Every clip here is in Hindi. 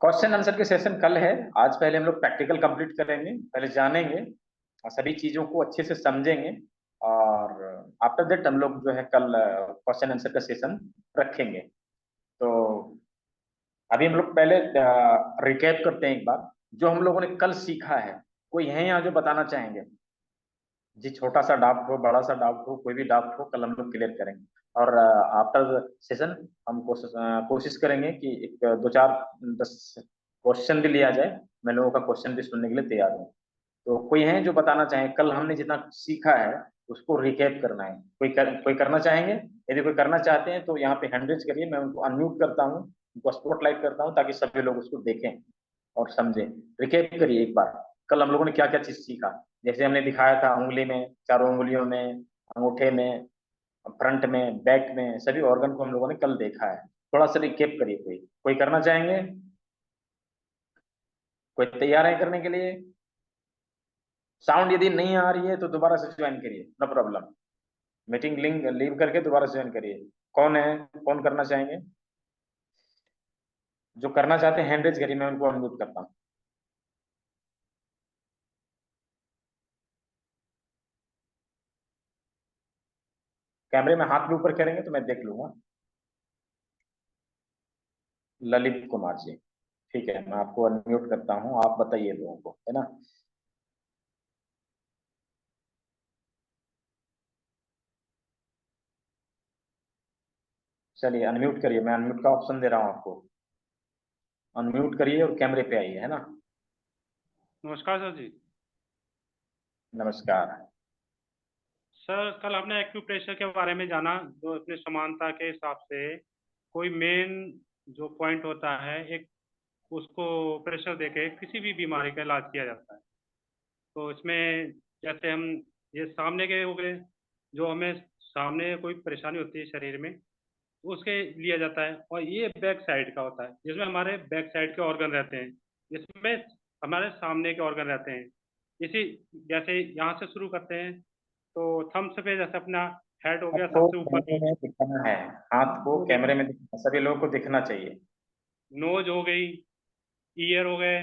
क्वेश्चन आंसर के सेशन कल है। आज पहले हम लोग प्रैक्टिकल कंप्लीट करेंगे, पहले जानेंगे और सभी चीजों को अच्छे से समझेंगे। और आफ्टर दैट हम लोग जो है कल क्वेश्चन आंसर का सेशन रखेंगे। तो अभी हम लोग पहले रिकैप करते हैं एक बार जो हम लोगों ने कल सीखा है। कोई है यहाँ जो बताना चाहेंगे? जी, छोटा सा डाउट हो, बड़ा सा डाउट हो, कोई भी डाउट हो, कल हम लोग क्लियर करेंगे। और आफ्टर सेशन हम कोशिश करेंगे कि एक दो चार 10 क्वेश्चन भी लिया जाए। मैं लोगों का क्वेश्चन भी सुनने के लिए तैयार हूँ। तो कोई है जो बताना चाहे? कल हमने जितना सीखा है उसको रिकैप करना है। कोई करना चाहेंगे? यदि कोई करना चाहते हैं तो यहाँ पे हैंड रेज करिए, मैं उनको अनम्यूट करता हूँ, उनको स्पॉटलाइट करता हूँ ताकि सभी लोग उसको देखें और समझें। रिकैप करिए एक बार, कल हम लोगों ने क्या क्या चीज सीखा। जैसे हमने दिखाया था उंगली में, चारों उंगलियों में, अंगूठे में, फ्रंट में, बैक में, सभी ऑर्गन को हम लोगों ने कल देखा है। थोड़ा सा रिकेप करिए। कोई कोई करना चाहेंगे? कोई तैयार है करने के लिए? साउंड यदि नहीं आ रही है तो दोबारा से ज्वाइन करिए, no problem. Meeting link leave करके दोबारा से ज्वाइन करिए। कौन है, कौन करना चाहेंगे? जो करना चाहते हैं हैंड रेज करिए, मैं उनको अनम्यूट करता हूँ। कैमरे में हाथ भी ऊपर करेंगे तो मैं देख लूंगा। ललित कुमार जी, ठीक है, मैं आपको अनम्यूट करता हूँ, आप बताइए लोगों को, है ना। चलिए अनम्यूट करिए, मैं अनम्यूट का ऑप्शन दे रहा हूँ आपको। अनम्यूट करिए और कैमरे पे आइए, है ना। नमस्कार सर जी। नमस्कार। सर कल आपने एक्यूप्रेशर के बारे में जाना, जो अपने समानता के हिसाब से कोई मेन जो पॉइंट होता है, एक उसको प्रेशर देके किसी भी बीमारी का इलाज किया जाता है। तो इसमें जैसे हम ये सामने के हो गए, जो हमें सामने कोई परेशानी होती है शरीर में, तो उसके लिया जाता है। और ये बैक साइड का होता है, जिसमें हमारे बैक साइड के ऑर्गन रहते हैं, इसमें हमारे सामने के ऑर्गन रहते हैं। इसी जैसे यहाँ से शुरू करते हैं, तो थम्स पे जैसे अपना हेड हो गया आपको सबसे ऊपर, कैमरे में दिखाना है, हाथ को वो कैमरे देखिए, में दिखाना, सभी लोगों को दिखना चाहिए। नोज हो गई, ईयर हो गए,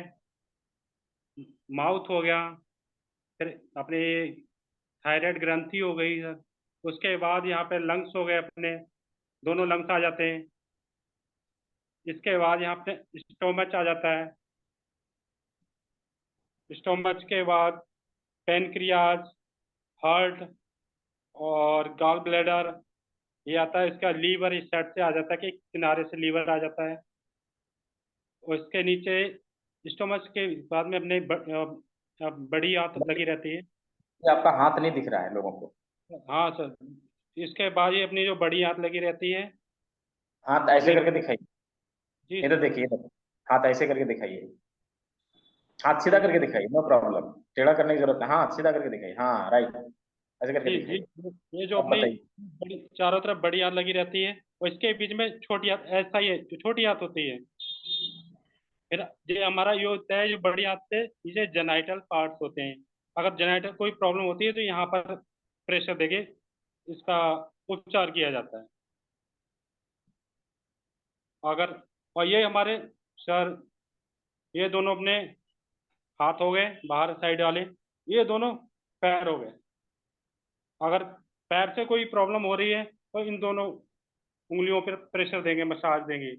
माउथ हो गया, फिर अपने थायराइड ग्रंथि हो गई सर। उसके बाद यहाँ पे लंग्स हो गए, अपने दोनों लंग्स आ जाते हैं। इसके बाद यहाँ पे स्टोमच आ जाता है। स्टोमच के बाद पेनक्रियाज, हार्ट और गॉल ब्लैडर ये आता है। इसका लीवर इस साइड से आ जाता है, कि किनारे से लीवर आ जाता है। और इसके नीचे स्टोमच के बाद में अपने बड़ी आंत लगी रहती है। ये आपका हाथ नहीं दिख रहा है लोगों को। हाँ सर, इसके बाद ये अपनी जो बड़ी आंत लगी रहती है। हाथ ऐसे ये करके दिखाइए। जी इधर सर। देखिए, इधर। हाथ ऐसे करके दिखाइए। हाथ सीधा करके दिखाइए, नो प्रॉब्लम। टेढ़ा करने की जरूरत है, हाथ सीधा करके दिखाइए, हाँ राइट। ऐसे करके जी जी, दिखाइए। ये जो अब अपनी बताइए। चारों तरफ बड़ी आंत लगी रहती है, और इसके बीच में छोटी आंत, ऐसा ही है, जो छोटी आंत होती है। फिर ये हमारा ये होता है, जो बड़ी आंत से इसे जेनाइटल पार्ट्स होते हैं। अगर जेनाइटल कोई प्रॉब्लम होती है, तो यहाँ पर प्रेशर देके इसका उपचार किया जाता है। अगर और ये हमारे सर, ये दोनों अपने हाथ हो गए बाहर साइड वाले, ये दोनों पैर हो गए। अगर पैर से कोई प्रॉब्लम हो रही है, तो इन दोनों उंगलियों पर प्रेशर देंगे, मसाज देंगे।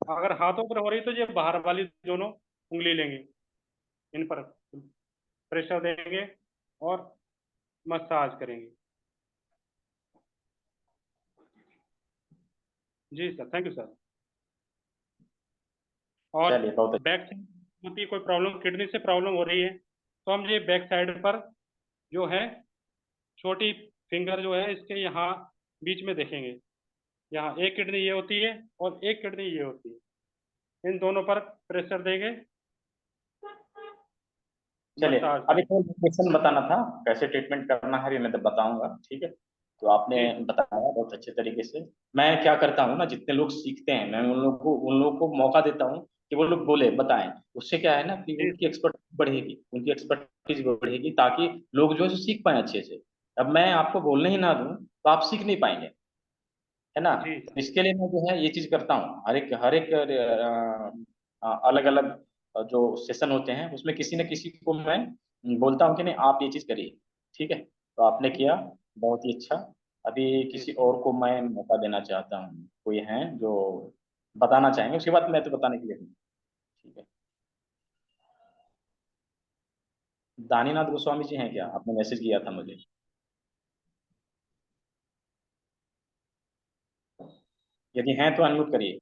अगर हाथों पर हो रही है, तो ये बाहर वाली दोनों उंगली लेंगे, इन पर प्रेशर देंगे और मसाज करेंगे। जी सर, थैंक यू सर। और चलिए बहुत अच्छा। बैक साइड की कोई प्रॉब्लम, किडनी से प्रॉब्लम हो रही है, तो हम ये बैक साइड पर जो है, छोटी फिंगर जो है इसके यहाँ बीच में देखेंगे। यहाँ एक किडनी ये होती है और एक किडनी ये होती है, इन दोनों पर प्रेशर देंगे, चलिए, मसाज अभी करेंगे। तो क्वेश्चन बताना था, कैसे ट्रीटमेंट करना है ये मैं तो बताऊंगा, ठीक है। तो आपने जी सर। बताया बहुत अच्छे तरीके से। मैं क्या करता हूँ ना, जितने लोग सीखते हैं मैं उन लोगों को मौका देता हूँ कि वो लोग बोले, बताएं। उससे क्या है ना कि जी उनकी एक्सपर्टीज बढ़ेगी, उनकी एक्सपर्टीज बढ़ेगी, ताकि लोग जो है सो सीख पाए अच्छे से। अब मैं आपको बोलने ही ना दूं तो आप सीख नहीं पाएंगे, है ना। जी तो सर। इसके लिए मैं जो है ये चीज करता हूँ, हर एक अलग अलग जो सेशन होते हैं उसमें किसी न किसी को मैं बोलता हूँ कि नहीं आप ये चीज़ करिए। ठीक है, तो आपने किया, बहुत ही अच्छा। अभी किसी और को मैं मौका देना चाहता हूँ, कोई हैं जो बताना चाहेंगे, उसके बाद मैं तो बताने के लिए हूँ। ठीक है, दानीनाथ गोस्वामी जी हैं क्या? आपने मैसेज किया था मुझे। यदि हैं तो अनम्यूट करिए।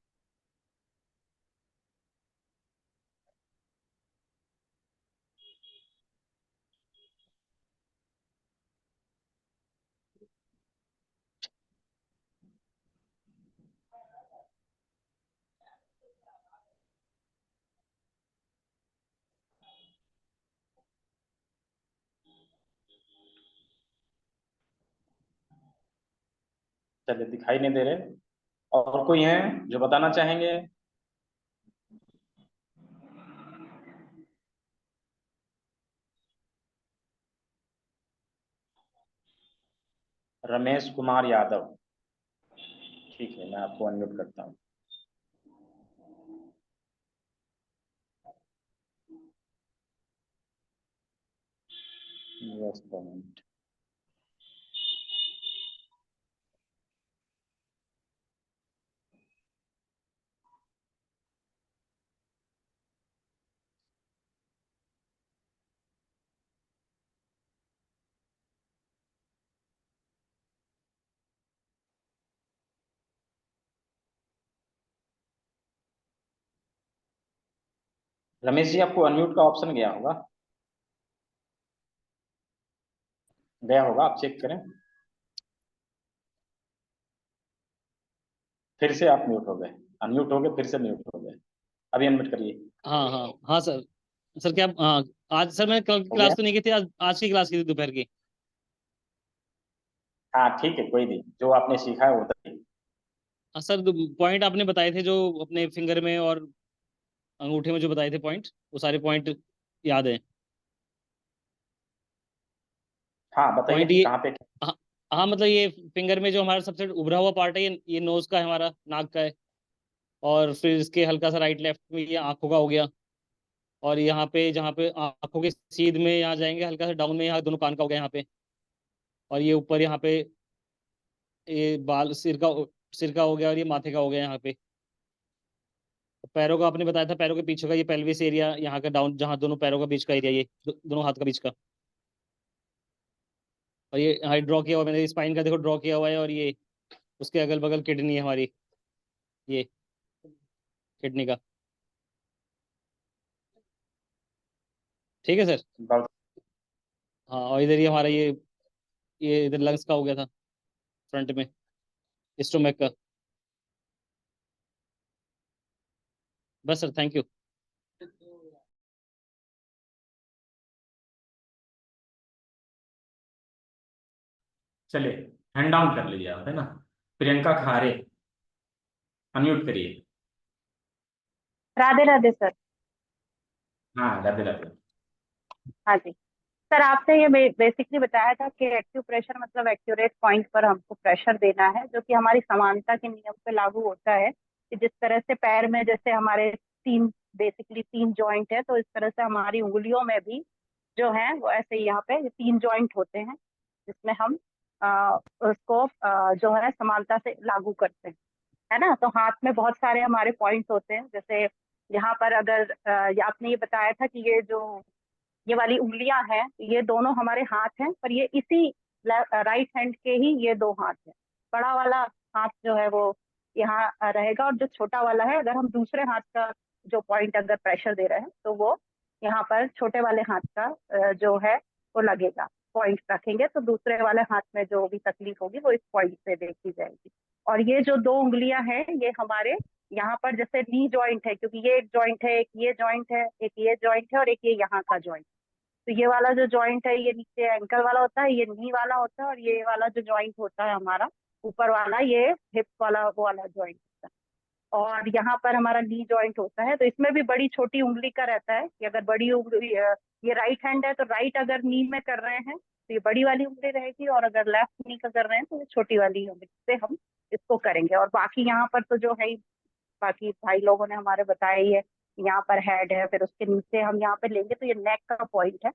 चलिए, दिखाई नहीं दे रहे। और कोई हैं जो बताना चाहेंगे? रमेश कुमार यादव। ठीक है, मैं आपको अनम्यूट करता हूँ। Just a minute। Ramesh ji, आपको अनम्यूट का ऑप्शन गया होगा, गया होगा, आप चेक करें। फिर से आप म्यूट हो गए, अनम्यूट हो गए, फिर से म्यूट हो गए। अभी अनम्यूट करिए। हाँ हाँ हाँ सर। सर क्या, हाँ, आज सर मैंने कल की हो गया? क्लास तो नहीं की थी, आज आज की क्लास की थी दोपहर की। हाँ ठीक है, कोई नहीं, जो आपने सीखा है वो बताइए। हाँ सर, पॉइंट आपने बताए थे जो अपने फिंगर में और अंगूठे में जो बताए थे पॉइंट, वो सारे पॉइंट याद है। हाँ पॉइंट बताइए, ये, कहाँ पे? हाँ हाँ, मतलब ये फिंगर में जो हमारा सबसे उभरा हुआ पार्ट है, ये नोज का है, हमारा नाक का है। और फिर इसके हल्का सा राइट लेफ्ट में ये आंखों का हो गया। और यहाँ पे जहाँ पे आंखों के सीध में यहाँ जाएंगे, हल्का सा डाउन में यहाँ दोनों कान का हो गया यहाँ पे। और ये ऊपर यहाँ पे ये बाल सिर का हो गया, और ये माथे का हो गया यहाँ पे। पैरों का आपने बताया था, पैरों के पीछे का ये पेल्विस एरिया, यहाँ का डाउन, जहाँ दोनों पैरों का बीच का एरिया, ये दोनों हाथ का बीच का। और ये हाइट ड्रॉ किया हुआ है मैंने, स्पाइन का देखो ड्रॉ किया हुआ है। और ये उसके अगल बगल किडनी है हमारी, ये किडनी का। ठीक है सर। बहुत। हाँ, और इधर ये हमारा ये इधर लंग्स का हो गया था, फ्रंट में स्टोमक का। बस सर, थैंक यू। चलिए, हैंड डाउन कर लीजिए आप, है ना? प्रियंका खारे, अनम्यूट करिए। राधे राधे सर। हाँ, राधे राधे। हाँ जी सर, आपने ये बेसिकली बताया था कि एक्टिव प्रेशर मतलब एक्यूरेट पॉइंट पर हमको प्रेशर देना है, जो कि हमारी समानता के नियम पे लागू होता है कि जिस तरह से पैर में जैसे हमारे बेसिकली तीन जॉइंट है, तो इस तरह से हमारी उंगलियों में भी जो है वो ऐसे ही यहाँ पे तीन जॉइंट होते हैं, जिसमें हम उसको जो है समानता से लागू करते हैं, है ना। तो हाथ में बहुत सारे हमारे पॉइंट्स होते हैं, जैसे यहाँ पर अगर आपने ये बताया था कि ये वाली उंगलियां हैं, ये दोनों हमारे हाथ हैं, पर ये इसी राइट हैंड के ही ये दो हाथ हैं। बड़ा वाला हाथ जो है वो यहाँ रहेगा, और जो छोटा वाला है, अगर हम दूसरे हाथ का जो पॉइंट अगर प्रेशर दे रहे हैं तो वो यहाँ पर छोटे वाले हाथ का जो है वो लगेगा। पॉइंट रखेंगे तो दूसरे वाले हाथ में जो भी तकलीफ होगी वो इस पॉइंट से देखी जाएगी। और ये जो दो उंगलियां हैं ये हमारे यहाँ पर जैसे नी जॉइंट है, क्योंकि ये एक जॉइंट है, एक ये जॉइंट है, एक ये जॉइंट है, और एक ये यहाँ का जॉइंट। तो ये वाला जो जॉइंट है ये नीचे एंकल वाला होता है, ये नी वाला होता है, और ये वाला जो जॉइंट होता है हमारा ऊपर वाला, ये हिप वाला वो वाला जॉइंट होता है। और यहाँ पर हमारा नी जॉइंट होता है, तो इसमें भी बड़ी छोटी उंगली का रहता है कि अगर बड़ी उंगली ये राइट हैंड है तो राइट अगर नी में कर रहे हैं तो ये बड़ी वाली उंगली रहेगी, और अगर लेफ्ट नी का कर रहे हैं तो ये छोटी वाली उंगली से हम इसको करेंगे। और बाकी यहाँ पर तो जो है बाकी भाई लोगों ने हमारे बताया ही है, यहाँ पर हेड है, फिर उसके नीचे हम यहाँ पे लेंगे तो ये नेक का पॉइंट है।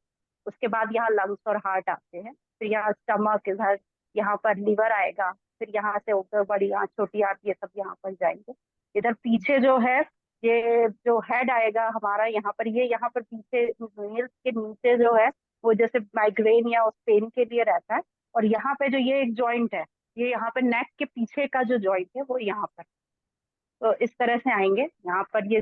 उसके बाद यहाँ लंग्स और हार्ट आते हैं, फिर यहाँ स्टमक, इधर यहाँ पर लिवर आएगा, फिर यहाँ से ऊपर बड़ी आंत, छोटी आंत, ये सब यहाँ पर जाएंगे। इधर पीछे जो है, ये जो हेड आएगा हमारा यहाँ पर, ये यहाँ पर पीछे नील्स के नीचे जो है, वो जैसे माइग्रेन या उस पेन के लिए रहता है। और यहाँ पे जो ये एक जॉइंट है, ये यहाँ पे नेक के पीछे का जो जॉइंट है वो यहाँ पर। तो इस तरह से आएंगे यहाँ पर।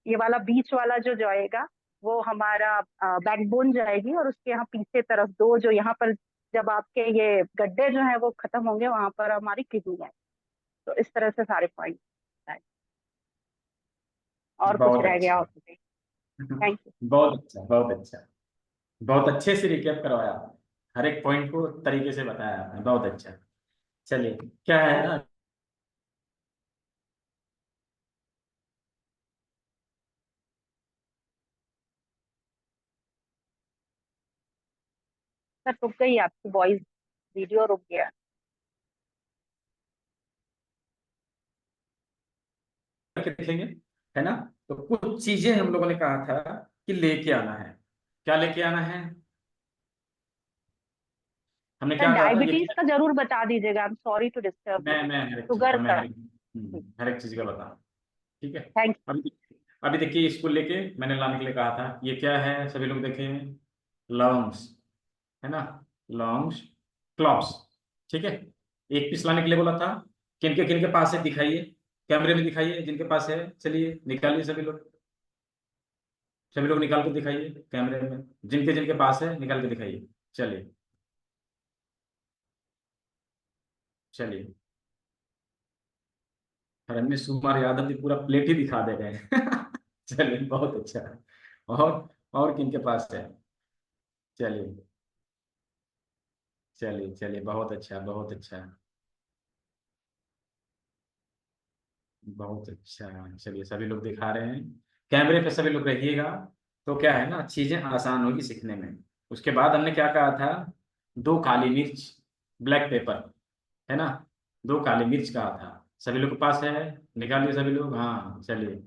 ये वाला बीच वाला जो जाएगा वो हमारा बैकबोन जाएगी, और उसके यहाँ पीछे तरफ दो जो यहाँ पर, जब आपके ये गड्ढे जो है वो खत्म होंगे, वहां पर हमारी किडनी है। तो इस तरह से सारे पॉइंट है। और कुछ बहुत रह गया अच्छा। हो तो थैंक यू। बहुत अच्छा, बहुत अच्छा, बहुत अच्छे से रिकैप करवाया, हर एक पॉइंट को तरीके से बताया आपने, बहुत अच्छा। चलिए, क्या है ना, सर रुक गई आपकी वॉइस, वीडियो रुक गया। देखेंगे, है ना। तो कुछ चीजें हम लोगों ने कहा था कि लेके आना है। क्या लेके आना है? हमने सर क्या कहा था, ये डायबिटीज का जरूर बता दीजिएगा, I am sorry to disturb you. मैं हर एक चीज शुगर का, मैं का। हर एक चीज का बताऊं, ठीक है। थैंक अभी अभी देखिए, इसको लेके मैंने लाने के लिए कहा था, ये क्या है सभी लोग देखें, लॉन्ग्स, है ना, लॉन्ग्स, क्लॉप्स, ठीक है। एक पीस लाने के लिए बोला था। किन के पास है दिखाइए, कैमरे में दिखाइए, जिनके पास है चलिए निकालिए, सभी लोग निकाल के दिखाइए कैमरे में, जिनके जिनके पास है निकाल के दिखाइए। चलिए चलिए, रमेश कुमार यादव जी पूरा प्लेट ही दिखा दे रहे हैं चलिए, बहुत अच्छा। और किन के पास है? चलिए चलिए चलिए, बहुत अच्छा, बहुत अच्छा, बहुत अच्छा। चलिए, सभी लोग दिखा रहे हैं, कैमरे पे सभी लोग रहिएगा। तो क्या है ना, चीजें आसान होगी सीखने में। उसके बाद हमने क्या कहा था, 2 काली मिर्च, ब्लैक पेपर, है ना, 2 काली मिर्च कहा था। सभी लोग के पास है, निकालिए सभी लोग। हाँ चलिए,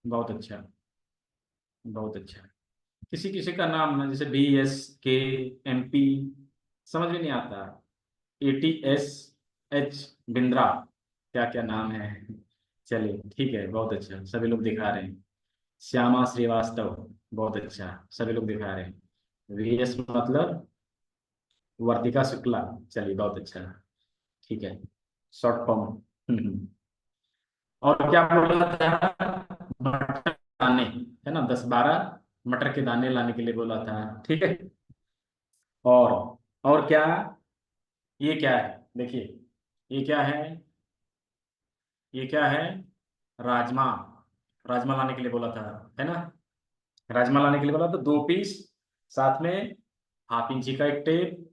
बहुत अच्छा, बहुत अच्छा। किसी किसी का नाम ना, जैसे BSK MP, समझ में नहीं आता, ATSH, बिंद्रा, क्या क्या नाम है। चलिए ठीक है, बहुत अच्छा, सभी लोग दिखा रहे हैं। श्यामा श्रीवास्तव, बहुत अच्छा, सभी लोग दिखा रहे हैं। VS मतलब वर्तिका शुक्ला, चलिए बहुत अच्छा, ठीक है, शॉर्ट फॉर्म। और क्या बोला था, मटर दाने, है ना, 10-12 मटर के दाने लाने के लिए बोला था, ठीक है। और क्या, ये क्या है देखिए, ये क्या है, ये क्या है, राजमा, राजमा लाने के लिए बोला था, है ना, राजमा लाने के लिए बोला तो 2 पीस, साथ में ½ इंची का एक टेप,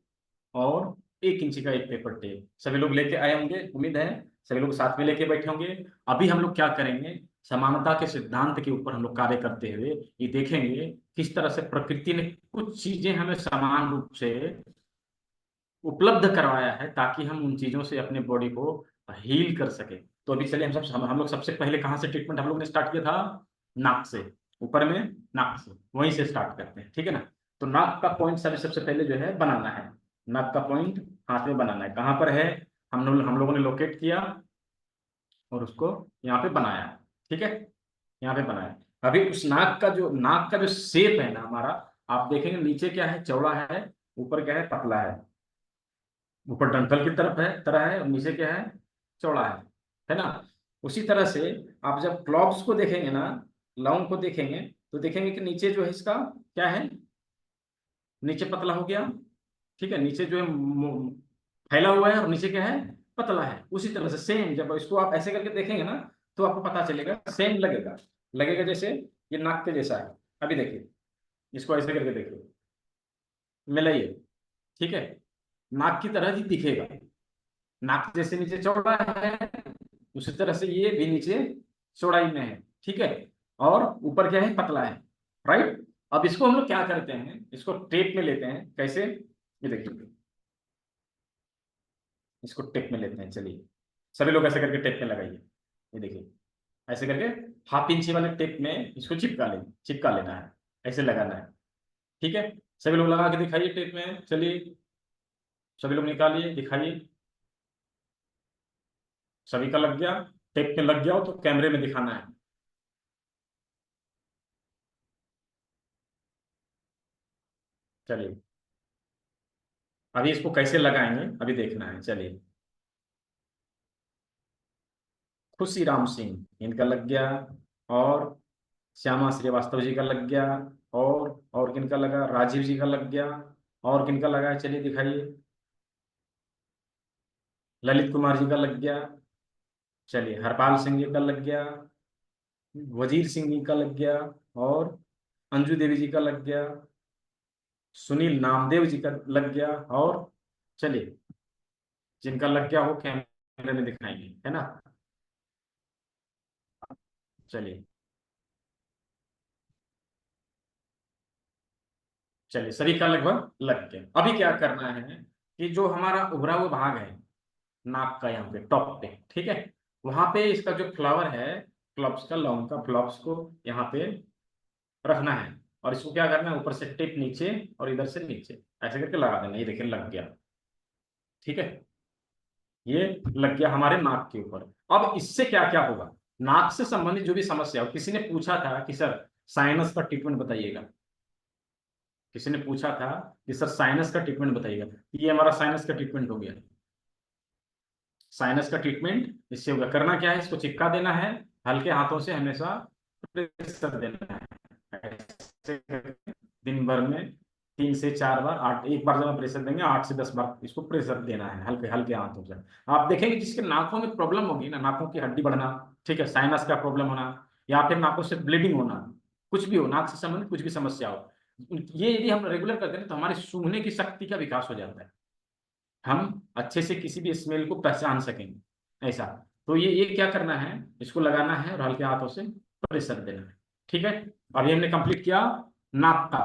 और 1 इंची का एक पेपर टेप, सभी लोग लेके आए होंगे, उम्मीद है सभी लोग साथ में लेके बैठे होंगे। अभी हम लोग क्या करेंगे, समानता के सिद्धांत के ऊपर हम लोग कार्य करते हुए ये देखेंगे किस तरह से प्रकृति ने कुछ चीजें हमें समान रूप से उपलब्ध करवाया है, ताकि हम उन चीजों से अपने बॉडी को हील कर सके। तो अभी चलिए, हम लोग सबसे पहले कहाँ से ट्रीटमेंट हम लोग ने स्टार्ट किया था, नाक से, ऊपर में नाक से, वहीं से स्टार्ट करते हैं, ठीक है ना। तो नाक का पॉइंट सबसे पहले जो है बनाना है, नाक का पॉइंट हाथ में बनाना है। कहाँ पर है, हम लोगों ने लोकेट किया और उसको यहाँ पे बनाया, ठीक है, यहाँ पे बनाया। अभी उस नाक का जो शेप है ना हमारा, आप देखेंगे नीचे क्या है, चौड़ा है, ऊपर क्या है, पतला है। ऊपर डंठल की तरह है, और नीचे क्या है, चौड़ा है ना। उसी तरह से आप जब क्लॉब्स को देखेंगे ना, लौंग को देखेंगे, तो देखेंगे कि नीचे जो है इसका क्या है, नीचे पतला हो गया, ठीक है, नीचे जो है फैला हुआ है, और नीचे क्या है, पतला है। उसी तरह से सेम, जब इसको आप ऐसे करके देखेंगे ना, तो आपको पता चलेगा, सेम लगेगा, लगेगा जैसे ये नाक के जैसा है। अभी देखिए, इसको ऐसे करके देखिए, मिलाइए, ठीक है, नाक की तरह ही दिखेगा। नाक जैसे नीचे चौड़ा है, उसी तरह से ये भी नीचे चौड़ाई में है, ठीक है, और ऊपर क्या है, पतला है, राइट। अब इसको हम लोग क्या करते हैं, इसको टेप में लेते हैं, कैसे, ये देखिए, इसको टेप में लेते हैं। चलिए, सभी लोग ऐसे करके टेप में लगाइए, ये देखिए, ऐसे करके हाफ इंची वाले टेप में इसको चिपका लेना है, ऐसे लगाना है। ठीक है, सभी लोग लगा के दिखाइए टेप में, चलिए सभी लोग निकालिए, दिखाइए। सभी का लग गया, टेप में लग गया हो तो कैमरे में दिखाना है। चलिए अभी इसको कैसे लगाएंगे अभी देखना है। चलिए, खुशी राम सिंह इनका लग गया, और श्यामा श्रीवास्तव जी का लग गया, और किनका लगा, राजीव जी का लग गया, और किनका लगा है चलिए दिखाइए, ललित कुमार जी का लग गया, चलिए हरपाल सिंह जी का लग गया, वजीर सिंह जी का लग गया, और अंजू देवी जी का लग गया, सुनील नामदेव जी का लग गया, और चलिए जिनका लग गया वो कैमरे में दिखाएंगे, है ना। चलिए चलिए सभी का लगभग लग गया। अभी क्या करना है कि जो हमारा उभरा हुआ भाग है नाक का, यहाँ पे टॉप पे, ठीक है, वहां पे इसका जो फ्लावर है, फ्लॉप्स का, लॉन्ग का फ्लॉप्स को यहाँ पे रखना है, और इसको क्या करना है, ऊपर से टिप नीचे और इधर से नीचे ऐसे करके लगा देना। ये देखिए लग गया, ठीक है, ये लग गया हमारे नाक के ऊपर। अब इससे क्या क्या होगा, नाक से संबंधित जो भी समस्या हो, किसी ने पूछा था कि सर साइनस का ट्रीटमेंट बताइएगा, किसी ने पूछा था कि सर साइनस का ट्रीटमेंट बताइएगा, ये हमारा साइनस का ट्रीटमेंट हो गया। साइनस का ट्रीटमेंट इससे होगा। करना क्या है, इसको चिपका देना है, हल्के हाथों से हमेशा प्रेशर देना है, ऐसे दिन भर में 3 से 4 बार, 8, एक बार जब प्रेशर देंगे 8 से 10 बार इसको प्रेशर देना है हल्के हल्के हाथों से। आप देखेंगे जिसके नाकों में प्रॉब्लम होगी ना, नाकों की हड्डी बढ़ना, ठीक है, साइनस का प्रॉब्लम होना, या फिर नाकों से ब्लीडिंग होना, कुछ भी हो, नाक से संबंधित कुछ भी समस्या हो, ये यदि हम रेगुलर करते हैं तो हमारी सूंघने की शक्ति का विकास हो जाता है, हम अच्छे से किसी भी स्मेल को पहचान सकेंगे ऐसा। तो ये क्या करना है, इसको लगाना है और हल्के हाथों से प्रेशर देना है। ठीक है, अभी हमने कंप्लीट किया नाक का,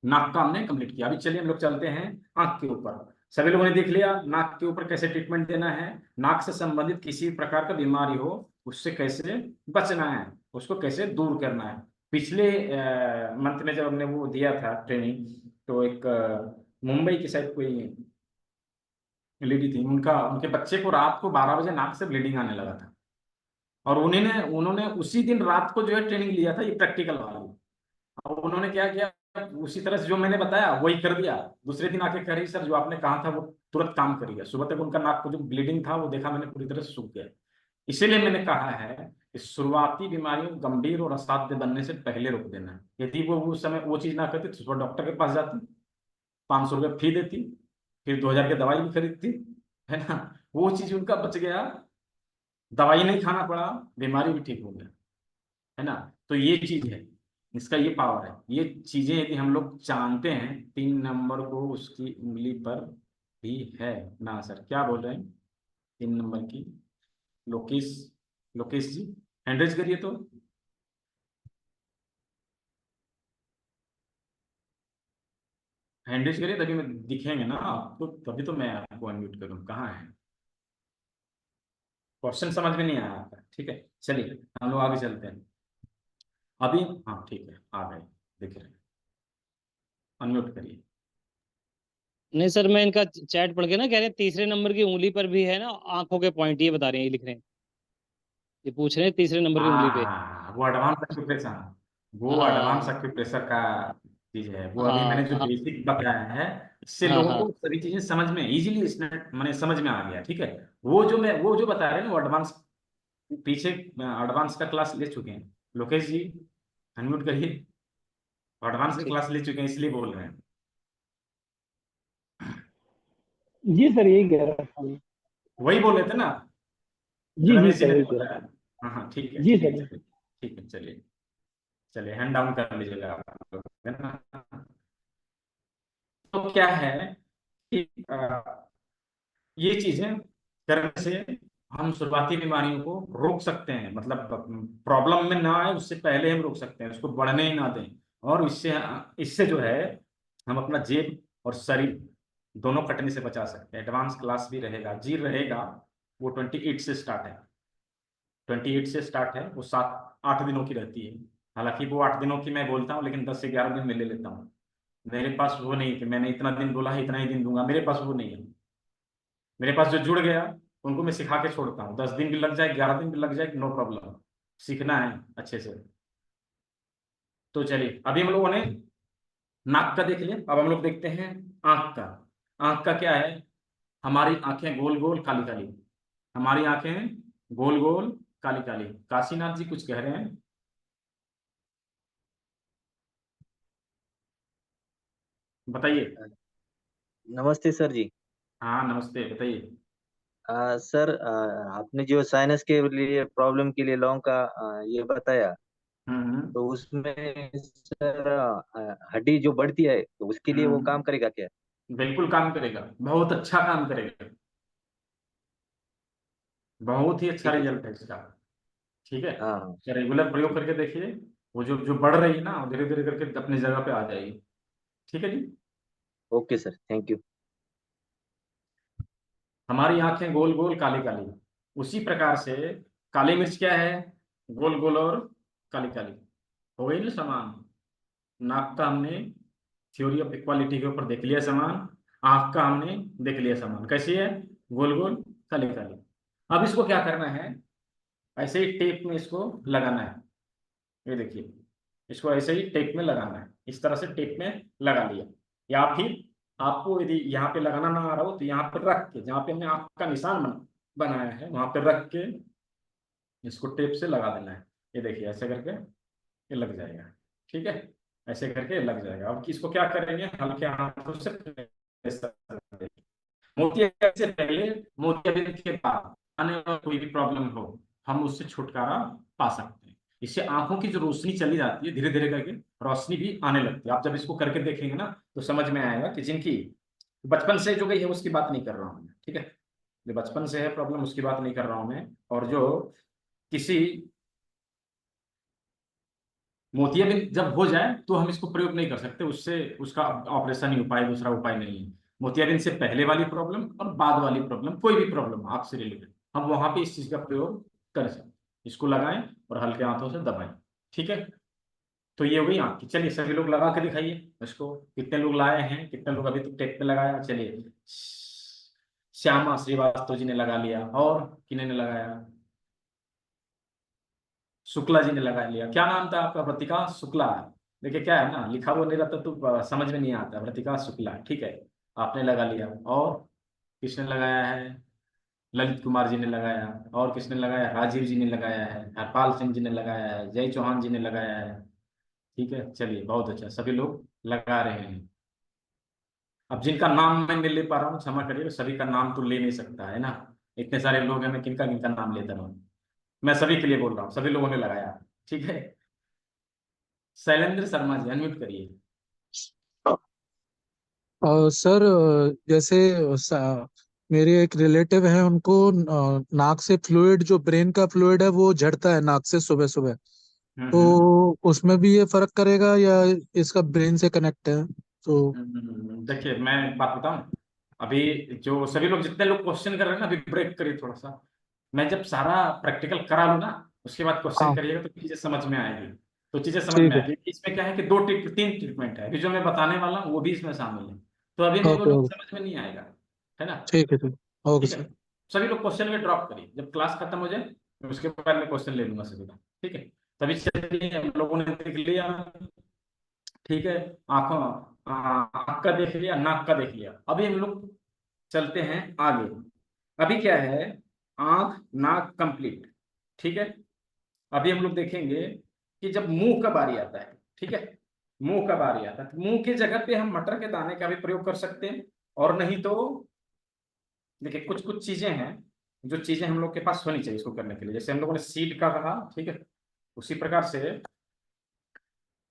नाक का हमने कंप्लीट किया। अभी चलिए हम लोग चलते हैं आंख के ऊपर। सभी लोगों ने देख लिया नाक के ऊपर कैसे ट्रीटमेंट देना है, नाक से संबंधित किसी भी प्रकार का बीमारी हो उससे कैसे बचना है, उसको कैसे दूर करना है। पिछले मंथ में जब हमने वो दिया था ट्रेनिंग, तो एक मुंबई की साइड कोई लेडी थी, उनका उनके बच्चे को रात को 12 बजे नाक से ब्लीडिंग आने लगा था, और उन्होंने उसी दिन रात को जो है ट्रेनिंग लिया था ये प्रैक्टिकल वाली। और उन्होंने क्या किया, उसी तरह से जो मैंने बताया वही कर दिया। दूसरे दिन आके कह रही सर जो आपने कहा था वो तुरंत काम कर गया, सुबह तक उनका नाक को जो ब्लीडिंग था वो देखा मैंने पूरी तरह से सूख गया। इसीलिए मैंने कहा है कि शुरुआती बीमारियों गंभीर और असाध्य बनने से पहले रोक देना है। यदि वो उस समय वो चीज ना करती तो सुबह डॉक्टर के पास जाती, 500 रुपये फी देती, फिर 2000 की दवाई भी खरीदती, है ना, वो चीज उनका बच गया, दवाई नहीं खाना पड़ा, बीमारी भी ठीक हो गया, है ना। तो ये चीज है, इसका ये पावर है। ये चीजें यदि हम लोग जानते हैं, 3 नंबर को उसकी उंगली पर भी है ना सर, क्या बोल रहे हैं, 3 नंबर की, लोकेश, लोकेश जी हैंड रेज करिए तो। हैंड रेज करिए तभी मैं दिखेंगे ना आपको, तभी तो मैं आपको अनम्यूट करूँ, कहाँ है, क्वेश्चन समझ में नहीं आया आपका, ठीक है। चलिए हम लोग आगे चलते हैं अभी। हाँ ठीक है, आ गए, दिख रहे हैं, अनम्यूट करिए। नहीं सर, मैं इनका चैट पढ़ के ना कह रहे हैं तीसरे नंबर की उंगली पर भी है ना आंखों के पॉइंट, ये बता रहे हैं, ये लिख रहे हैं, ये पूछ रहे हैं तीसरे नंबर की उंगली पे। वो एडवांस एक्यूप्रेशर, वो एडवांस हाँ एक्यूप्रेशर का चीज है वो। अभी मैंने हाँ जो हाँ बेसिक बताया है इससे हाँ लोगों हाँ। को सभी चीजें समझ में इजीली मैंने समझ में आ गया, ठीक है। वो जो बता रहे हैं ना वो एडवांस, पीछे एडवांस का क्लास ले चुके हैं, लोकेश जी अनम्यूट करिए, एडवांस का ठीक। क्लास ले चुके हैं इसलिए बोल रहे हैं। जी सर, यही कह रहा था मैं। वही बोल रहे थे ना, जी जी रमेश जी सर, ने वही जो कह रहा बताया। था। हाँ हाँ ठीक है जी ठीक है, सर। चलिए ठीक है, चलिए चलिए हैंड डाउन कर लीजिएगा आप लोग, है ना। तो क्या है कि ये चीजें करने से हम शुरुआती बीमारियों को रोक सकते हैं, मतलब प्रॉब्लम में ना आए उससे पहले हम रोक सकते हैं, उसको बढ़ने ही ना दें। और इससे इससे जो है हम अपना जेब और शरीर दोनों कटने से बचा सकते हैं। एडवांस क्लास भी रहेगा, जी रहेगा, वो 28 से स्टार्ट है। 28 से स्टार्ट है, वो 7-8 दिनों की रहती है। हालांकि वो 8 दिनों की मैं बोलता हूँ, लेकिन 10 से 11 दिन मैं ले लेता हूँ। मेरे पास वो नहीं कि मैंने इतना दिन बोला है इतना ही दिन दूंगा, मेरे पास वो नहीं है। मेरे पास जो जुड़ गया उनको मैं सिखा के छोड़ता हूँ, 10 दिन भी लग जाए 11 दिन भी लग जाए, नो प्रॉब्लम। सीखना है अच्छे से। तो चलिए, अभी हम लोगों ने नाक का देख लिया, अब हम लोग देखते हैं आंख का। आंख का क्या है? हमारी आंखें गोल गोल काली काली, हमारी आंखें गोल गोल काली काली। काशीनाथ जी कुछ कह रहे हैं? बताइए। नमस्ते सर जी। हाँ नमस्ते, बताइए। सर, आपने जो साइनस के लिए प्रॉब्लम के लिए लौंग का ये बताया, तो उसमें सर हड्डी जो बढ़ती है तो उसके लिए वो काम करेगा क्या? बिल्कुल काम करेगा, बहुत अच्छा काम करेगा, बहुत ही अच्छा ठीक है सर। रिजल्ट है इसका। ठीक है, हाँ हाँ। रेगुलर प्रयोग करके देखिए, वो जो जो बढ़ रही है ना, धीरे धीरे करके अपनी जगह पे आ जाएगी। ठीक है जी। Okay sir, thank you. हमारी आंखें गोल गोल काली काली, उसी प्रकार से काली मिर्च क्या है? गोल गोल और काली काली। हो गई ना समान। नाक का हमने थ्योरी ऑफ इक्वालिटी के ऊपर देख लिया समान, आंख का हमने देख लिया समान कैसी है, गोल गोल काली काली। अब इसको क्या करना है? ऐसे ही टेप में इसको लगाना है। ये देखिए, इसको ऐसे ही टेप में लगाना है, इस तरह से टेप में लगा लिया। या फिर आपको यदि यहाँ पे लगाना ना आ रहा हो तो यहाँ पर रख के, जहाँ पे हमने आंख का निशान बनाया है वहां पे रख के इसको टेप से लगा देना है। ये देखिए ऐसे करके ये लग जाएगा। ठीक है, ऐसे करके लग जाएगा। अब इसको क्या करेंगे? हल्के हाथों से press करेंगे। मोतियाबिंद से पहले, मोतियाबिंद के बाद आने वाला कोई भी प्रॉब्लम हो, हम उससे छुटकारा पा सकते हैं। इससे आंखों की जो रोशनी चली जाती है, धीरे धीरे करके रोशनी भी आने लगती है। आप जब इसको करके देखेंगे ना तो समझ में आएगा कि जिनकी बचपन से जो गई है उसकी बात नहीं कर रहा हूँ मैं। ठीक है, जो बचपन से है प्रॉब्लम उसकी बात नहीं कर रहा हूँ मैं। और जो किसी मोतियाबिंद जब हो जाए तो हम इसको प्रयोग नहीं कर सकते, उससे उसका ऑपरेशन ही उपाय, दूसरा उपाय नहीं है। मोतियाबिंद से पहले वाली प्रॉब्लम और बाद वाली प्रॉब्लम, कोई भी प्रॉब्लम आंख से रिलेटेड, हम वहां पे इस चीज का प्रयोग कर सकते हैं। इसको लगाएं और हल्के हाथों से दबाएं। ठीक है, तो ये हो गई आंख की। चलिए सभी लोग लगा के दिखाइए इसको, कितने लोग लाए हैं, कितने लोग अभी तक टेप पे लगाया? चलिए, श्यामा श्रीवास्तव जी ने लगा लिया, और किन्हीं ने लगाया? शुक्ला जी ने लगा लिया। क्या नाम था आपका? व्रतिका शुक्ला। देखिए क्या है ना, लिखा हुआ नहीं रहता तो समझ में नहीं आता। व्रतिका शुक्ला, ठीक है, आपने लगा लिया। और किसने लगाया है? ललित कुमार जी ने लगाया। और किसने लगाया? राजीव जी ने लगाया है, हरपाल सिंह जी ने लगाया है, जय चौहान जी ने लगाया है। ठीक है, चलिए बहुत अच्छा, सभी लोग लगा रहे हैं। अब जिनका नाम मैं नहीं ले पा रहा हूँ क्षमा करिए, सभी का नाम तो ले नहीं सकता है ना, इतने सारे लोग हैं, मैं किनका किनका नाम लेता रहूँ? मैं सभी के लिए बोल रहा हूँ, सभी लोगों ने लगाया। ठीक है, शैलेंद्र शर्मा जी अनम्यूट करिए। सर, जैसे मेरे एक रिलेटिव है, उनको नाक से फ्लूइड, जो ब्रेन का फ्लूइड है वो झड़ता है नाक से सुबह सुबह। तो हम्म। उसमें भी ये फर्क करेगा या इसका ब्रेन से कनेक्ट है? तो देखिए मैं एक बात बताऊं, अभी जो सभी लोग जितने लोग क्वेश्चन कर रहे हैं ना, अभी ब्रेक करिए थोड़ा सा। मैं जब सारा प्रैक्टिकल करा लूँ ना, उसके बाद क्वेश्चन हाँ, करिएगा तो चीजें समझ में आएगी। तो चीजें समझ में ठीक है। आएगी। इसमें क्या है कि 2 3 ट्रीटमेंट है, अभी जो मैं बताने वाला हूँ वो भी इसमें शामिल है। तो अभी भी वो ओके लोग ओके, समझ में नहीं आएगा, है ना? ठीक है, ठीक। ओके ठीक है, सर। सभी लोग क्वेश्चन में ड्रॉप करिए, जब क्लास खत्म हो जाए उसके बाद मैं क्वेश्चन ले लूंगा सभी का। ठीक है, तभी चलिए हम लोगों ने देख लिया। ठीक है, आंखों आंख का देख लिया, नाक का देख लिया। अभी हम लोग चलते हैं आगे। अभी क्या है? आंख नाक कंप्लीट। ठीक है, अभी हम लोग देखेंगे कि जब मुंह का बारी आता है, ठीक है, मुंह का बारी आता है तो मुंह की जगह पे हम मटर के दाने का भी प्रयोग कर सकते हैं। और नहीं तो देखिए, कुछ कुछ चीजें हैं जो चीजें हम लोग के पास होनी चाहिए इसको करने के लिए, जैसे हम लोगों ने सीड का कहा। ठीक है, उसी प्रकार से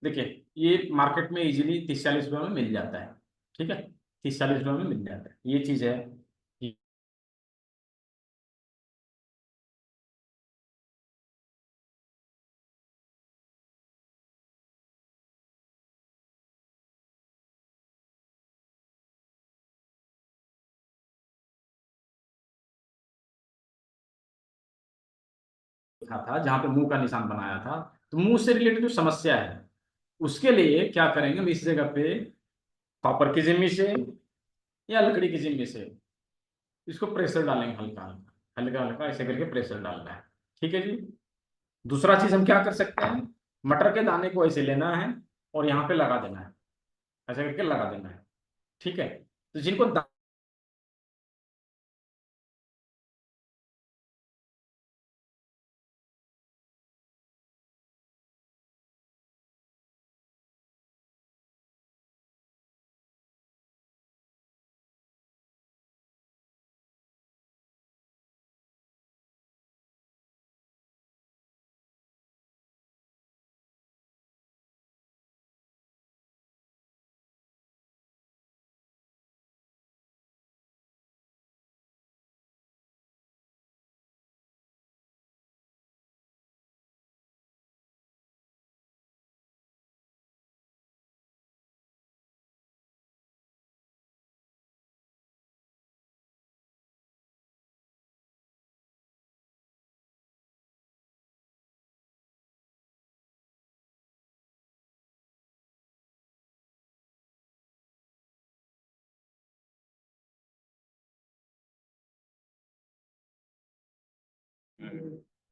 देखिए, ये मार्केट में इजीली 30-40 रुपये में मिल जाता है। ठीक है, 30-40 रुपये में मिल जाता है, ये चीज है। लिखा था, जहां पे मुंह का निशान बनाया था, तो मुंह से रिलेटेड जो समस्या है उसके लिए क्या करेंगे, हम इस जगह पे कॉपर की जिम्मी से या लकड़ी की जिम्मी से इसको प्रेशर डालेंगे, हल्का हल्का हल्का हल्का ऐसे करके प्रेशर डालना है। ठीक है जी। दूसरा चीज हम क्या कर सकते हैं, मटर के दाने को ऐसे लेना है और यहाँ पे लगा देना है, ऐसे करके लगा देना है। ठीक है। तो जिनको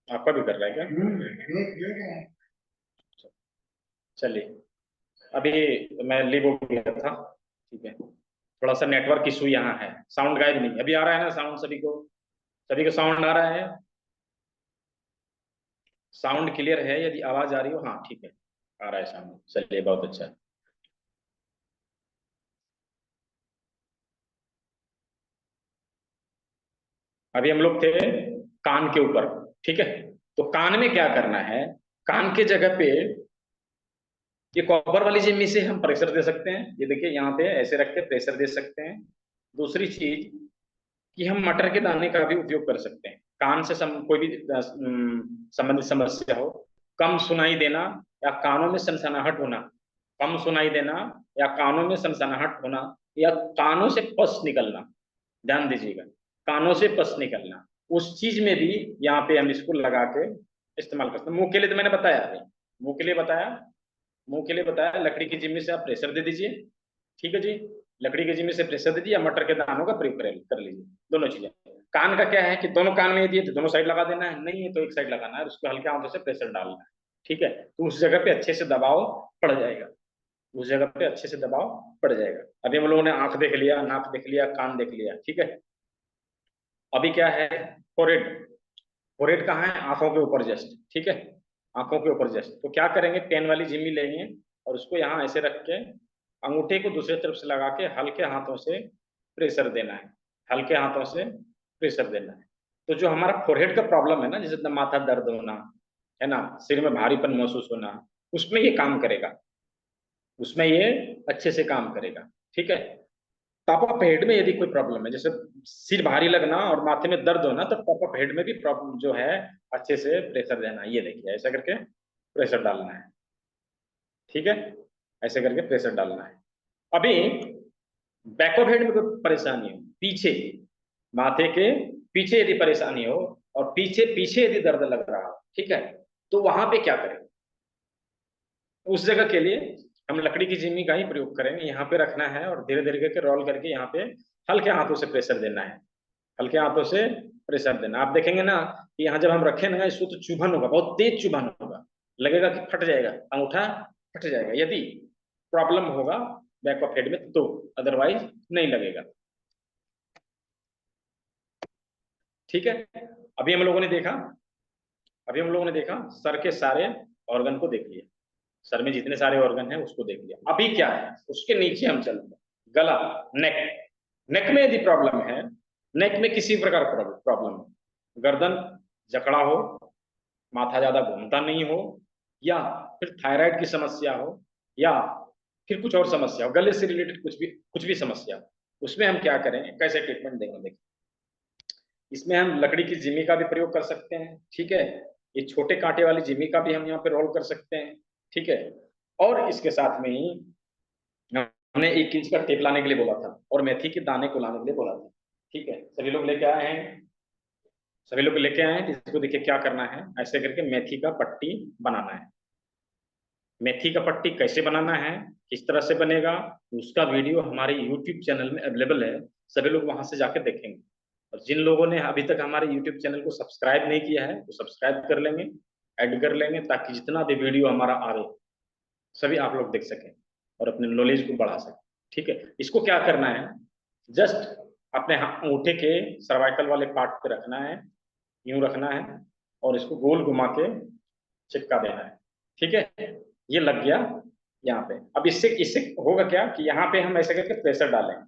आपका भी कर रहा है क्या? चलिए, अभी मैं लीव हो गया था। ठीक है, थोड़ा सा नेटवर्क इशू यहाँ है, साउंड गायब नहीं, अभी आ रहा है ना साउंड? सभी को साउंड आ रहा है? साउंड क्लियर है? यदि आवाज आ रही हो, हाँ ठीक है, आ रहा है साउंड, चलिए बहुत अच्छा। अभी हम लोग थे कान के ऊपर। ठीक है, तो कान में क्या करना है, कान के जगह पे ये कॉपर वाली जिम्मी से हम प्रेशर दे सकते हैं, ये देखिए यहाँ पे ऐसे रख के प्रेशर दे सकते हैं। दूसरी चीज कि हम मटर के दाने का भी उपयोग कर सकते हैं, कान से कोई भी संबंधित समस्या हो, कम सुनाई देना या कानों में सनसनाहट होना, कम सुनाई देना या कानों में सनसनाहट होना, या कानों से पस निकलना, ध्यान दीजिएगा, कानों से पस निकलना, उस चीज में भी यहाँ पे हम इसको लगा के इस्तेमाल करते हैं। मुंह के लिए तो मैंने बताया, अभी मुंह के लिए बताया, मुंह के लिए बताया, लकड़ी की जिम्मी से आप प्रेशर दे दीजिए। ठीक है जी, लकड़ी की जिम्मी से प्रेशर दे दिए या मटर के दानों का प्रयोग कर लीजिए, दोनों चीजें। कान का क्या है कि दोनों कान में दिए तो दोनों साइड लगा देना है, नहीं है तो एक साइड लगाना है, उसको हल्के हाथों से प्रेशर डालना है। ठीक है, तो उस जगह पे अच्छे से दबाव पड़ जाएगा, उस जगह पे अच्छे से दबाव पड़ जाएगा। अभी हम लोगों ने आंख देख लिया, नाक देख लिया, कान देख लिया। ठीक है, अभी क्या है, फोरहेड। फोरहेड कहाँ है? आंखों के ऊपर जस्ट। ठीक है, आंखों के ऊपर जस्ट। तो क्या करेंगे, पेन वाली जिम्मी लेंगे और उसको यहाँ ऐसे रख के अंगूठे को दूसरी तरफ से लगा के हल्के हाथों से प्रेशर देना है, हल्के हाथों से प्रेशर देना है। तो जो हमारा फोरहेड का प्रॉब्लम है ना, जैसे माथा दर्द होना है ना, सिर में भारीपन महसूस होना, उसमें ये काम करेगा, उसमें ये अच्छे से काम करेगा। ठीक है, टॉप ऑफ हेड में यदि कोई प्रॉब्लम है, जैसे सिर भारी लगना और माथे में दर्द होना, तो टॉप ऑफ हेड में भी प्रॉब्लम जो है, अच्छे से प्रेशर देना, ये देखिए ऐसा करके प्रेशर डालना है। ठीक है, ऐसे करके प्रेशर डालना है। अभी बैक ऑफ हेड में कोई परेशानी हो, पीछे माथे के पीछे यदि परेशानी हो और पीछे पीछे यदि दर्द लग रहा हो, ठीक है, तो वहां पे क्या करें, उस जगह के लिए हम लकड़ी की जिम्मी का ही प्रयोग करेंगे। यहाँ पे रखना है और धीरे धीरे करके रोल करके यहाँ पे हल्के हाथों से प्रेशर देना है, हल्के हाथों से प्रेशर देना। आप देखेंगे ना कि यहाँ जब हम रखें ना, इसको तो चुभन होगा, बहुत तेज चुभन होगा, लगेगा कि फट जाएगा, अंगूठा फट जाएगा, यदि प्रॉब्लम होगा बैक ऑफ हेड में तो, अदरवाइज नहीं लगेगा। ठीक है, अभी हम लोगों ने देखा, अभी हम लोगों ने देखा सर के सारे ऑर्गन को देख लिया, सर में जितने सारे ऑर्गन हैं उसको देख लिया। अभी क्या है, उसके नीचे हम चलते हैं, गला, नेक। नेक में यदि प्रॉब्लम है, नेक में किसी प्रकार प्रॉब्लम हो, गर्दन जकड़ा हो, माथा ज्यादा घूमता नहीं हो, या फिर थायराइड की समस्या हो, या फिर कुछ और समस्या हो, गले से रिलेटेड कुछ भी समस्या हो, उसमें हम क्या करें, कैसे ट्रीटमेंट देंगे? देखिए, इसमें हम लकड़ी की जिम्मी का भी प्रयोग कर सकते हैं। ठीक है, ये छोटे कांटे वाली जिम्मी का भी हम यहाँ पे रोल कर सकते हैं। ठीक है, और इसके साथ में ही हमने 1 इंच का टेप लाने के लिए बोला था और मेथी के दाने को लाने के लिए बोला था। ठीक है, सभी लोग लेके आए हैं? सभी लोग लेके आए हैं। इसको देखिए क्या करना है, ऐसे करके मेथी का पट्टी बनाना है। मेथी का पट्टी कैसे बनाना है, किस तरह से बनेगा, उसका वीडियो हमारे यूट्यूब चैनल में अवेलेबल है, सभी लोग वहां से जाकर देखेंगे। और जिन लोगों ने अभी तक हमारे यूट्यूब चैनल को सब्सक्राइब नहीं किया है वो सब्सक्राइब कर लेंगे, ऐड कर लेंगे, ताकि जितना भी वीडियो हमारा आवे सभी आप लोग देख सकें और अपने नॉलेज को बढ़ा सकें। ठीक है, इसको क्या करना है, जस्ट अपने अंगूठे के सर्वाइकल वाले पार्ट पे रखना है, यूं रखना है, और इसको गोल घुमा के चिपका देना है। ठीक है, ये लग गया यहाँ पे। अब इससे इससे होगा क्या कि यहाँ पे हम ऐसे करके प्रेशर डालेंगे,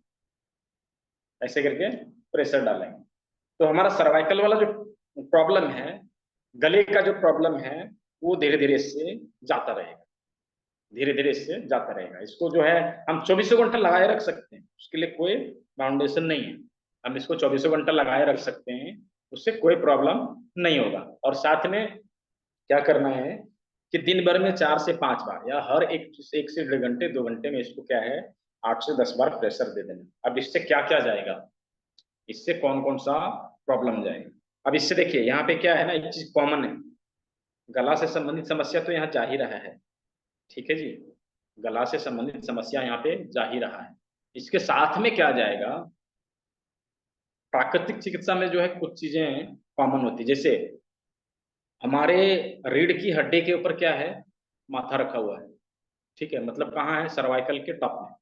ऐसे करके प्रेशर डालेंगे, तो हमारा सर्वाइकल वाला जो प्रॉब्लम है, गले का जो प्रॉब्लम है, वो धीरे धीरे इससे जाता रहेगा, धीरे धीरे इससे जाता रहेगा। इसको जो है हम 24 घंटा लगाए रख सकते हैं, उसके लिए कोई फाउंडेशन नहीं है, हम इसको 24 घंटा लगाए रख सकते हैं, उससे कोई प्रॉब्लम नहीं होगा। और साथ में क्या करना है कि दिन भर में 4 से 5 बार या हर एक से 1.5 घंटे 2 घंटे में इसको क्या है 8 से 10 बार प्रेशर दे देना। अब इससे क्या क्या जाएगा, इससे कौन कौन सा प्रॉब्लम जाएगा। अब इससे देखिए यहाँ पे क्या है ना, एक चीज कॉमन है, गला से संबंधित समस्या तो यहाँ जा ही रहा है। ठीक है जी, गला से संबंधित समस्या यहाँ पे जा ही रहा है। इसके साथ में क्या जाएगा, प्राकृतिक चिकित्सा में जो है कुछ चीजें कॉमन होती है, जैसे हमारे रीढ़ की हड्डी के ऊपर क्या है, माथा रखा हुआ है। ठीक है, मतलब कहाँ है, सर्वाइकल के टॉप में,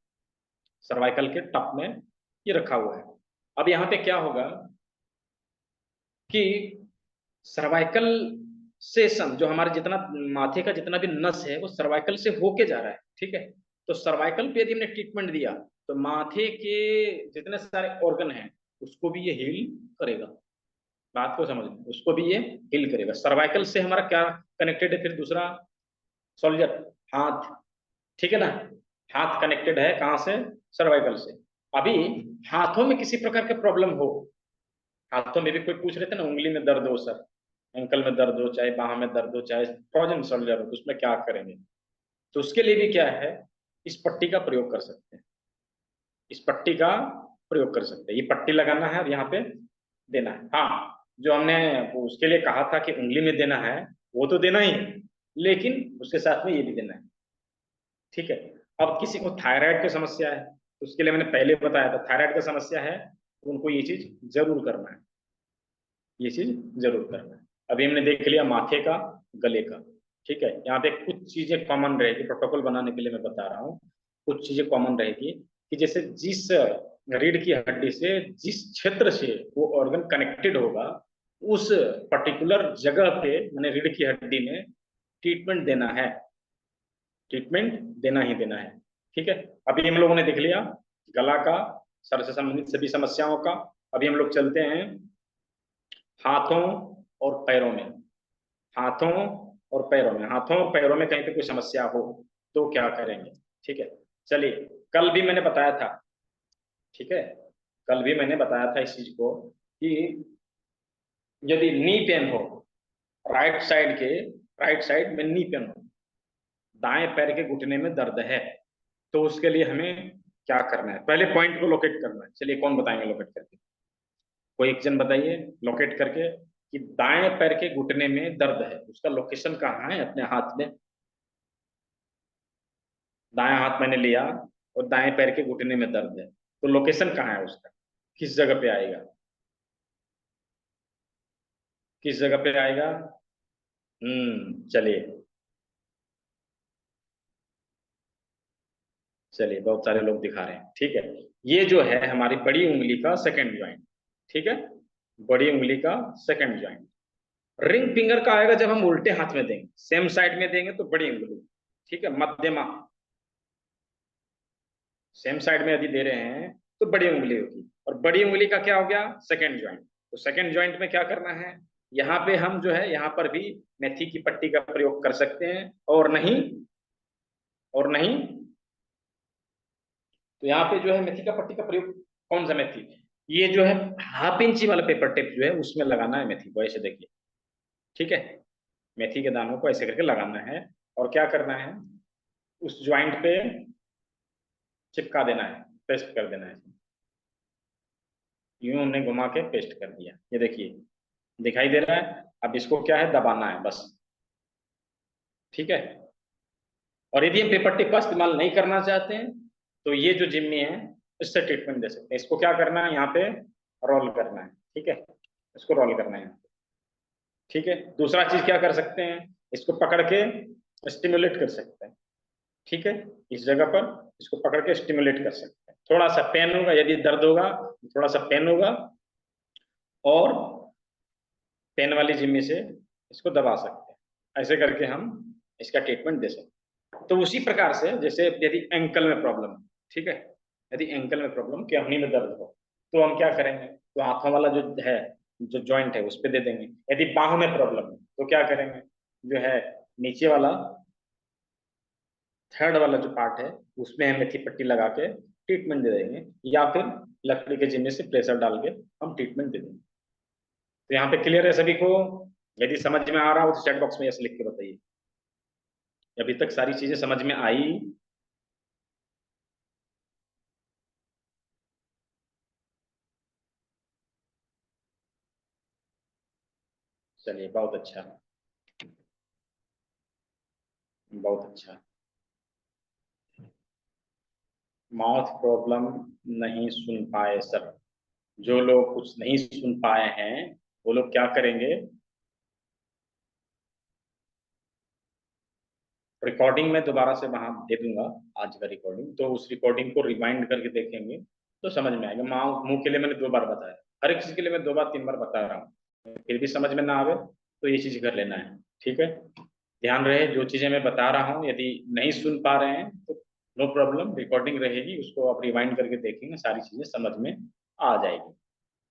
सर्वाइकल के टॉप में ये रखा हुआ है। अब यहाँ पे क्या होगा कि सर्वाइकल से जो हमारे जितना माथे का जितना भी नस है वो सर्वाइकल से होके जा रहा है। ठीक है, तो सर्वाइकल पे यदि हमने ट्रीटमेंट दिया तो माथे के जितने सारे ऑर्गन हैं उसको भी ये हील करेगा। बात को समझ, उसको भी ये हील करेगा। सर्वाइकल से हमारा क्या कनेक्टेड है, फिर दूसरा सोल्जर, हाथ। ठीक है ना, हाथ कनेक्टेड है कहाँ से, सर्वाइकल से। अभी हाथों में किसी प्रकार के प्रॉब्लम हो, हाथों में भी कोई पूछ रहे थे ना, उंगली में दर्द हो सर, एंकल में दर्द हो, चाहे बाह में दर्द हो, चाहे फ्रोजन सोल्जर हो, तो उसमें क्या करेंगे, तो उसके लिए भी क्या है, इस पट्टी का प्रयोग कर सकते हैं, इस पट्टी का प्रयोग कर सकते हैं। ये पट्टी लगाना है और यहाँ पे देना है। हाँ, जो हमने उसके लिए कहा था कि उंगली में देना है वो तो देना ही, लेकिन उसके साथ में ये भी देना है। ठीक है, अब किसी को थायराइड की समस्या है तो उसके लिए मैंने पहले बताया था, थायराइड की समस्या है तो उनको ये चीज जरूर करना है, ये चीज जरूर करना है। अभी हमने देख लिया माथे का, गले का। ठीक है, यहाँ पे कुछ चीजें कॉमन रहेगी, प्रोटोकॉल बनाने के लिए मैं बता रहा हूँ, कुछ चीजें कॉमन रहेगी कि जैसे जिस रीढ़ की हड्डी से जिस क्षेत्र से वो ऑर्गन कनेक्टेड होगा उस पर्टिकुलर जगह पे मैंने रीढ़ की हड्डी में ट्रीटमेंट देना है, ट्रीटमेंट देना ही देना है। ठीक है, अभी हम लोगों ने देख लिया गला का, सर से संबंधित सभी समस्याओं का। अभी हम लोग चलते हैं हाथों और पैरों में, हाथों और पैरों में, हाथों और पैरों में कहीं पे कोई समस्या हो तो क्या करेंगे। ठीक है, चलिए, कल भी मैंने बताया था, ठीक है, कल भी मैंने बताया था इस चीज को कि यदि नी पेन हो, राइट साइड के, राइट साइड में नी पेन हो, दाएं पैर के घुटने में दर्द है, तो उसके लिए हमें क्या करना है, पहले पॉइंट को लोकेट करना है। चलिए, कौन बताएंगे लोकेट करके, कोई एक जन बताइए लोकेट करके कि दाएं पैर के घुटने में दर्द है, उसका लोकेशन कहाँ है अपने हाथ में। दाएं हाथ मैंने लिया और दाएं पैर के घुटने में दर्द है, तो लोकेशन कहाँ है उसका, किस जगह पे आएगा, किस जगह पे आएगा। चलिए चलिए, बहुत सारे लोग दिखा रहे हैं। ठीक है, ये जो है हमारी बड़ी उंगली का सेकंड ज्वाइंट। ठीक है, बड़ी उंगली का सेकंड ज्वाइंट। रिंग फिंगर का आएगा जब हम उल्टे हाथ में देंगे, सेम साइड में देंगे तो बड़ी उंगली। ठीक है, मध्यमा, सेम साइड में यदि दे रहे हैं तो बड़ी उंगली होगी, और बड़ी उंगली का क्या हो गया, सेकंड ज्वाइंट। तो सेकंड ज्वाइंट में क्या करना है, यहाँ पे हम जो है यहाँ पर भी मेथी की पट्टी का प्रयोग कर सकते हैं, और नहीं, और नहीं तो यहाँ पे जो है मेथी का पट्टी का प्रयोग, कौन सा मेथी, ये जो है 1/2 इंची वाला पेपर टेप जो है उसमें लगाना है मेथी को, ऐसे देखिए। ठीक है, मेथी के दानों को ऐसे करके लगाना है, और क्या करना है, उस ज्वाइंट पे चिपका देना है, पेस्ट कर देना है। यूं हमने घुमा के पेस्ट कर दिया, ये देखिए दिखाई दे रहा है। अब इसको क्या है, दबाना है बस, ठीक है। और यदि हम पेपर टिप का इस्तेमाल नहीं करना चाहते हैं तो ये जो जिम्मी है इससे ट्रीटमेंट दे सकते हैं। इसको क्या करना है, यहाँ पे रोल करना है, ठीक है, इसको रोल करना है, ठीक है। दूसरा चीज क्या कर सकते हैं, इसको पकड़ के स्टिमुलेट कर सकते हैं, ठीक है। इस जगह पर इसको पकड़ के स्टिमुलेट कर सकते हैं। थोड़ा सा पेन होगा, यदि दर्द होगा थोड़ा सा पेन होगा, और पेन वाली जिम्मी से इसको दबा सकते हैं। ऐसे करके हम इसका ट्रीटमेंट दे सकते हैं। तो उसी प्रकार से जैसे यदि एंकल में प्रॉब्लम, ठीक है, यदि एंकल में प्रॉब्लम, केहनी में दर्द हो, तो हम क्या करेंगे, तो हाथों वाला जो है, जो जॉइंट है उस पर दे देंगे। यदि बाह में प्रॉब्लम है तो क्या करेंगे, जो है नीचे वाला थर्ड वाला जो पार्ट है उसमें हम मेथी पट्टी लगा के ट्रीटमेंट दे देंगे, या फिर लकड़ी के जिम्मे से प्रेशर डाल के हम ट्रीटमेंट दे देंगे। तो यहाँ पे क्लियर है सभी को? यदि समझ में आ रहा हो तो चैट बॉक्स में यस लिख के बताइए। अभी तक सारी चीजें समझ में आई? चलिए, बहुत अच्छा, बहुत अच्छा। माउथ प्रॉब्लम नहीं सुन पाए सर, जो लोग कुछ नहीं सुन पाए हैं वो लोग क्या करेंगे, रिकॉर्डिंग में दोबारा से वहां दे दूंगा आज का रिकॉर्डिंग, तो उस रिकॉर्डिंग को रिवाइंड करके देखेंगे तो समझ में आएगा। माँ मुंह के लिए मैंने 2 बार बताया, हर एक चीज के लिए मैं 2 बार 3 बार बता रहा हूँ, फिर भी समझ में ना आवे तो ये चीज कर लेना है, ठीक है। ध्यान रहे, जो चीजें मैं बता रहा हूँ यदि नहीं सुन पा रहे हैं तो नो प्रॉब्लम, रिकॉर्डिंग रहेगी, उसको आप रिवाइंड करके देखेंगे, सारी चीजें समझ में आ जाएगी।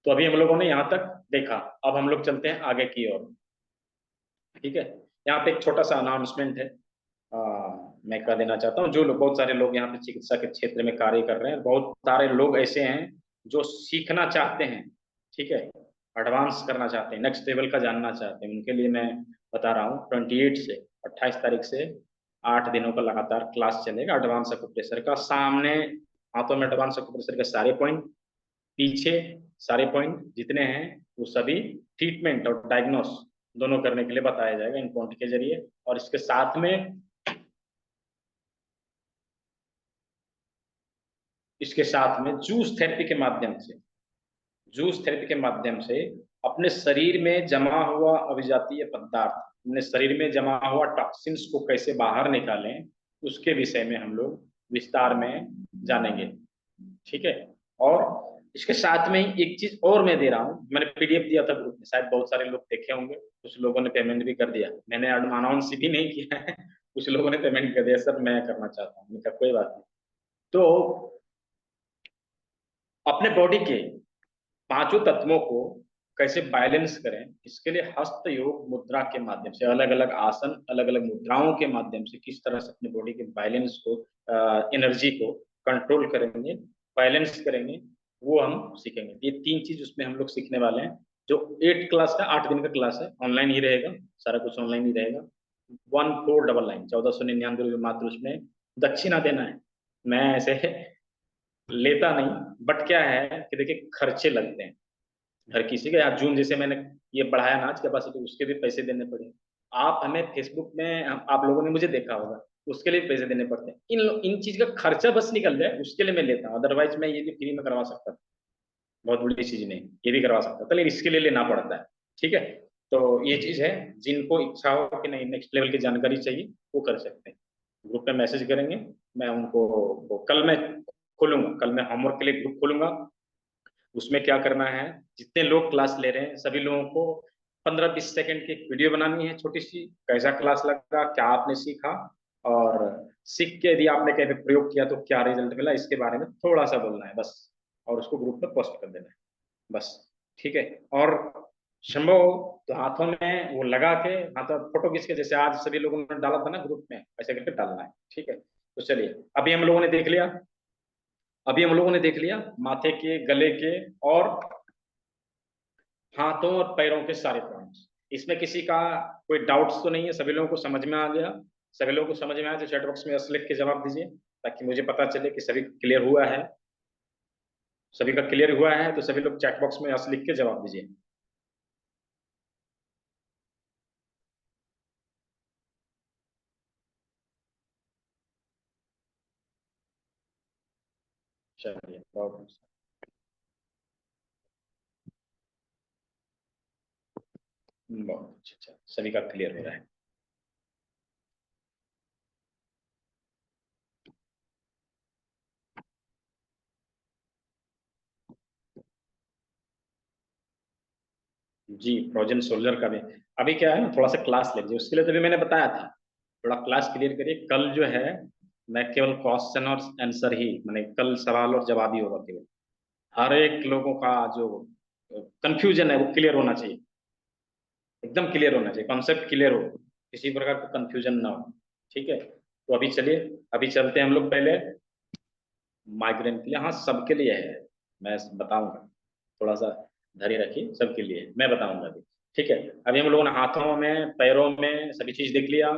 तो अभी हम लोगों ने यहाँ तक देखा, अब हम लोग चलते हैं आगे की ओर, ठीक है। यहाँ पे एक छोटा सा अनाउंसमेंट है, मैं कह देना चाहता हूँ, जो लोग, बहुत सारे लोग यहाँ पे चिकित्सा के क्षेत्र में कार्य कर रहे हैं, बहुत सारे लोग ऐसे हैं जो सीखना चाहते हैं, ठीक है, एडवांस करना चाहते हैं, नेक्स्ट लेवल का जानना चाहते हैं, उनके लिए मैं बता रहा हूँ 28 से 28 तारीख से 8 दिनों का लगातार क्लास चलेगा एडवांस एक्यूप्रेशर का। सामने हाथों में एडवांस एक्यूप्रेशर के सारे पॉइंट, पीछे सारे पॉइंट जितने हैं वो सभी ट्रीटमेंट और डायग्नोस दोनों करने के लिए बताया जाएगा इन पॉइंट के जरिए। और इसके साथ में जूस थेरेपी के माध्यम से, जूस थेरेपी के माध्यम से अपने शरीर में जमा हुआ अभिजातीय पदार्थ, अपने शरीर में जमा हुआ टॉक्सिन्स को कैसे बाहर निकालें, उसके विषय में हम लोग विस्तार में जानेंगे, ठीक है। और इसके साथ में ही एक चीज और मैं दे रहा हूँ, मैंने पीडीएफ दिया था ग्रुप में, शायद बहुत सारे लोग देखे होंगे, कुछ लोगों ने पेमेंट भी कर दिया, मैंने अनाउंस भी नहीं किया है, कुछ लोगों ने पेमेंट कर दिया, सर मैं करना चाहता हूँ, कोई बात नहीं। तो अपने बॉडी के 5 तत्वों को कैसे बैलेंस करें, इसके लिए हस्त योग मुद्रा के माध्यम से, अलग अलग आसन, अलग अलग मुद्राओं के माध्यम से किस तरह से अपने बॉडी के बैलेंस को, एनर्जी को कंट्रोल करेंगे, बैलेंस करेंगे, वो हम सीखेंगे। ये 3 चीज उसमें हम लोग सीखने वाले हैं। जो 8 क्लास का 8 दिन का क्लास है, ऑनलाइन ही रहेगा, सारा कुछ ऑनलाइन ही रहेगा। 1499 1499 मात्र उसमें दक्षिणा देना है। मैं ऐसे लेता नहीं, बट क्या है कि देखिए खर्चे लगते हैं हर किसी के। आज जून जैसे मैंने ये बढ़ाया ना आज कैपेसिटी, उसके भी पैसे देने पड़े। आप हमें फेसबुक में, आप लोगों ने मुझे देखा होगा, उसके लिए पैसे देने पड़ते हैं। इन चीज का खर्चा बस निकल जाए उसके लिए मैं लेता हूँ, अदरवाइज मैं ये भी फ्री में करवा सकता था, बहुत बड़ी चीज नहीं, ये भी करवा सकता था, लेकिन इसके लिए लेना पड़ता है, ठीक है। तो ये चीज है, जिनको इच्छा हो कि नहीं नेक्स्ट लेवल की जानकारी चाहिए वो कर सकते हैं, ग्रुप में मैसेज करेंगे, मैं उनको कल मैं खोलूंगा, कल मैं होमवर्क के लिए ग्रुप खोलूंगा। उसमें क्या करना है, जितने लोग क्लास ले रहे हैं सभी लोगों को 15-20 सेकंड की एक वीडियो बनानी है छोटी सी, कैसा क्लास लगा, क्या आपने सीखा, और सीख के यदि आपने कहीं पे प्रयोग किया तो क्या रिजल्ट मिला, इसके बारे में थोड़ा सा बोलना है बस, और उसको ग्रुप में पोस्ट कर देना है बस, ठीक है। और संभव तो हाथों में वो लगा के, हाथों फोटो खींच के, जैसे आज सभी लोगों ने डाला था ना ग्रुप में, ऐसे करके डालना है, ठीक है। तो चलिए, अभी हम लोगों ने देख लिया, माथे के, गले के और हाथों और पैरों के सारे पॉइंट्स। इसमें किसी का कोई डाउट्स तो नहीं है? सभी लोगों को समझ में आ गया? सभी लोगों को समझ में आया तो चैट बॉक्स में यस लिख के जवाब दीजिए, ताकि मुझे पता चले कि सभी क्लियर हुआ है। सभी का क्लियर हुआ है तो सभी लोग चैट बॉक्स में यस लिख के जवाब दीजिए। चलिए बहुत बहुत अच्छा, सभी का क्लियर हो रहा है। जी, फ्रोजन सोल्जर का भी अभी क्या है ना, थोड़ा सा क्लास ले लीजिए, उसके लिए तो भी मैंने बताया था, थोड़ा क्लास क्लियर करिए। कल जो है मैं केवल क्वेश्चन और आंसर ही, मैंने कल सवाल और जवाब ही होगा केवल। हर एक लोगों का जो कंफ्यूजन है वो क्लियर होना चाहिए, एकदम क्लियर होना चाहिए, कॉन्सेप्ट क्लियर हो, किसी प्रकार का कंफ्यूजन ना हो। ठीक है, तो अभी चलिए, अभी चलते हैं हम लोग पहले माइग्रेन के लिए। हाँ, सबके लिए है, मैं बताऊंगा, थोड़ा सा धैर्य रखिए, सबके लिए मैं बताऊंगा अभी। ठीक है, अभी हम लोगों ने हाथों में पैरों में सभी चीज देख लिया।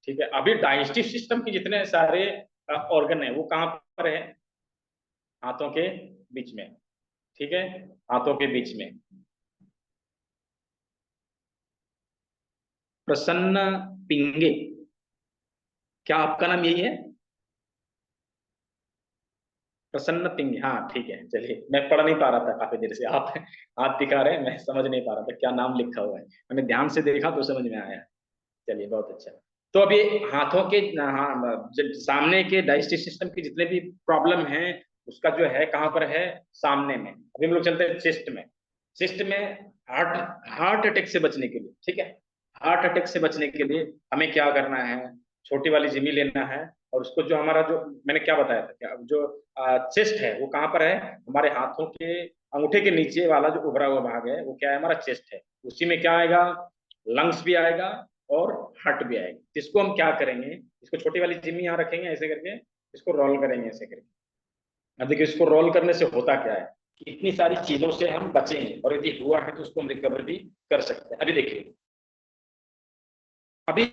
ठीक है, अभी डाइजेस्टिव सिस्टम के जितने सारे ऑर्गन है वो कहाँ पर है? हाथों के बीच में। ठीक है, हाथों के बीच में। प्रसन्न पिंगे, क्या आपका नाम यही है? प्रसन्न पिंगे, हाँ ठीक है। चलिए, मैं पढ़ नहीं पा रहा था काफी देर से, आप हाथ दिखा रहे हैं, मैं समझ नहीं पा रहा था क्या नाम लिखा हुआ है, मैंने ध्यान से देखा तो समझ में आया। चलिए बहुत अच्छा। तो अभी हाथों के, हाँ, सामने के डाइजेस्टिव सिस्टम की जितने भी प्रॉब्लम हैं उसका जो है कहाँ पर है? सामने में। अभी हम लोग चलते हैं चेस्ट में। चेस्ट में हार्ट हार्ट अटैक से बचने के लिए, ठीक है, हार्ट अटैक से बचने के लिए हमें क्या करना है? छोटी वाली जिमी लेना है, और उसको जो हमारा जो मैंने क्या बताया था, क्या जो चेस्ट है वो कहाँ पर है? हमारे हाथों के अंगूठे के नीचे वाला जो उभरा हुआ भाग है वो क्या है? हमारा चेस्ट है। उसी में क्या आएगा? लंग्स भी आएगा और हार्ट भी आएगा। इसको हम क्या करेंगे? इसको छोटी वाली जिम्मी यहाँ रखेंगे, ऐसे करके इसको रोल करेंगे, ऐसे करके। अब देखिए, इसको रोल करने से होता क्या है कि इतनी सारी चीजों से हम बचेंगे, और यदि हुआ है तो उसको हम रिकवर भी कर सकते हैं। अभी देखिए, अभी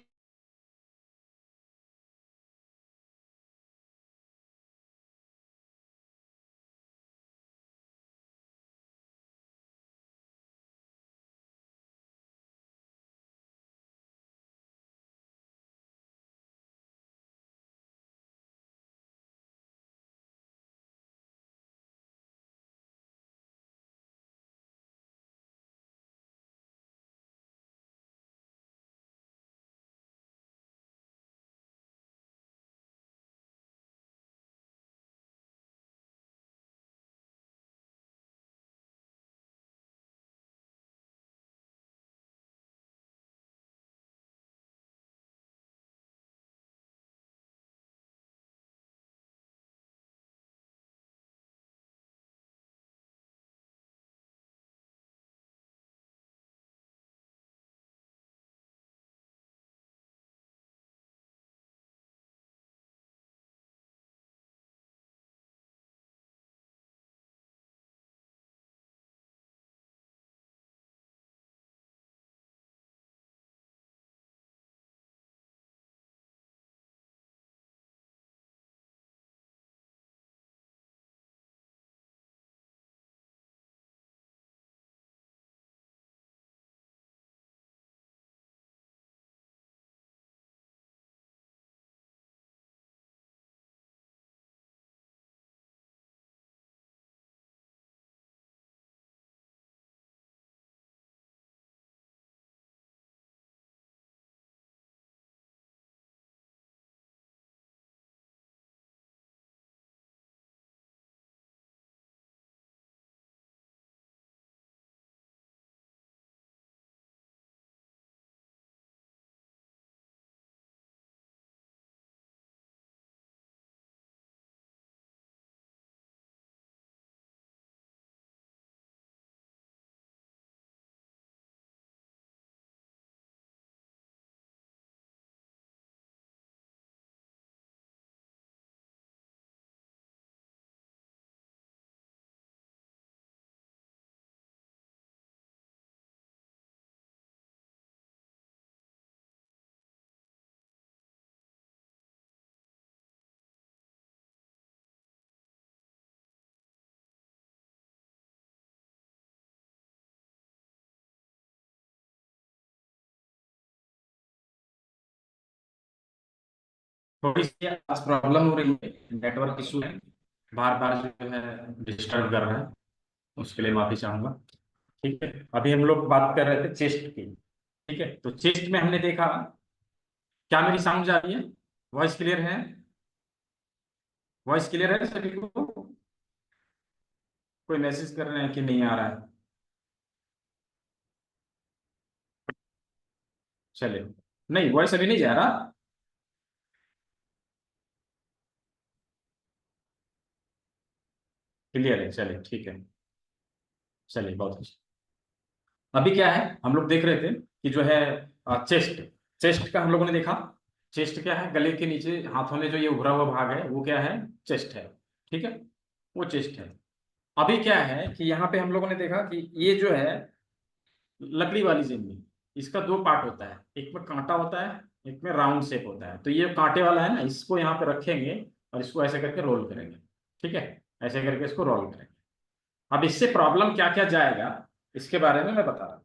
थोड़ी सी आज प्रॉब्लम हो रही है, नेटवर्क इशू है, बार बार जो है डिस्टर्ब कर रहा है, उसके लिए माफी चाहूंगा। ठीक है, अभी हम लोग बात कर रहे थे चेस्ट की। ठीक है, तो चेस्ट में हमने देखा, क्या मेरी साउंड जा रही है? वॉइस क्लियर है? वॉइस क्लियर है सभी को? कोई मैसेज कर रहे हैं कि नहीं आ रहा है? चलिए, नहीं वॉइस अभी नहीं जा रहा। क्लियर है, चलिए ठीक है। चलिए बहुत अच्छा। अभी क्या है, हम लोग देख रहे थे कि जो है चेस्ट, चेस्ट का हम लोगों ने देखा। चेस्ट क्या है? गले के नीचे हाथों में जो ये उभरा हुआ भाग है वो क्या है? चेस्ट है। ठीक है, वो चेस्ट है। अभी क्या है कि यहाँ पे हम लोगों ने देखा कि ये जो है लकड़ी वाली जिंदगी, इसका दो पार्ट होता है, एक में कांटा होता है, एक में राउंड शेप होता है। तो ये कांटे वाला है ना, इसको यहाँ पे रखेंगे और इसको ऐसे करके रोल करेंगे। ठीक है, ऐसे करके इसको रोल करेंगे। अब इससे प्रॉब्लम क्या क्या जाएगा इसके बारे में मैं बता रहा हूँ।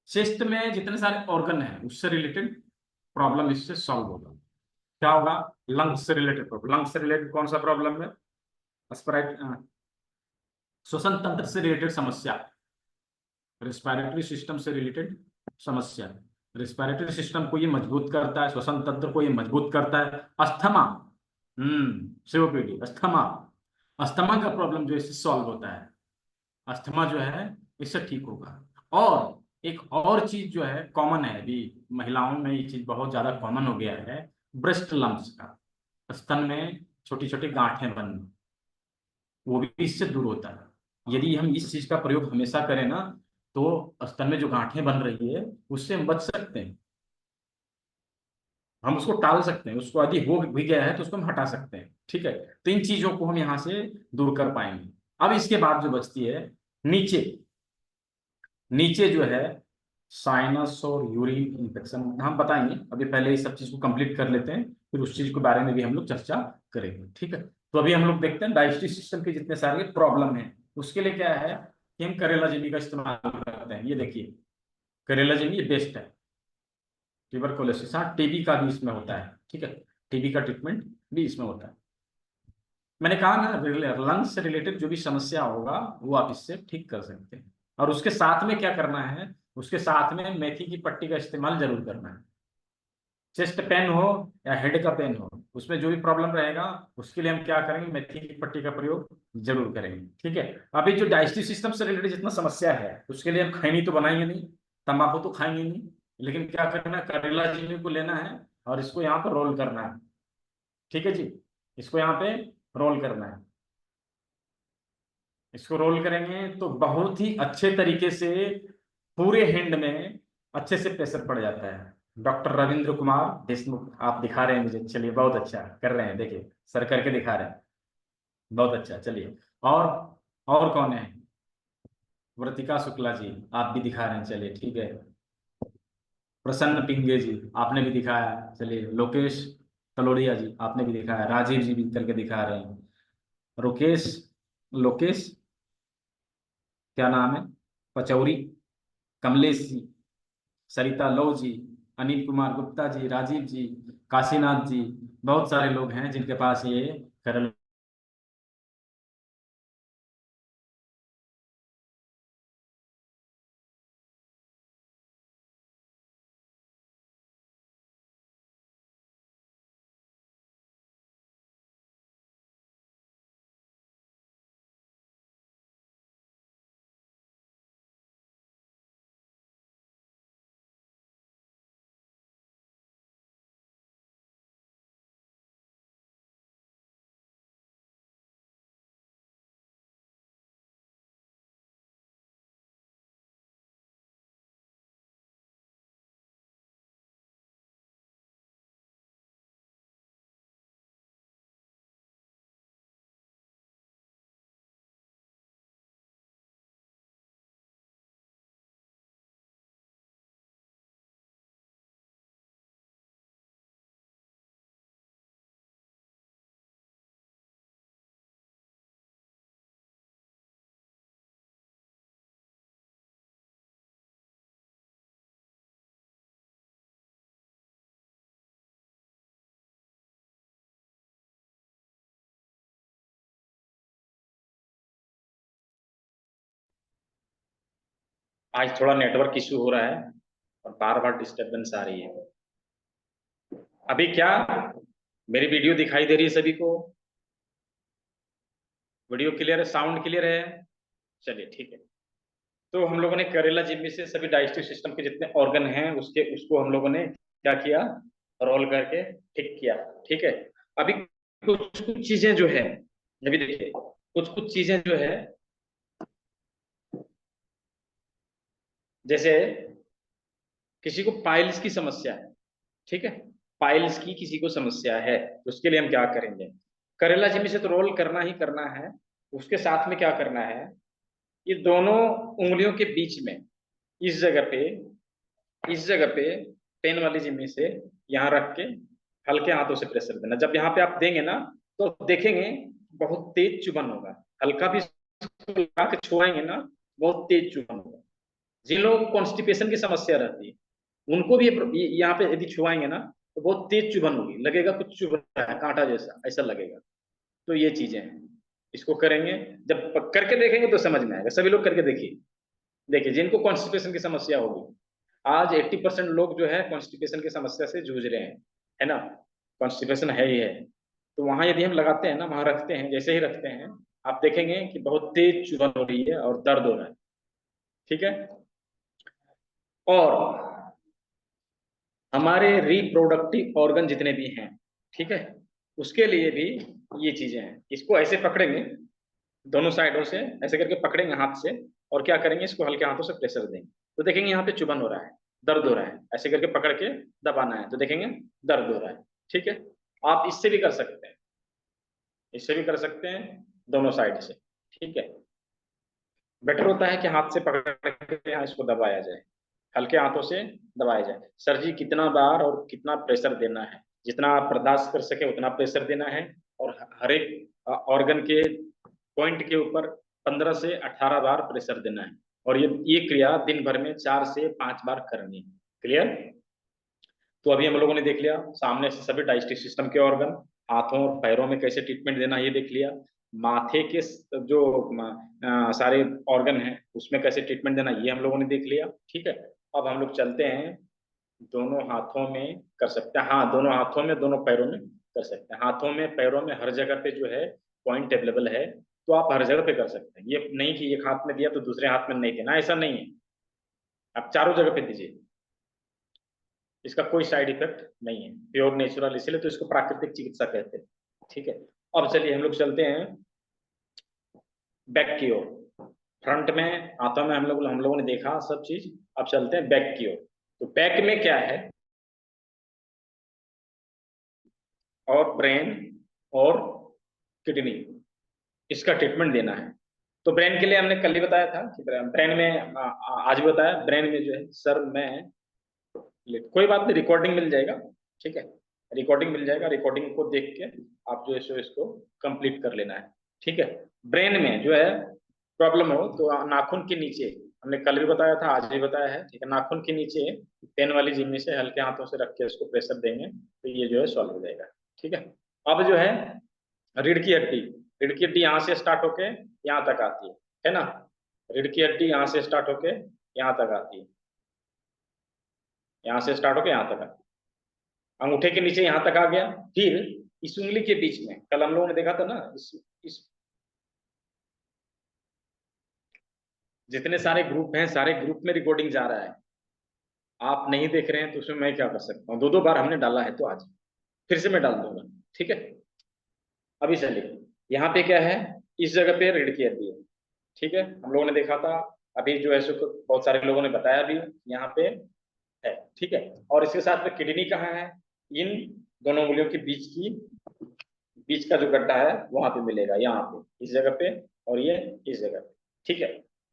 चेस्ट में जितने सारे ऑर्गन हैं उससे रिलेटेड प्रॉब्लम इससे सॉल्व होगा। क्या होगा? लंग्स से रिलेटेड प्रॉब्लम। लंग्स से रिलेटेड कौन सा प्रॉब्लम है? एस्पिरेट श्वसन तंत्र से रिलेटेड समस्या, रेस्पिरेटरी सिस्टम से रिलेटेड समस्या। रेस्पिरेटरी सिस्टम को ये मजबूत करता है, श्वसन तंत्र को ये मजबूत करता है। अस्थमा, सीओपीडी, अस्थमा, अस्थमा का प्रॉब्लम जो इससे सॉल्व होता है, अस्थमा जो है इससे ठीक होगा। और एक और चीज जो है कॉमन है, अभी महिलाओं में ये चीज बहुत ज्यादा कॉमन हो गया है, ब्रेस्ट लम्प्स का, स्तन में छोटी छोटी गांठें बनना, वो भी इससे दूर होता है। यदि हम इस चीज का प्रयोग हमेशा करें ना, तो स्तन में जो गांठें बन रही है उससे हम बच सकते हैं, हम उसको टाल सकते हैं, उसको यदि हो भी गया है तो उसको हम हटा सकते हैं। ठीक है, तो इन चीजों को हम यहाँ से दूर कर पाएंगे। अब इसके बाद जो बचती है नीचे, नीचे जो है साइनस और यूरिन इन्फेक्शन हम बताएंगे। अभी पहले इस सब चीज को कंप्लीट कर लेते हैं, फिर उस चीज के बारे में भी हम लोग चर्चा करेंगे। ठीक है, तो अभी हम लोग देखते हैं डाइजेस्टिव सिस्टम के जितने सारे प्रॉब्लम हैं उसके लिए क्या है कि हम करेला जमी का इस्तेमाल करते हैं। ये देखिए, करेला जमी ये बेस्ट है। ट्यूबरकुलोसिस, हाँ, टीबी का भी इसमें होता है। ठीक है, टीबी का ट्रीटमेंट भी इसमें होता है। मैंने कहा ना, लंग्स से रिलेटेड जो भी समस्या होगा वो आप इससे ठीक कर सकते हैं। और उसके साथ में क्या करना है, उसके साथ में मेथी की पट्टी का इस्तेमाल जरूर करना है। चेस्ट पेन हो या हेड का पेन हो, उसमें जो भी प्रॉब्लम रहेगा उसके लिए हम क्या करेंगे, मेथी की पट्टी का प्रयोग जरूर करेंगे। ठीक है, अभी जो डाइजेस्टिव सिस्टम से रिलेटेड जितना समस्या है उसके लिए हम खैनी तो बनाएंगे नहीं, तंबाकू तो खाएंगे नहीं, लेकिन क्या करना है, करेला जीनी को लेना है और इसको यहाँ पर रोल करना है। ठीक है जी, इसको यहाँ पे रोल करना है। इसको रोल करेंगे तो बहुत ही अच्छे तरीके से पूरे हैंड में अच्छे से प्रेशर पड़ जाता है। डॉक्टर रविंद्र कुमार देशमुख आप दिखा रहे हैं मुझे, चलिए बहुत अच्छा कर रहे हैं, देखिए सर करके दिखा रहे हैं, बहुत अच्छा। चलिए, और और कौन है? व्रतिका शुक्ला जी आप भी दिखा रहे हैं, चलिए ठीक है। प्रसन्न पिंगे जी आपने भी दिखाया, चलिए। लोकेश तलोड़िया जी आपने भी दिखाया, राजीव जी भी करके दिखा रहे हैं। रुकेश, लोकेश, क्या नाम है, पचौरी, कमलेश जी, सरिता लो जी, अनिल कुमार गुप्ता जी, राजीव जी, काशीनाथ जी, बहुत सारे लोग हैं जिनके पास ये करल आज थोड़ा नेटवर्क इशू हो रहा है और बार बार डिस्टरबेंस आ रही है। अभी क्या मेरी वीडियो दिखाई दे रही है सभी को? वीडियो क्लियर है, साउंड क्लियर है? चलिए ठीक है। तो हम लोगों ने करेला जिम्मी से सभी डाइजेस्टिव सिस्टम के जितने ऑर्गन हैं उसको हम लोगों ने क्या किया, रोल करके ठीक किया। ठीक है, अभी कुछ कुछ चीजें जो है, अभी देखिए कुछ कुछ चीजें जो है, जैसे किसी को पाइल्स की समस्या है, ठीक है, पाइल्स की किसी को समस्या है, तो उसके लिए हम क्या करेंगे? करेला जिम्मी से तो रोल करना ही करना है। उसके साथ में क्या करना है, ये दोनों उंगलियों के बीच में इस जगह पे पेन वाली जिम्मी से यहाँ रख के हल्के हाथों से प्रेशर देना। जब यहाँ पे आप देंगे ना तो देखेंगे बहुत तेज चुभन होगा। हल्का भी लगा के छुआएंगे ना, बहुत तेज चुभन होगा। जिन लोगों को कॉन्स्टिपेशन की समस्या रहती है उनको भी यहाँ पे यदि छुआएंगे ना तो बहुत तेज चुभन होगी, लगेगा कुछ चुभ रहा है कांटा जैसा, ऐसा लगेगा। तो ये चीजें हैं, इसको करेंगे, जब करके देखेंगे तो समझ में आएगा। सभी लोग करके देखिए। देखिए जिनको कॉन्स्टिपेशन की समस्या होगी, आज 80% लोग जो है कॉन्स्टिपेशन की समस्या से जूझ रहे हैं, है ना, कॉन्स्टिपेशन है ही है। तो वहां यदि हम लगाते हैं ना, वहां रखते हैं, जैसे ही रखते हैं आप देखेंगे कि बहुत तेज चुभन हो रही है और दर्द हो रहा है। ठीक है, और हमारे रिप्रोडक्टिव ऑर्गन जितने भी हैं, ठीक है, उसके लिए भी ये चीजें हैं। इसको ऐसे पकड़ेंगे, दोनों साइडों से ऐसे करके पकड़ेंगे हाथ से, और क्या करेंगे, इसको हल्के हाथों से प्रेशर देंगे तो देखेंगे यहाँ पे चुभन हो रहा है, दर्द हो रहा है। ऐसे करके पकड़ के दबाना है तो देखेंगे दर्द हो रहा है। ठीक है, आप इससे भी कर सकते हैं, इससे भी कर सकते हैं, दोनों साइड से। ठीक है, बेटर होता है कि हाथ से पकड़ के यहाँ इसको दबाया जाए, हल्के हाथों से दबाया जाए। सर जी कितना बार और कितना प्रेशर देना है, जितना आप बर्दाश्त कर सके उतना प्रेशर देना है, और हर एक ऑर्गन के पॉइंट के ऊपर 15 से 18 बार प्रेशर देना है। और ये क्रिया दिन भर में 4 से 5 बार करनी है। क्लियर? तो अभी हम लोगों ने देख लिया सामने से सभी डाइजेस्टिव सिस्टम के ऑर्गन, हाथों और पैरों में कैसे ट्रीटमेंट देना ये देख लिया, माथे के जो सारे ऑर्गन हैं उसमें कैसे ट्रीटमेंट देना ये हम लोगों ने देख लिया। ठीक है, अब हम लोग चलते हैं, दोनों हाथों में कर सकते हैं, हाँ दोनों हाथों में दोनों पैरों में कर सकते हैं। हाथों में पैरों में हर जगह पे जो है पॉइंट अवेलेबल है, तो आप हर जगह पे कर सकते हैं। ये नहीं कि एक हाथ में दिया तो दूसरे हाथ में नहीं देना, ऐसा नहीं है, आप चारों जगह पे दीजिए। इसका कोई साइड इफेक्ट नहीं है, प्योर नेचुरल, इसलिए तो इसको प्राकृतिक चिकित्सा कहते हैं। ठीक है, अब चलिए हम लोग चलते हैं बैक की ओर। फ्रंट में हाथों में हम लोगों ने देखा सब चीज, अब चलते हैं बैक की ओर। तो बैक में क्या है, और ब्रेन और किडनी, इसका ट्रीटमेंट देना है। तो ब्रेन के लिए हमने कल ही बताया था कि ब्रेन में आज भी बताया, ब्रेन में जो है सर मैं, कोई बात नहीं, रिकॉर्डिंग मिल जाएगा। ठीक है, रिकॉर्डिंग मिल जाएगा, रिकॉर्डिंग को देख के आप जो है सो इसको कंप्लीट कर लेना है। ठीक है, ब्रेन में जो है प्रॉब्लम हो तो नाखून के नीचे, हमने कल भी बताया था आज भी बताया है, ठीक है, नाखून के नीचे पेन वाली जिम्मी से हल्के हाथों से रख के उसको प्रेशर देंगे तो ये जो है सॉल्व हो जाएगा। ठीक है, अब जो है रीढ़ की हड्डी, रीढ़ की हड्डी यहाँ से स्टार्ट होके यहाँ तक आती है ना, रीढ़ की हड्डी यहाँ से स्टार्ट होके यहाँ तक आती है, यहाँ से स्टार्ट होके यहाँ तक आती है, अंगूठे के नीचे यहाँ तक आ गया। फिर इस उंगली के बीच में कल हम लोगों ने देखा था ना, इस जितने सारे ग्रुप हैं सारे ग्रुप में रिकॉर्डिंग जा रहा है, आप नहीं देख रहे हैं तो उसमें मैं क्या कर सकता हूँ, 2-2 बार हमने डाला है तो आज फिर से मैं डाल दूंगा। ठीक है, अभी चलिए यहाँ पे क्या है, इस जगह पे रीढ़ की हड्डी है। ठीक है, हम लोगों ने देखा था, अभी जो है सो बहुत सारे लोगों ने बताया भी यहाँ पे है। ठीक है, और इसके साथ में किडनी कहाँ है, इन दोनों उंगलियों के बीच का जो गड्ढा है वहां पे मिलेगा, यहाँ पे इस जगह पे, और ये इस जगह पे। ठीक है,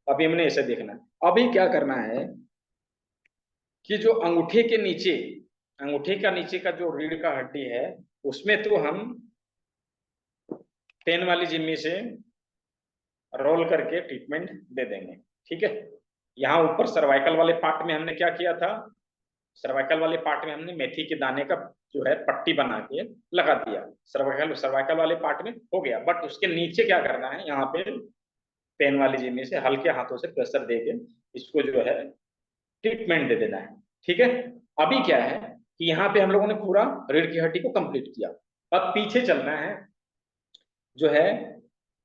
अभी हमने इसे देखना है। अभी क्या करना है कि जो अंगूठे के नीचे, अंगूठे का नीचे का जो रीढ़ का हड्डी है उसमें तो हम पेन वाली जिम्मी से रोल करके ट्रीटमेंट दे देंगे। ठीक है, यहाँ ऊपर सर्वाइकल वाले पार्ट में हमने क्या किया था, सर्वाइकल वाले पार्ट में हमने मेथी के दाने का जो है पट्टी बना के लगा दिया, सर्वाइकल वाले पार्ट में हो गया। बट उसके नीचे क्या करना है, यहाँ पे पेन वाली जिम्मी से हल्के हाथों से प्रेशर देके इसको जो है ट्रीटमेंट दे देना है। ठीक है, अभी क्या है कि यहाँ पे हम लोगों ने पूरा रीढ़ की हड्डी को कंप्लीट किया। अब पीछे चलना है, जो है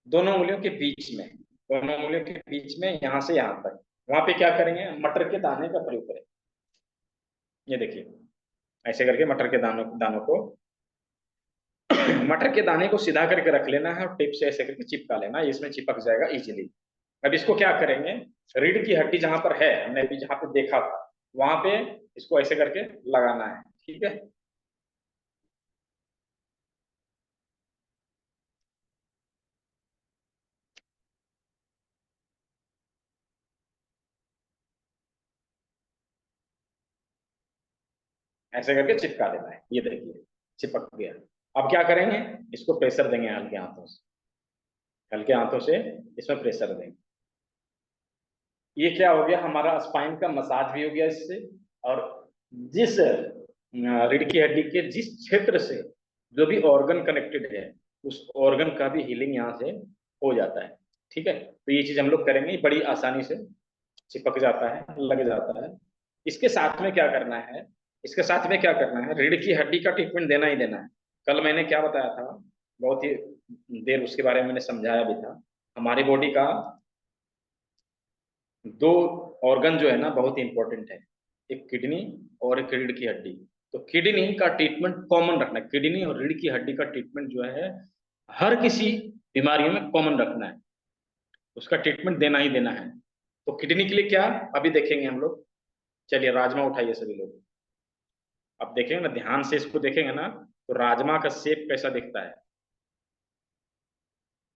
दोनों उंगलियों के बीच में, दोनों उंगलियों के बीच में यहाँ से यहाँ तक, वहां पे क्या करेंगे, मटर के दाने का प्रयोग करें। ये देखिए, ऐसे करके मटर के दानों दानों को मटर के दाने को सीधा करके रख लेना है और टिप से ऐसे करके चिपका लेना, इसमें चिपक जाएगा इजीली। अब इसको क्या करेंगे, रीढ़ की हड्डी जहां पर है, हमने अभी जहां पे देखा था वहां पे इसको ऐसे करके लगाना है। ठीक है, ऐसे करके चिपका देना है। ये देखिए चिपक गया। अब क्या करेंगे, इसको प्रेशर देंगे हल्के हाथों से, हल्के हाथों से इसमें प्रेशर देंगे। ये क्या हो गया, हमारा स्पाइन का मसाज भी हो गया इससे, और जिस रीढ़ की हड्डी के जिस क्षेत्र से जो भी ऑर्गन कनेक्टेड है उस ऑर्गन का भी हीलिंग यहाँ से हो जाता है। ठीक है, तो ये चीज हम लोग करेंगे, बड़ी आसानी से चिपक जाता है, लग जाता है। इसके साथ में क्या करना है, इसके साथ में क्या करना है, रीढ़ की हड्डी का ट्रीटमेंट देना ही देना है। कल मैंने क्या बताया था, बहुत ही देर उसके बारे में मैंने समझाया भी था। हमारी बॉडी का दो ऑर्गन जो है ना बहुत इंपॉर्टेंट है, एक किडनी और एक रीढ़ की हड्डी। तो किडनी का ट्रीटमेंट कॉमन रखना है, किडनी और रीढ़ की हड्डी का ट्रीटमेंट जो है हर किसी बीमारियों में कॉमन रखना है, उसका ट्रीटमेंट देना ही देना है। तो किडनी के लिए क्या अभी देखेंगे हम लोग। चलिए राजमा उठाइए सभी लोग, अब देखेंगे ना, ध्यान से इसको देखेंगे ना, तो राजमा का शेप कैसा दिखता है,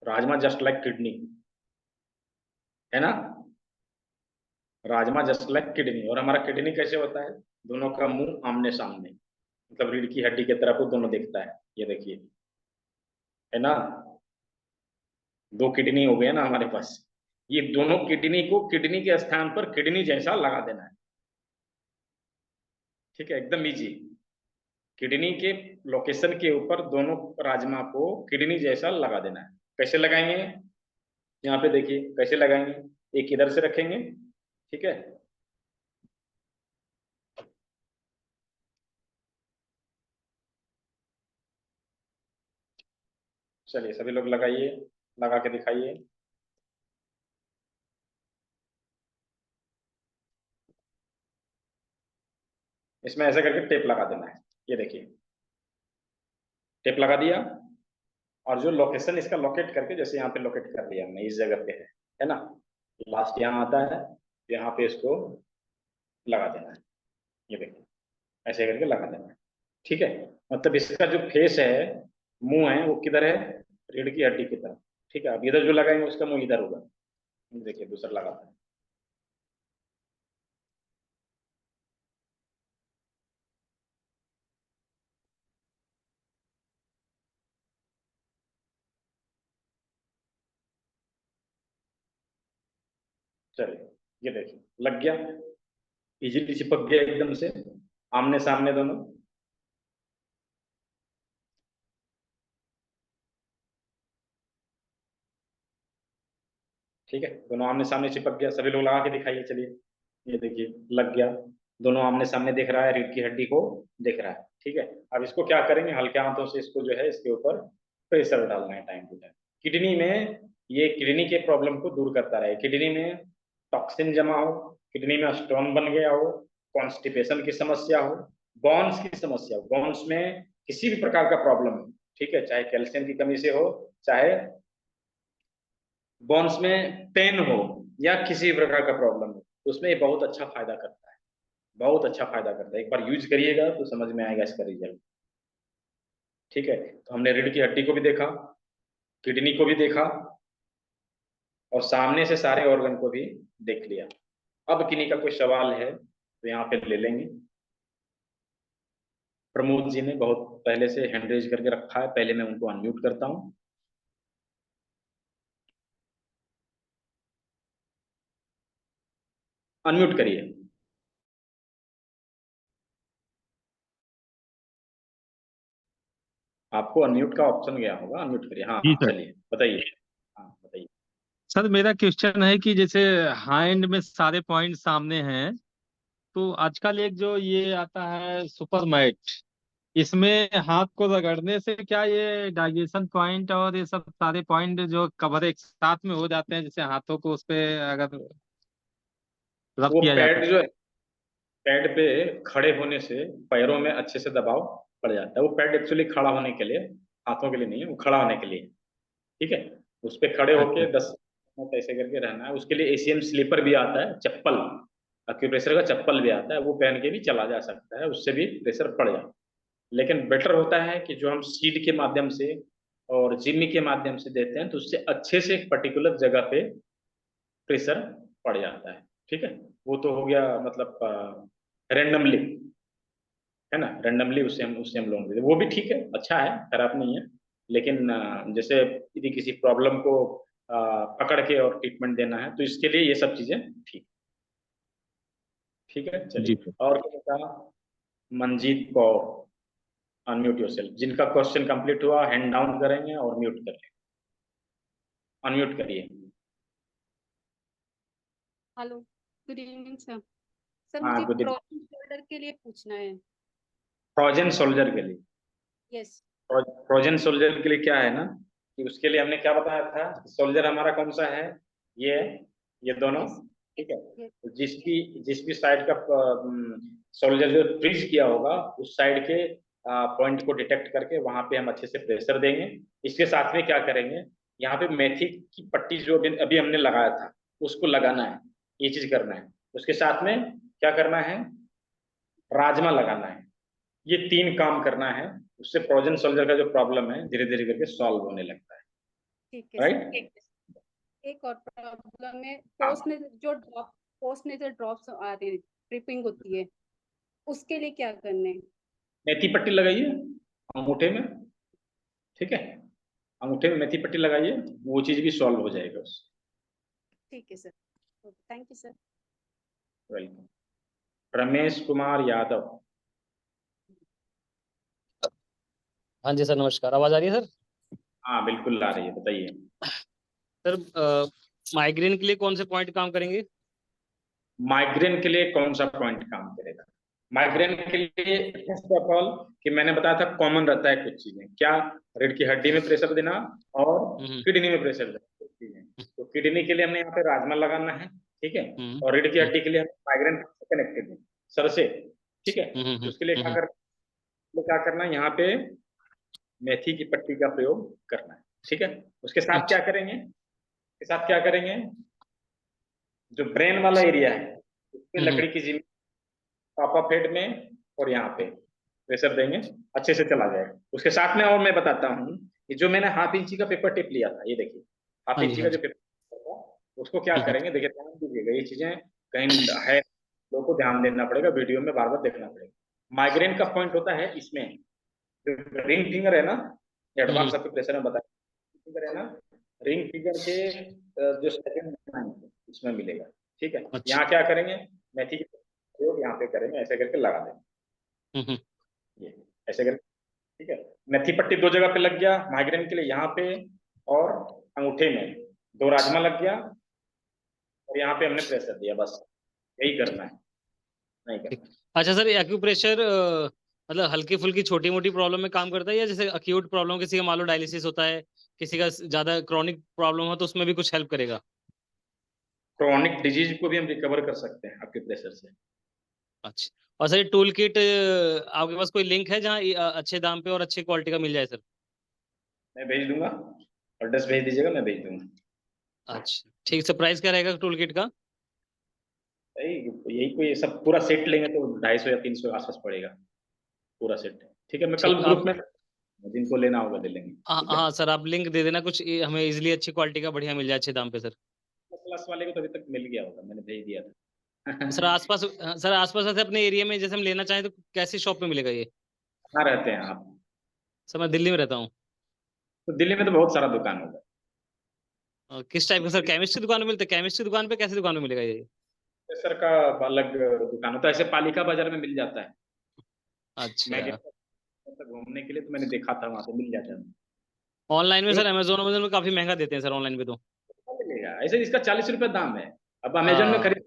राजमा जस्ट लाइक किडनी है ना, राजमा जस्ट लाइक किडनी। और हमारा किडनी कैसे होता है, दोनों का मुंह आमने सामने, मतलब रीढ़ की हड्डी की तरफ वो दोनों दिखता है। ये देखिए, है ना, दो किडनी हो गए ना हमारे पास। ये दोनों किडनी को किडनी के स्थान पर किडनी जैसा लगा देना है। ठीक है, एकदम इजी, किडनी के लोकेशन के ऊपर दोनों राजमा को किडनी जैसा लगा देना है। कैसे लगाएंगे, यहाँ पे देखिए कैसे लगाएंगे, एक इधर से रखेंगे। ठीक है, चलिए सभी लोग लगाइए, लगा के दिखाइए। इसमें ऐसे करके टेप लगा देना है। ये देखिए टेप लगा दिया, और जो लोकेशन इसका लोकेट करके, जैसे यहाँ पे लोकेट कर लिया हमने, इस जगह पे है ना, लास्ट यहाँ आता है, यहाँ पे इसको लगा देना है। ये देखिए ऐसे करके लगा देना है। ठीक है, मतलब इसका जो फेस है, मुंह है, वो किधर है, रीढ़ की हड्डी की तरफ। ठीक है, अब इधर जो लगाएंगे उसका मुंह इधर होगा। देखिए दूसरा लगाता है। चलिए ये देखिए लग गया, इजीली चिपक गया एकदम से, आमने सामने दोनों। ठीक है, दोनों आमने सामने चिपक गया, सभी लोग लगा के दिखाइए। चलिए ये देखिए लग गया, दोनों आमने सामने दिख रहा है, रीढ़ की हड्डी को दिख रहा है। ठीक है, अब इसको क्या करेंगे, हल्के हाथों से इसको जो है इसके ऊपर प्रेशर डालना है टाइम टू टाइम। किडनी में, ये किडनी के प्रॉब्लम को दूर करता रहे, किडनी में टॉक्सिन जमा हो, किडनी में स्टोन बन गया हो, कॉन्स्टिपेशन की समस्या हो, बोन्स की समस्या हो, बोन्स में किसी भी प्रकार का प्रॉब्लम हो, ठीक है, चाहे कैल्शियम की कमी से हो, चाहे बोन्स में पेन हो, या किसी प्रकार का प्रॉब्लम हो, उसमें ये बहुत अच्छा फायदा करता है, बहुत अच्छा फायदा करता है। एक बार यूज करिएगा तो समझ में आएगा इसका रिजल्ट। ठीक है, तो हमने रीढ़ की हड्डी को भी देखा, किडनी को भी देखा, और सामने से सारे ऑर्गन को भी देख लिया। अब किन्हीं का कोई सवाल है तो यहाँ पे ले लेंगे। प्रमोद जी ने बहुत पहले से हैंड रेज करके रखा है, पहले मैं उनको अनम्यूट करता हूँ। अनम्यूट करिए। आपको अनम्यूट का ऑप्शन गया होगा, अनम्यूट करिए। हाँ जी हाँ सर। चलिए बताइए। हाँ बताइए। सर मेरा क्वेश्चन है कि जैसे हैंड में सारे पॉइंट सामने हैं, तो आजकल एक जो ये आता है सुपर मैट, इसमें हाथ को रगड़ने से क्या ये डाइजेशन पॉइंट और ये सब सारे पॉइंट जो कवर एक साथ में हो जाते हैं, जैसे हाथों को उस पे अगर रब वो किया जाता पैड जो है, पैड पे खड़े होने से पैरों में अच्छे से दबाव पड़ जाता है। वो पैड एक्चुअली खड़ा होने के लिए, हाथों के लिए नहीं है, वो खड़ा होने के लिए, ठीक है। उस पे खड़े है? होके अच्छा 10 मिनट ऐसे करके रहना है। उसके लिए एशियन स्लीपर भी आता है, चप्पल, एक्यूप्रेशर का चप्पल भी आता है, वो पहन के भी चला जा सकता है, उससे भी प्रेशर पड़ जाता है। लेकिन बेटर होता है कि जो हम सीड के माध्यम से और जिमी के माध्यम से देते हैं, तो उससे अच्छे से एक पर्टिकुलर जगह पे प्रेशर पड़ जाता है, ठीक है। वो तो हो गया मतलब रैंडमली, है ना, रैंडमली उससे हम लोन देते हैं। वो भी ठीक है, अच्छा है, खराब नहीं है। लेकिन जैसे यदि किसी प्रॉब्लम को पकड़ के और ट्रीटमेंट देना है, तो इसके लिए ये सब चीजें ठीक, ठीक है। जी चलिए, सर। और क्या बता, मनजीत कौर, अनम्यूट योरसेल्फ। जिनका क्वेश्चन कंप्लीट हुआ हैंड डाउन करेंगे और म्यूट कर लेंगे। अनम्यूट करिए। Hello, good evening sir. Sir हाँ, मुझे गुड इवनिंग। फ्रोजन शोल्डर के लिए पूछना है। फ्रोजन सोल्जर के लिए, यस। फ्रोजन सोल्जर के लिए क्या है ना, कि उसके लिए हमने क्या बताया था, सोल्जर हमारा कौन सा है, ये ये दोनों, यस। ठीक है। यस। तो जिस भी साइड का सोल्जर जो फ्रीज किया होगा, उस साइड के पॉइंट को डिटेक्ट करके वहां पे हम अच्छे से प्रेशर देंगे। इसके साथ में क्या करेंगे, यहाँ पे मेथी की पट्टी जो अभी अभी हमने लगाया था, उसको लगाना है, ये चीज करना है। उसके साथ में क्या करना है, राजमा लगाना है। ये 3 काम करना है, उससे फ्रोजन सोल्जर का जो प्रॉब्लम है धीरे धीरे करके सॉल्व होने लगता है, ठीक है सर। राइट। एक और प्रॉब्लम है, हाँ, पोस्ट नेजल ड्रॉप्स आ रहे हैं, ड्रिपिंग होती है, उसके लिए क्या करना है? मेथी पट्टी लगाइए अंगूठे में, ठीक है। अंगूठे में मेथी पट्टी लगाइए, वो चीज भी सॉल्व हो जाएगा उससे। ठीक है sir, thank you sir. Welcome. Ramesh Kumar Yadav. हाँ जी सर, नमस्कार। आवाज आ रही है सर? हाँ बिल्कुल आ रही है, बताइए। सर माइग्रेन के लिए कौन से पॉइंट काम करेंगे? माइग्रेन के लिए कौन सा पॉइंट काम करेगा, माइग्रेन के लिए फर्स्ट ऑफ ऑल, कि मैंने बताया था कॉमन रहता है कुछ चीजें, क्या, रीढ़ की हड्डी में प्रेशर देना और किडनी में प्रेशर देना, कुछ चीजें। तो किडनी के लिए हमने यहाँ पे राजमा लगाना है, ठीक है। और रीढ़ की हड्डी के लिए हमें माइग्रेन से कनेक्टेड है, सर से, ठीक है। तो उसके लिए क्या करना है, यहाँ पे मेथी की पट्टी का प्रयोग करना है, ठीक है। उसके साथ क्या करेंगे, उसके साथ क्या करेंगे, जो ब्रेन वाला एरिया है, उसपे लकड़ी की जिमी टॉप ऑफ हेड में और यहाँ पे प्रेशर देंगे, अच्छे से चला जाएगा। उसके साथ में और मैं बताता हूँ कि जो मैंने हाफ इंची का पेपर टिप लिया था, ये देखिए हाफ हाँ जी, इंची हाँ का जी। जो पेपर था, उसको क्या करेंगे, देखिए ध्यान दीजिएगा, ये चीजें कहीं है, लोगों को ध्यान देना पड़ेगा, वीडियो में बार बार देखना पड़ेगा। माइग्रेन का पॉइंट होता है इसमें, जो रिंग फिंगर है ना, एडवांस आपके प्रेशर में बताया, फिंगर है ना, रिंग फिंगर के जो सेकंड इसमें मिलेगा, ठीक है। अच्छा। यहाँ क्या करेंगे, मेथी का प्रयोग यहाँ पे करेंगे, ऐसे करके लगा देंगे, ये ऐसे करके, ठीक है। मेथी पट्टी 2 जगह पे लग गया माइग्रेन के लिए, यहाँ पे और अंगूठे में 2 राजमा लग गया, और यहाँ पे हमने प्रेशर दिया, बस यही करना है, नहीं करना है। अच्छा सर, एक्यूप्रेशर मतलब हल्की फुल्की छोटी मोटी प्रॉब्लम में काम करता है, या जैसे अक्यूट प्रॉब्लम, किसी का मान लो डायलिसिस होता है, किसी का ज्यादा क्रॉनिक प्रॉब्लम हो, तो उसमें भी कुछ हेल्प करेगा? क्रॉनिक डिजीज को भी हम रिकवर कर सकते हैं आपके प्रेशर से। अच्छा। और सर टूल किट आपके पास कोई लिंक है जहाँ अच्छे दाम पे और अच्छी क्वालिटी का मिल जाए सर? मैं भेज दूंगा, एड्रेस भेज दीजिएगा, मैं भेज दूंगा। अच्छा ठीक। सर प्राइस क्या रहेगा टूल किट का? यही कोई सब पूरा सेट लेंगे तो 250 या 300 आसपास पड़ेगा, पूरा सेट, ठीक है। मैं कल ठीक। ग्रुप आप में जिनको लेना होगा ले लेंगे, हाँ ठीक है। हाँ सर, आप लिंक दे देना कुछ, हमें इजीली अच्छी क्वालिटी का बढ़िया मिल जाए अच्छे दाम पे सर। क्लास वाले को तो अभी तक मिल गया होगा, मैंने भेज दिया था। सर आसपास, सर आसपास ऐसे अपने एरिया में जैसे हम लेना चाहें तो कैसी शॉप में मिलेगा ये? कहाँ रहते हैं आप? सर मैं दिल्ली में रहता हूँ। तो दिल्ली में तो बहुत सारा दुकान होगा। किस टाइप का सर? केमिस्ट की दुकान में मिलता है? केमिस्ट की दुकान पे कैसी दुकान में मिलेगा ये? सर का अलग दुकान होता है, ऐसे पालिका बाजार में मिल जाता है। मैं अच्छा। गया था घूमने के लिए, तो मैंने देखा था वहां पे मिल जाता है। ऑनलाइन में एक सर अमेजोन में काफी महंगा देते हैं सर ऑनलाइन पे तो। मिलेगा, ऐसे इसका 40 रुपए दाम है। अब अमेजन में खरीद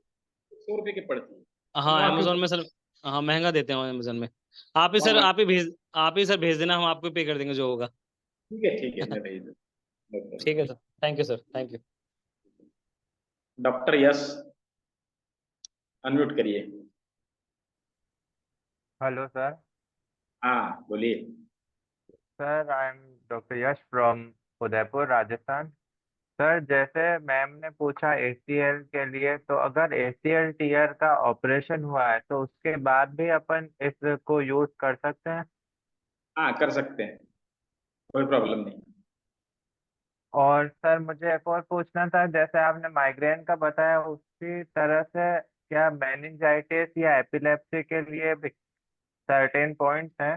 100 रुपए की पड़ती है। हाँ वहाँ अमेजोन में सर, हाँ महंगा देते हैं अमेजोन में। आप ही सर, वहाँ- आप ही सर भेज देना, हम आपको पे कर देंगे जो होगा। ठीक है मैं भेज दूँ। ठीक है sir, thank you sir, thank you. Doctor Yash, unmute करिए। Hello sir. हाँ बोलिए। Sir I am doctor Yash from Udaipur Rajasthan. Sir जैसे मैम ने पूछा ACL के लिए, तो अगर ACL टीयर का ऑपरेशन हुआ है तो उसके बाद भी अपन इसको यूज कर सकते हैं? हाँ कर सकते हैं, कोई प्रॉब्लम नहीं। और सर मुझे एक और पूछना था, जैसे आपने माइग्रेन का बताया उसी तरह से क्या मेनिंजाइटिस या एपिलेप्सी के लिए भी सर्टेन पॉइंट्स हैं?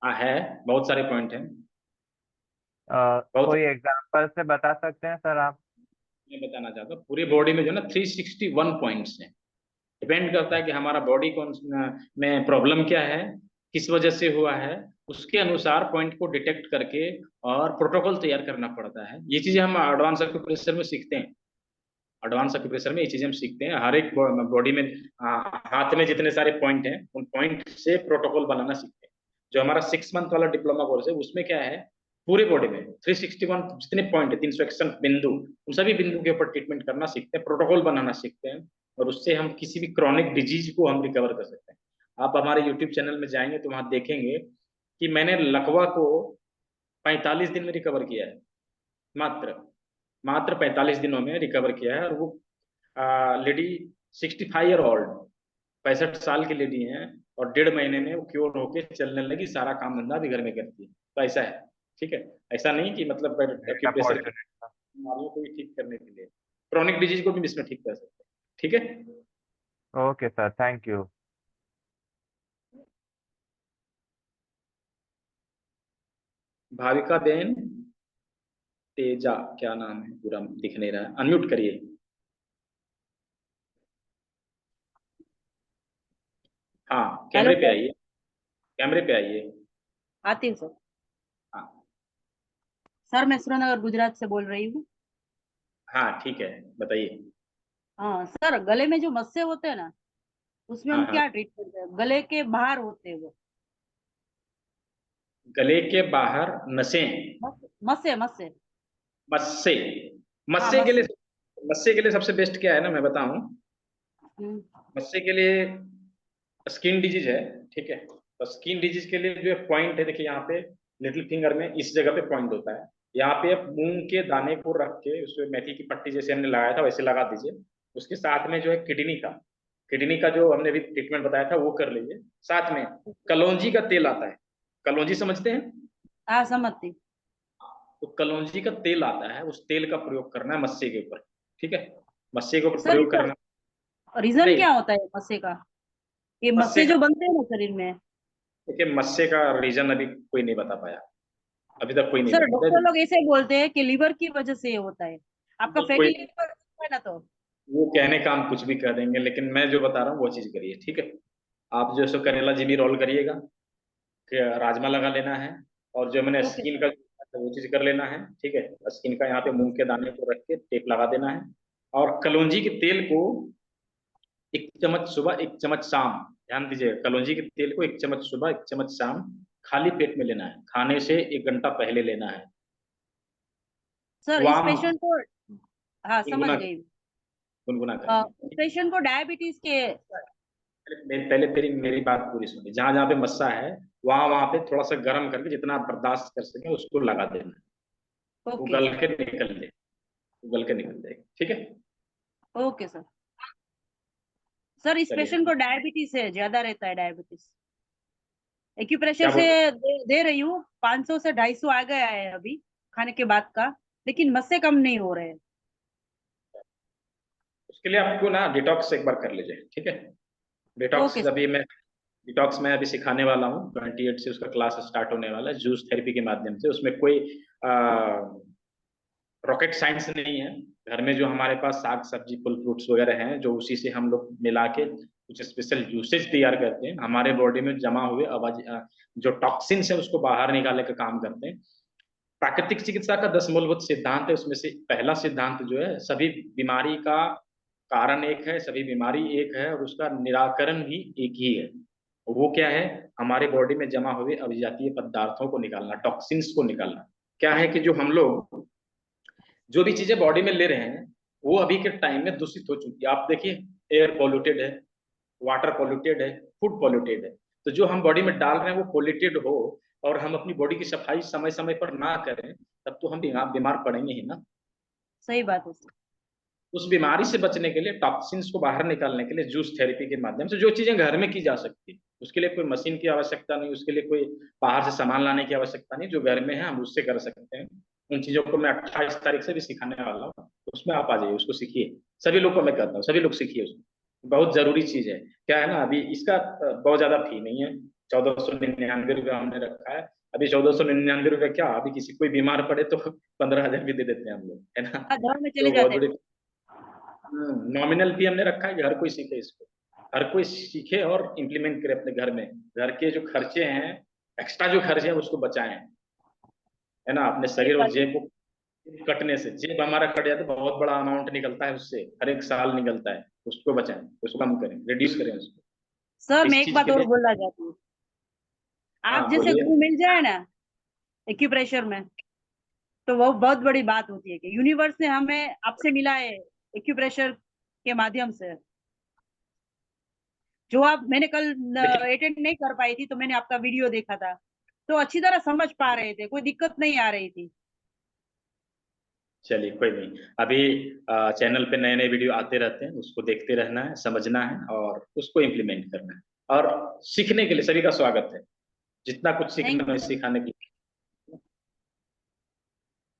हाँ है, बहुत सारे पॉइंट हैं। कोई एग्जांपल से बता सकते हैं सर आप? मैं बताना चाहता हूँ, पूरी बॉडी में जो ना 361 पॉइंट्स हैं। डिपेंड करता है कि हमारा बॉडी कौन में प्रॉब्लम क्या है, किस वजह से हुआ है, उसके अनुसार पॉइंट को डिटेक्ट करके और प्रोटोकॉल तैयार करना पड़ता है। ये चीजें हम एडवांस एक्यूप्रेशर में सीखते हैं। एडवांस एक्यूप्रेशर में ये चीजें हम सीखते हैं। हर एक बॉडी में हाथ में जितने सारे पॉइंट हैं, उन पॉइंट से प्रोटोकॉल बनाना सीखते हैं। जो हमारा 6 मंथ वाला डिप्लोमा कोर्स है, उसमें क्या है, पूरे बॉडी में 361 जितने पॉइंट है, 361 बिंदु, उन सभी बिंदु के ऊपर ट्रीटमेंट करना सीखते हैं, प्रोटोकॉल बनाना सीखते हैं, और उससे हम किसी भी क्रॉनिक डिजीज को हम रिकवर कर सकते हैं। आप हमारे यूट्यूब चैनल में जाएंगे तो वहां देखेंगे कि मैंने लकवा को 45 दिन में रिकवर किया है। मात्र मात्र 45 दिनों में रिकवर किया है। और वो लेडी 65 ईयर ओल्ड, 65 साल की लेडी है, और 1.5 महीने में वो क्योर होके चलने लगी, सारा काम धंधा भी घर में करती है। तो ऐसा है, ठीक है। ऐसा नहीं कि मतलब एक्यूप्रेशर बीमारियों को भी ठीक करने के लिए, क्रॉनिक डिजीज को भी इसमें ठीक कर सकते हैं, ठीक है। Okay sir, thank you. Bhavika Ben Teja, क्या नाम है पूरा दिख नहीं रहा है, अनम्यूट करिए। हाँ कैमरे पे आइए, कैमरे पे आइए। आती हूँ सर। हाँ सर मैं सुरेंद्रनगर गुजरात से बोल रही हूँ। हाँ ठीक है, बताइए। हाँ सर, गले में जो मस्से होते हैं ना, उसमें हाँ हम हाँ, क्या ट्रीट करते हैं? गले के बाहर होते हैं वो गले के बाहर नसें, मस्से मस्से। मस्से, हाँ मस्से के लिए, मस्से। मस्से के लिए सबसे बेस्ट क्या है ना, मैं बताऊं। हम्म, मस्से के लिए स्किन डिजीज है, ठीक है। तो स्किन डिजीज के लिए जो पॉइंट है, देखिए यहाँ पे लिटिल फिंगर में इस जगह पे पॉइंट होता है। यहाँ पे आप मूंग के दाने को रख के उसमें मेथी की पट्टी जैसे हमने लगाया था वैसे लगा दीजिए। उसके साथ में जो है किडनी का जो हमने भी ट्रीटमेंट बताया था वो कर लीजिए। साथ में कलौंजी का तेल आता है, कलौंजी समझते हैं? हाँ समझती। तो कलौंजी का तेल आता है, उस तेल का प्रयोग करना है मस्से के ऊपर, ठीक है। मस्से के ऊपर सर प्रयोग करना। इसका रीजन नहीं, क्या होता है मस्से का? ये मस्से मस्से का, जो बनते हैं ना शरीर में। देखिए मस्से का रीजन अभी कोई नहीं बता पाया, अभी तक कोई नहीं सर बता डॉक्टर पाया। लोग ऐसे बोलते हैं कि लीवर की वजह से ये होता है। आपका फैटी कोई, लीवर है ना, तो वो कहने का हम कुछ भी कह देंगे, लेकिन मैं जो बता रहा हूँ वो चीज करिए, ठीक है। आप जो सो करेला जिमी रोल करिएगा, राजमा लगा लेना है, और जो मैंने ओके स्किन सर। का वो चीज कर लेना है, ठीक है। स्किन का यहाँ पे मूंग के दाने को रख के टेप लगा देना है, और कलौंजी के तेल को 1 चम्मच सुबह 1 चम्मच शाम, ध्यान दीजिए, कलौंजी के तेल को 1 चम्मच सुबह 1 चम्मच शाम खाली पेट में लेना है, खाने से 1 घंटा पहले लेना है। सर इस वाम पेशेंट को, हाँ समझ गुनगुना गई। गुनगुना करेंगे। इस पेशेंट को डायबिटीज के। पहले मेरी मेरी बात पूरी सुनिए। जहां जहां पे मस्सा है, वहां वहां पे थोड़ा सा गर्म करके जितना आप बर्दाश्त कर सके उसको लगा देना है। ओके उगल सर। के निकल जाए, उगल के निकल जाएगा, ठीक है। Okay sir. सर इस चलिए, पेशेंट को डायबिटीज है, ज्यादा रहता है डायबिटीज। एक्यूप्रेशर क्या से बोल, दे रही हूँ, 500 से 250 आ गया है अभी खाने के बाद का, लेकिन मस्से कम नहीं हो रहे हैं। उसके लिए आपको ना डिटॉक्स एक बार कर लीजिए, ठीक है। Okay detox sir. अभी मैं डिटॉक्स में अभी सिखाने वाला हूँ, 28 से उसका क्लास स्टार्ट होने वाला है, जूस थेरेपी के माध्यम से। उसमें कोई रॉकेट साइंस नहीं है। घर में जो हमारे पास साग सब्जी फल फ्रूट्स वगैरह हैं, जो उसी से हम लोग मिला के कुछ स्पेशल जूसेज तैयार करते हैं, हमारे बॉडी में जमा हुए आवाज जो टॉक्सिन्स है उसको बाहर निकालने का काम करते हैं। प्राकृतिक चिकित्सा का 10 मूलभूत सिद्धांत है, उसमें से पहला सिद्धांत जो है, सभी बीमारी का कारण एक है, सभी बीमारी एक है और उसका निराकरण भी एक ही है। वो क्या है? हमारे बॉडी में जमा हुए अभिजातीय पदार्थों को निकालना, टॉक्सिन्स को निकालना। क्या है कि जो हम लोग जो भी चीजें बॉडी में ले रहे हैं वो अभी के टाइम में दूषित हो चुकी है। आप देखिए, एयर पॉल्यूटेड है, वाटर पॉल्यूटेड है, फूड पॉल्यूटेड है। तो जो हम बॉडी में डाल रहे हैं वो पॉल्यूटेड हो और हम अपनी बॉडी की सफाई समय समय पर ना करें, तब तो हम बीमार पड़ेंगे ही ना। सही बात है। उस बीमारी से बचने के लिए, टॉक्सिन्स को बाहर निकालने के लिए जूस थेरेपी के माध्यम से जो चीजें घर में की जा सकती है, उसके लिए कोई मशीन की आवश्यकता नहीं, उसके लिए कोई बाहर से सामान लाने की आवश्यकता नहीं, जो घर में है हम उससे कर सकते हैं। उन चीजों को मैं 28 तारीख से भी सिखाने वाला हूँ, उसमें आप आ जाइए, उसको सीखिए। सभी लोग को मैं कहता हूँ, सभी लोग सीखिए उसको, बहुत जरूरी चीज है। क्या है ना, अभी इसका बहुत ज्यादा फी नहीं है, 1499 हमने रखा है। अभी 1499 क्या, अभी किसी कोई बीमार पड़े तो 15,000 भी दे देते हैं हम लोग, है ना। घर में चले तो बहुत जाते बड़ी नॉमिनल फी हमने रखा है कि हर कोई सीखे इसको, हर कोई सीखे और इम्प्लीमेंट करे अपने घर में। घर के जो खर्चे हैं, एक्स्ट्रा जो खर्चे हैं उसको बचाएं, है ना। अपने शरीर और जेब को कटने से, जेब हमारा कट जाता है, बहुत बड़ा अमाउंट निकलता है उससे, हर एक साल निकलता है, उसको बचाएं, उसको कम करें, रिड्यूस करें उसको। सर मैं इस एक चीज बात के और लिए बोलना चाहती हूँ। आप हाँ जैसे बोलिए। गुरु मिल जाए ना एक्यूप्रेशर में, तो वो बहुत बड़ी बात होती है कि यूनिवर्स ने हमें आपसे मिला है एक्यूप्रेशर के माध्यम से। जो आप, मैंने कल अटेंड नहीं कर पाई थी तो मैंने आपका वीडियो देखा था, तो अच्छी तरह समझ पा रहे थे, कोई दिक्कत नहीं आ रही थी। चलिए कोई नहीं, अभी चैनल पे नए नए वीडियो आते रहते हैं, उसको देखते रहना है, समझना है और उसको इम्प्लीमेंट करना है। और सीखने के लिए सभी का स्वागत है, जितना कुछ सीखना थैंक यू है सर। सिखाने के लिए।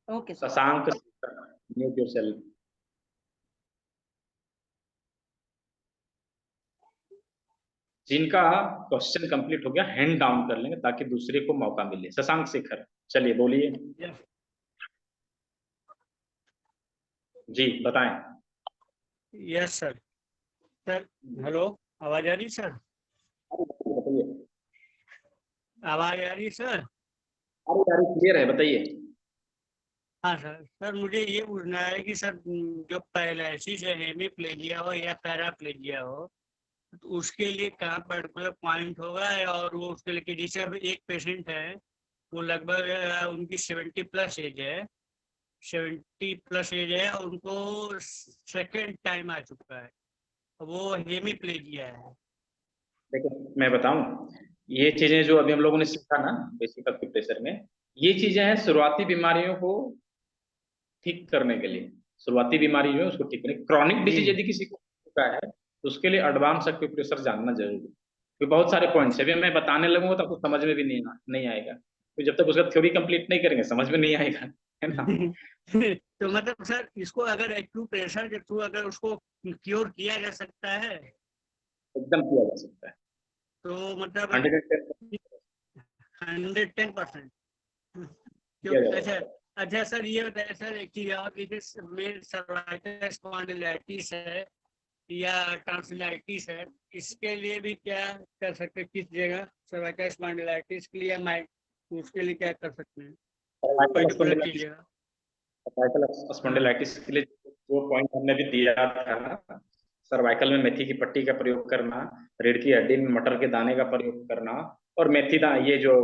Okay sir. Shashank, mute yourself. जिनका क्वेश्चन कंप्लीट हो गया हैंड डाउन कर लेंगे ताकि दूसरे को मौका मिले। शशांक शेखर, चलिए बोलिए। जी बताएं। Yes sir. सर हेलो, आवाज आ रही सर? बताइए। आवाज आ रही सर? अरे क्लियर है, बताइए। हाँ सर। सर मुझे ये पूछना है कि सर जो पैरालिसिस है, हेमीप्लेजिया हो या पैराप्लेजिया हो, तो उसके लिए कहाँ पर्टिकुलर पॉइंट होगा? और वो उसके लिए, जैसे अब एक पेशेंट है, वो लगभग उनकी 70+ एज है, 70+ एज है और उनको सेकेंड टाइम आ चुका है, वो हेमीप्लेजिया है। देखो मैं बताऊं, ये चीजें जो अभी हम लोगों ने सीखा ना बेसिक एक्यूप्रेशर में, ये चीजें हैं शुरुआती बीमारियों को ठीक करने के लिए। शुरुआती बीमारी जो है उसको ठीक करने, क्रॉनिक डिजीज यदि किसी को होता है तो उसके लिए एडवांस एक्यूप्रेशर जानना जरूरी है। तो बहुत सारे पॉइंट्स अभी मैं बताने लगूंगा तो आपको समझ में भी नहीं आएगा, तो जब तक उसका थ्योरी कंप्लीट नहीं करेंगे समझ में नहीं आएगा, है ना। तो मतलब सर इसको अगर एक्यूप्रेशर के थ्रू अगर उसको क्योर किया जा सकता है? एकदम किया जा सकता है, तो मतलब 110% 110%। अच्छा अच्छा सर, ये बताइए सर एक चीज और, जैसे मेरे सर्वाइकल स्पॉन्डिलाइटिस है या टॉन्सिलाइटिस है, इसके लिए भी क्या कर सकते हैं? किस जगह सर्वाइकल स्पॉन्डिलाइटिस के लिए उसके लिए क्या कर सकते हैं? स्पॉन्डिलाइटिस के लिए जो पॉइंट हमने भी दिया था ना, सर्वाइकल में मेथी की पट्टी का प्रयोग करना, रीढ़ की हड्डी में मटर के दाने का प्रयोग करना और मेथी ये जो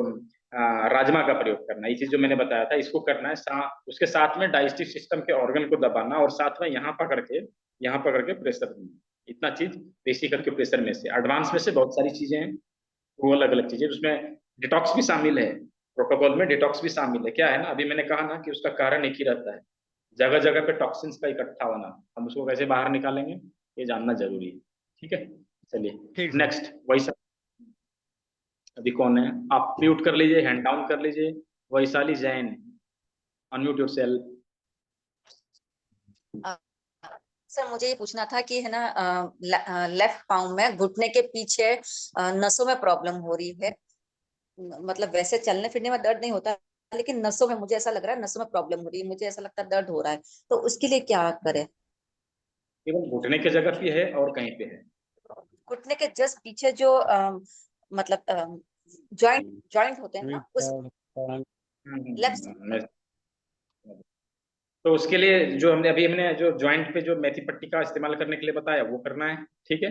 राजमा का प्रयोग करना, ये चीज जो मैंने बताया था इसको करना है। उसके साथ में डाइजेस्टिव सिस्टम के ऑर्गन को दबाना और साथ में यहाँ पकड़ के प्रेशर देना। इतना चीज बेसिक एक्यूप्रेशर में से। एडवांस में से बहुत सारी चीजें हैं, वो अलग अलग चीजें, उसमें डिटॉक्स भी शामिल है, प्रोटोकॉल में डिटॉक्स भी शामिल है। क्या है ना, अभी मैंने कहा ना कि उसका कारण एक ही रहता है, जगह जगह पे टॉक्सिन्स का इकट्ठा होना, हम उसको कैसे बाहर निकालेंगे ये जानना जरूरी है। ठीक है, चलिए नेक्स्ट वैसा, अभी कौन है, आप म्यूट कर लीजिए, हैंड डाउन कर लीजिए। Vaishali Jain, unmute yourself. Sir मुझे ये पूछना था कि है ना, लेफ्ट पाँव में घुटने के पीछे नसों में प्रॉब्लम हो रही है। मतलब वैसे चलने फिरने में दर्द नहीं होता, लेकिन नसों में मुझे ऐसा लग रहा है, नसों में प्रॉब्लम हो रही है, मुझे ऐसा लगता है दर्द हो रहा है, तो उसके लिए क्या करें? केवल घुटने की जगह पे है और कहीं पे है? घुटने के जस्ट पीछे जो मतलब जॉइंट होते हैं ना, उस लेफ्ट तो उसके लिए जो हमने जो जॉइंट पे जो मेथी पट्टी का इस्तेमाल करने के लिए बताया वो करना है, ठीक है।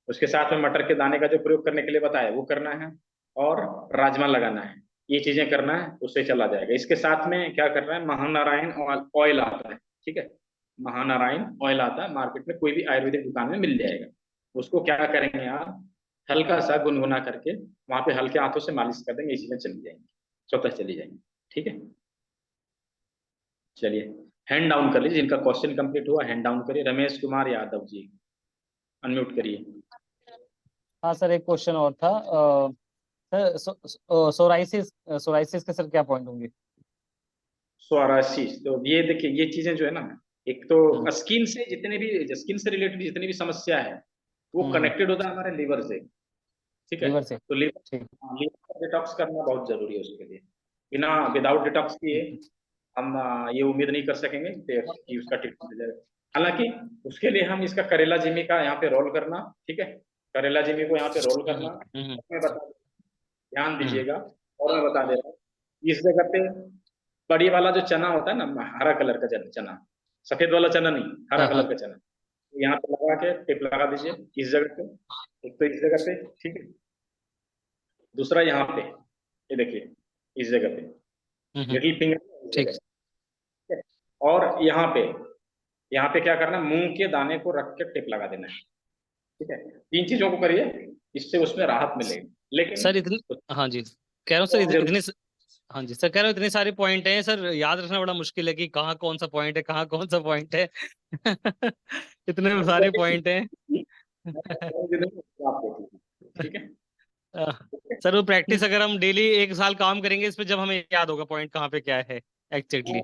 उसके साथ में मटर के दाने का जो प्रयोग करने के लिए बताया वो करना है, और राजमा लगाना है। ये चीजें करना है, उससे चला जाएगा। इसके साथ में क्या करना है, महानारायण ऑयल आता है, ठीक है। महानारायण ऑयल आता है मार्केट में, कोई भी आयुर्वेदिक दुकान में मिल जाएगा। उसको क्या करेंगे आप, हल्का सा गुनगुना करके वहां पे हल्के हाथों से मालिश कर देंगे, ये चीजें चली जाएंगी, स्वतः चली जाएंगी, ठीक है। चलिए हैंड डाउन कर लीजिए, जिनका क्वेश्चन कंप्लीट हुआ हैंड डाउन करिए। रमेश कुमार यादव जी, अनम्यूट करिए। हाँ सर, एक क्वेश्चन और था। सर सोराइसिस सोराइसिस के सर क्या पॉइंट होंगे? सोराइसिस, तो ये देखिए ये चीजें जो है ना, एक तो स्किन से जितने भी स्किन से रिलेटेड जितनी भी समस्या है वो कनेक्टेड होता है हमारे लीवर से, ठीक है। लीवर से, तो लीवर का डिटॉक्स करना बहुत जरूरी है उसके लिए। बिना विदाउट डिटॉक्स किए हम ये उम्मीद नहीं कर सकेंगे कि उसका ट्रीटमेंट हो जाएगा। हालांकि उसके लिए हम इसका करेला जिमी का यहाँ पे रोल करना, ठीक है। करेला जिमी को यहाँ पे रोल करना, मैं बता ध्यान दीजिएगा। और मैं बता दे रहा हूँ, इस जगह पे बड़ी वाला जो चना होता है ना, हरा कलर का चना, सफेद वाला चना नहीं, हरा कलर का चना, तो यहाँ पे लगा के टिप लगा दीजिए इस जगह पे। एक तो इस जगह पे, ठीक है। दूसरा यहाँ पे, ये देखिए इस जगह पे लिटिल फिंगर, ठीक है। और यहाँ पे क्या करना है, मूंग के दाने को रख के टिप लगा देना है, ठीक है। 3 चीजों को करिए, इससे उसमें राहत मिलेगी। लेकिन सर इतनी, हाँ जी कह रहा हूँ सर, इतनी, हाँ जी सर कह रहा हूँ इतने सारे पॉइंट हैं सर, याद रखना बड़ा मुश्किल है कि कहाँ कौन सा पॉइंट है, कहाँ कौन सा पॉइंट है। इतने सारे पॉइंट हैं। ठीक है सर वो प्रैक्टिस अगर हम डेली 1 साल काम करेंगे इस पे, जब हमें याद होगा पॉइंट कहाँ पे क्या है एक्जेक्टली।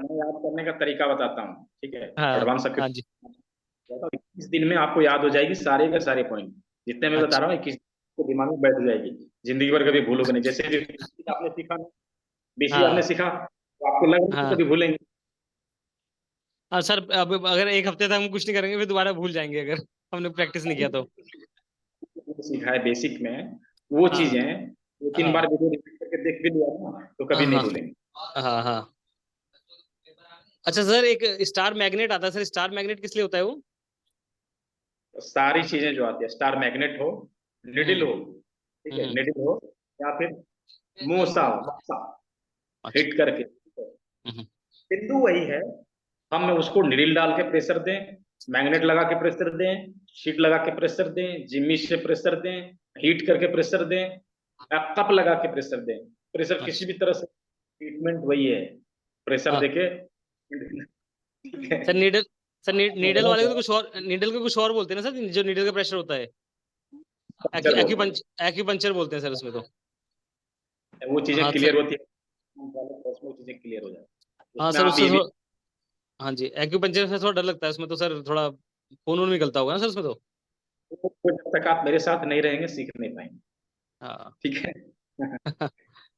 मैं याद करने का तरीका बताता हूँ, ठीक है। हाँ एडवांस हाँ जी। 21 दिन में आपको याद हो जाएगी सारे के सारे पॉइंट जितने मैं बता रहा हूँ। 21 को दिमाग में बैठ जाएगी, जिंदगी भर कभी भूलोगे नहीं। जैसे भी आपने सीखा, बेसिक आपने सीखा, तो आपको लग रहा है कभी भूलेंगे। हाँ सर, अब अगर 1 हफ्ते तक हम कुछ नहीं करेंगे फिर दोबारा भूल जाएंगे अगर हमने प्रैक्टिस नहीं किया तो। सीखा है बेसिक में वो चीजें 2-3 बार वीडियो रिपीट करके देख भी लिया ना, तो कभी नहीं भूलेंगे। हाँ हाँ। अच्छा सर, एक स्टार मैग्नेट आता है सर, स्टार मैग्नेट किस लिए होता है वो? सारी चीजें जो आती है, स्टार मैग्नेट हो, निडिल हो, ठीक है, निडिल हो या फिर मूसा हिट करके, बिंदु वही है। हम उसको निडिल डाल के प्रेशर दें, मैग्नेट लगा के प्रेशर दें, शीट लगा के प्रेशर दें, जिम्मी से प्रेशर दें, हीट करके प्रेशर दें, या कप लगा के प्रेशर दें। प्रेशर किसी भी तरह से ट्रीटमेंट वही है, प्रेशर देके। सर नीडल, सर नीडल वाले को कुछ और, नीडल को कुछ और बोलते हैं ना सर, जो नीडल का प्रेशर होता है एक्यूपंक्चर बोलते हैं सर उसमें। तो वो चीजें क्लियर होती है, वो चीजें क्लियर हो जाती है। हाँ सर उससे हाँ जी, एक्यूपंक्चर से थोड़ा डर लगता है उसमें तो सर, थोड़ा खून वून निकलता होगा ना सर उसमें तो। जब तक आप मेरे साथ नहीं रहेंगे सीख नहीं पाएंगे। हाँ ठीक है।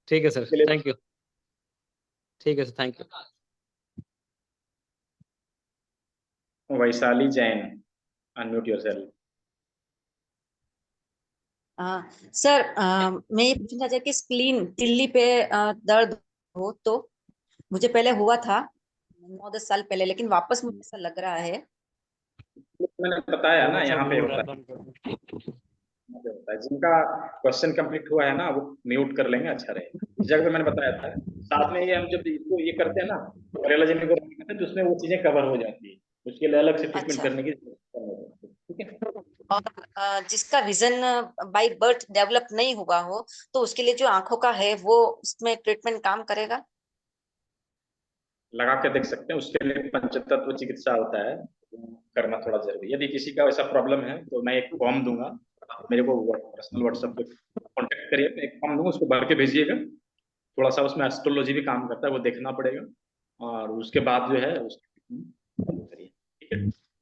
ठीक है सर, थैंक यू। ठीक है sir, thank you. Vaishali Jain, unmute yourself. Sir मैं ये पूछना चाहती कि स्प्लीन तिल्ली पे दर्द हो तो मुझे पहले हुआ था 9-10 साल पहले, लेकिन वापस मुझे ऐसा लग रहा है। मैंने बताया ना यहाँ पे होता है। जिनका क्वेश्चन कंप्लीट हुआ है ना वो म्यूट कर लेंगे, अच्छा रहेगा। इस जगह पे मैंने बताया था, साथ में ये हम जब इसको ये करते हैं ना, करेला जिमी को करते हैं, तो उसमें वो चीजें कवर हो जाती है, उसके लिए अलग से ट्रीटमेंट करने की जरूरत है, ठीक है। और जिसका विजन बाय बर्थ डेवलप नहीं हुआ हो तो उसके लिए जो आंखों का है वो उसमें ट्रीटमेंट काम करेगा? लगा के देख सकते हैं, उसके लिए पंचतत्व चिकित्सा होता है, करना थोड़ा जरूरी है। यदि किसी का ऐसा प्रॉब्लम है तो मैं एक फॉर्म दूंगा, मेरे को पर्सनल व्हाट्सएप पे कॉन्टेक्ट करिए, मैं एक फॉर्म दूंगा, उसको भर के भेजिएगा। थोड़ा सा उसमें एस्ट्रोलॉजी भी काम करता है, वो देखना पड़ेगा, और उसके बाद जो है करिए, ठीक है।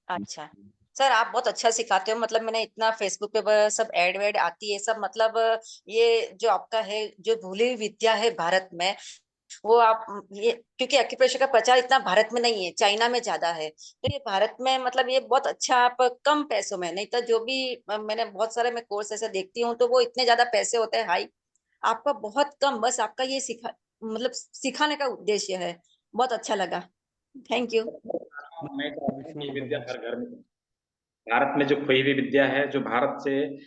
अच्छा सर, आप बहुत अच्छा सिखाते हो। मतलब मैंने इतना फेसबुक पे सब एड वेड आती है सब, मतलब ये जो आपका है जो भूली हुई विद्या है भारत में, वो आप ये, क्योंकि एक्यूप्रेशर का प्रचार इतना भारत में नहीं है, चाइना में ज्यादा है, तो ये भारत में मतलब ये बहुत अच्छा, आप कम पैसों में, नहीं तो जो भी मैंने बहुत सारे मैं कोर्स ऐसे देखती हूँ तो वो इतने ज्यादा पैसे होते हैं हाई, आपका बहुत कम, बस आपका ये सिखाने का उद्देश्य है। बहुत अच्छा लगा। Thank you. मैं चाहता हूं कि ये विद्या हर घर में, भारत में जो खोई हुई विद्या है, जो भारत से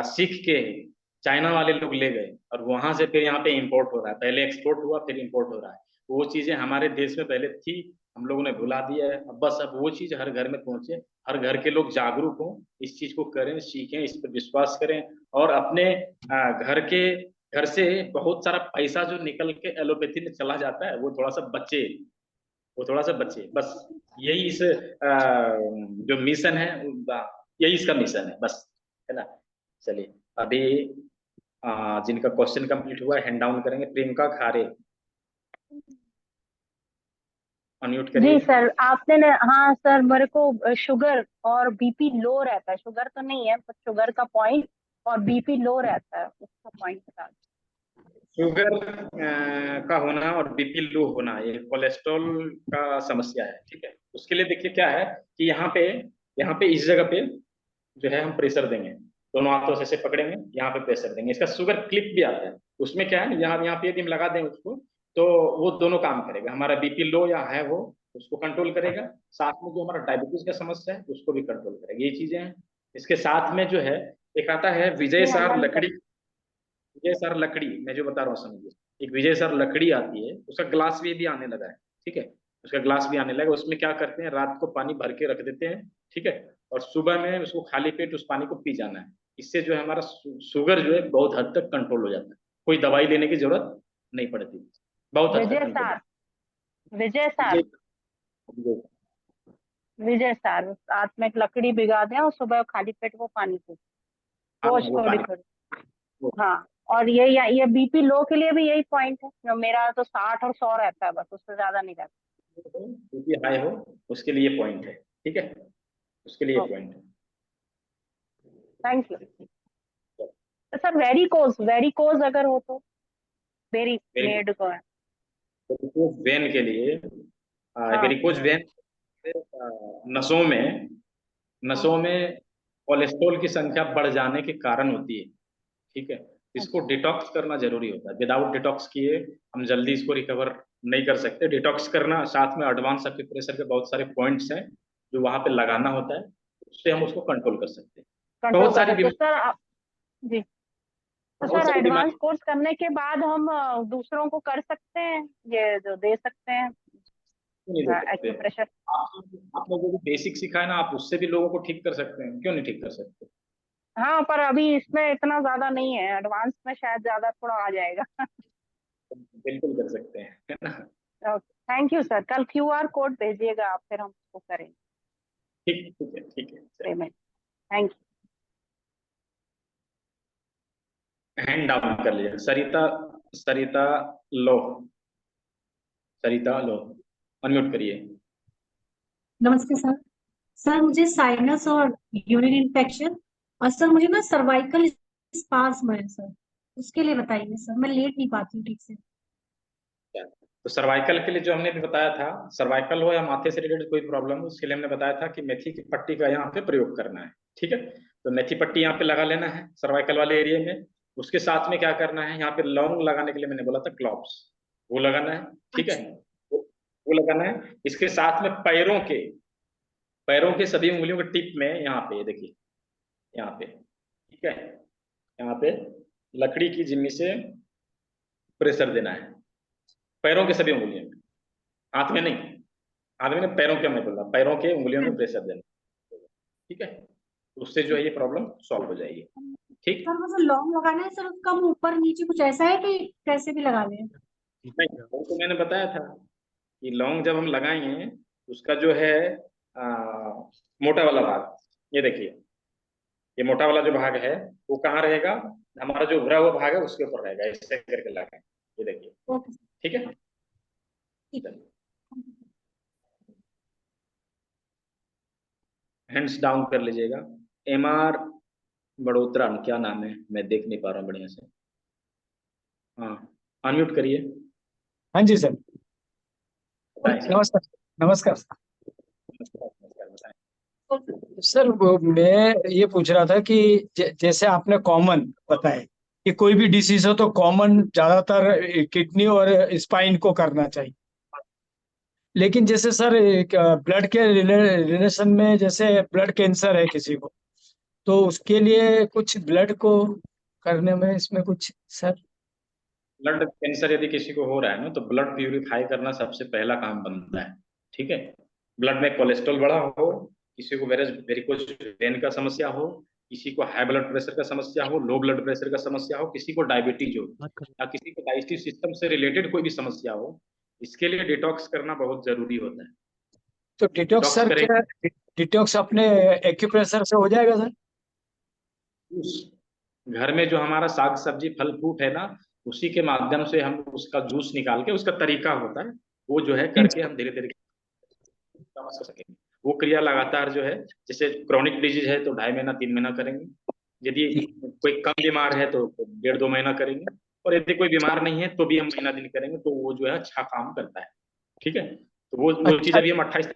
सीख के चाइना वाले लोग ले गए और वहां से फिर यहाँ पे इंपोर्ट हो रहा है, पहले एक्सपोर्ट हुआ फिर इंपोर्ट हो रहा है। वो चीजें हमारे देश में पहले थी, हम लोगों ने भुला दिया है। अब बस अब वो चीज हर घर में पहुंचे, हर घर के लोग जागरूक हों, इस चीज को करें, सीखें, इस पर विश्वास करें और अपने घर से बहुत सारा पैसा जो निकल के एलोपैथी में चला जाता है वो थोड़ा सा बचे, वो थोड़ा सा बचे। बस यही इस जो मिशन है, यही इसका मिशन है बस, है ना। चलिए अभी जिनका क्वेश्चन कंप्लीट हुआ है हैंड डाउन करेंगे। प्रियंका खारे, अनम्यूट करिए। जी सर, आपने हाँ सर, मेरे को शुगर और बीपी लो रहता है, शुगर तो नहीं है पर शुगर का पॉइंट और बीपी लो रहता है, उसका पॉइंट बता दीजिए। शुगर का होना और बीपी लो होना ये कोलेस्ट्रॉल का समस्या है, ठीक है। उसके लिए देखिए क्या है कि यहाँ पे इस जगह पे जो है हम प्रेशर देंगे, दोनों हाथों से पकड़ेंगे, यहाँ पे प्रेशर देंगे। इसका शुगर क्लिप भी आता है, उसमें क्या है यहाँ पे यदि हम लगा दें उसको तो वो दोनों काम करेगा, हमारा बीपी लो या हाई हो उसको कंट्रोल करेगा, साथ में जो हमारा डायबिटीज का समस्या है उसको भी कंट्रोल करेगा। ये चीजें हैं। इसके साथ में जो है एक आता है विजय सार लकड़ी, विजय सार लकड़ी मैं जो बता रहा हूँ समझिए। एक विजय सार लकड़ी आती है, उसका ग्लास भी आने लगा है, ठीक है। उसका ग्लास भी आने लगा, उसमें क्या करते हैं रात को पानी भर के रख देते हैं, ठीक है, और सुबह में उसको खाली पेट उस पानी को पी जाना है। इससे जो है हमारा शुगर जो है बहुत हद तक कंट्रोल हो जाता है, कोई दवाई लेने की जरूरत नहीं पड़ती, बहुत हद तक विजय कंट्रोल। सार, विजय सार, विजय सार रात में एक लकड़ी भिगा दें और सुबह खाली पेट वो पानी पी, रोज थोड़ी थोड़ी। हाँ, और ये बीपी लो के लिए भी यही पॉइंट है। जो मेरा तो 60 और 100 रहता है, बस उससे ज्यादा नहीं रहता। बीपी हाई हो उसके लिए पॉइंट है, ठीक है, उसके लिए पॉइंट है। Thank you. तो सर वेरिकोज अगर हो तो मेड को है वेन के लिए वेरिकोज वेन नसों में कोलेस्ट्रॉल की संख्या बढ़ जाने के कारण होती है, ठीक है। इसको डिटॉक्स करना जरूरी होता है, विदाउट डिटॉक्स किए हम जल्दी इसको रिकवर नहीं कर सकते। डिटॉक्स करना, साथ में एडवांस एक्यूप्रेशर के बहुत सारे पॉइंट्स हैं जो वहां पे लगाना होता है, उससे हम उसको कंट्रोल कर सकते हैं। बहुत सारी तो सर जी, तो सर एडवांस कोर्स करने के बाद हम दूसरों को कर सकते हैं, ये जो दे सकते हैं एक्यूप्रेशर? आपने जो बेसिक सीखा है ना, आप उससे भी लोगों को ठीक कर सकते हैं, क्यों नहीं ठीक कर सकते? हाँ, पर अभी इसमें इतना ज्यादा नहीं है, एडवांस में शायद ज्यादा थोड़ा आ जाएगा। बिल्कुल कर सकते हैं, है ना। थैंक यू सर, कल QR कोड भेजिएगा आप, फिर हम उसको करेंगे। ठीक है payment. Thank you. Hand down कर लीजिए। सरिता लो अनम्यूट करिए। नमस्ते सर। सर मुझे साइनस और यूरिन इन्फेक्शन और सर मुझे ना सर्वाइकल स्पाज्म है सर, उसके लिए बताइए सर, मैं लेट नहीं पाती हूँ ठीक से। तो सर्वाइकल के लिए जो हमने भी बताया था, सर्वाइकल हो या माथे से रिलेटेड कोई प्रॉब्लम हो, उसके लिए हमने बताया था कि मेथी की पट्टी का यहाँ पे प्रयोग करना है, ठीक है। तो मेथी पट्टी यहाँ पे लगा लेना है सर्वाइकल वाले एरिया में। उसके साथ में क्या करना है, यहाँ पे लौंग लगाने के लिए मैंने बोला था क्लॉव्स, वो लगाना है, ठीक है, वो लगाना है। इसके साथ में पैरों के सभी उंगलियों के टिप में यहाँ पे देखिए, यहाँ पे, ठीक है, यहाँ पे लकड़ी की जिम्मी से प्रेशर देना है पैरों के सभी उंगलियों में, हाथ में नहीं, हाथ में नहीं, पैरों के, मैं बोल रहा पैरों के उंगलियों में प्रेशर देना, ठीक है। उससे जो है ये प्रॉब्लम सॉल्व हो जाएगी, ठीक। सर मुझे लॉन्ग लगाना है सर, उसका ऊपर नीचे कुछ ऐसा है कि कैसे भी लगा लें? नहीं, वो तो मैंने बताया था कि लौंग जब हम लगाएंगे उसका जो है मोटा वाला भाग, ये देखिए, ये मोटा वाला जो भाग है वो कहाँ रहेगा, हमारा जो उभरा हुआ भाग है उसके ऊपर रहेगा, ऐसे करके लगाएं, ये देखिए, ठीक है। हैंड्स डाउन कर लीजिएगा। MR बड़ोत्रा, क्या नाम है, मैं देख नहीं पा रहा हूँ बढ़िया से। हाँ, अनम्यूट करिए। हाँ जी सर, नमस्कार। नमस्कार सर, मैं ये पूछ रहा था कि जैसे आपने कॉमन बताया कि कोई भी डिसीज हो तो कॉमन ज्यादातर किडनी और स्पाइन को करना चाहिए, लेकिन जैसे सर एक ब्लड के रिलेशन में, जैसे ब्लड कैंसर है किसी को, तो उसके लिए कुछ ब्लड को करने में इसमें कुछ सर? ब्लड कैंसर यदि किसी को हो रहा है ना, तो ब्लड प्यूरिफाई करना सबसे पहला काम बनता है। ठीक है, ब्लड में कोलेस्ट्रॉल बढ़ा हो, किसी को वेरिकोज वेन का समस्या हो, किसी को हाई ब्लड प्रेशर का समस्या हो, लो ब्लड प्रेशर का समस्या हो, किसी को डायबिटीज हो, या किसी को डाइजेस्टिव सिस्टम से रिलेटेड कोई भी समस्या हो, इसके लिए डिटॉक्स करना बहुत जरूरी होता है। तो डिटॉक्स डिटॉक्स सर क्या, करेंगे, डिटॉक्स अपने एक्यूप्रेशर से हो जाएगा सर? घर में जो हमारा साग सब्जी फल फ्रूट है ना, उसी के माध्यम से हम उसका जूस निकाल के, उसका तरीका होता है वो जो है करके हम धीरे धीरे समझ सकेंगे। वो क्रिया लगातार जो है, जैसे क्रॉनिक डिजीज है तो 2.5 महीना 3 महीना करेंगे, यदि कोई कम बीमार है तो 1.5-2 महीना करेंगे, और यदि कोई बीमार नहीं है तो भी हम महीना दिन करेंगे, तो वो जो है अच्छा काम करता है। ठीक है, तो वो चीज अच्छा अभी हम 28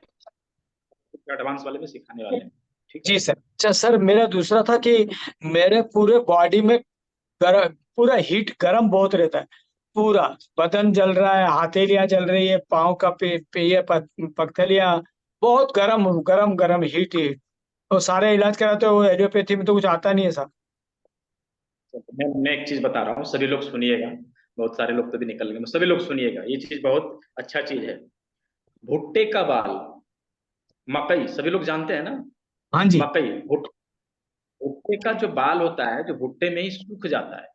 एडवांस वाले में सिखाने वाले हैं। ठीक है जी सर। अच्छा सर, मेरा दूसरा था कि मेरे पूरे बॉडी में पूरा हीट गर्म बहुत रहता है, पूरा बदन जल रहा है, हथेलियां जल रही है, पाँव का ये पगथलियां बहुत गरम गरम गरम हीट हीट। तो सारे इलाज कराते हो, एलोपैथी में तो कुछ आता नहीं है सर। मैं एक चीज बता रहा हूँ, सभी लोग सुनिएगा, बहुत सारे लोग तो भी निकल गए, सभी लोग सुनिएगा, ये चीज बहुत अच्छा चीज है। भुट्टे का बाल, मकई सभी लोग जानते हैं ना, हाँ जी। मकई भुट्टे का जो बाल होता है, जो भुट्टे में ही सूख जाता है,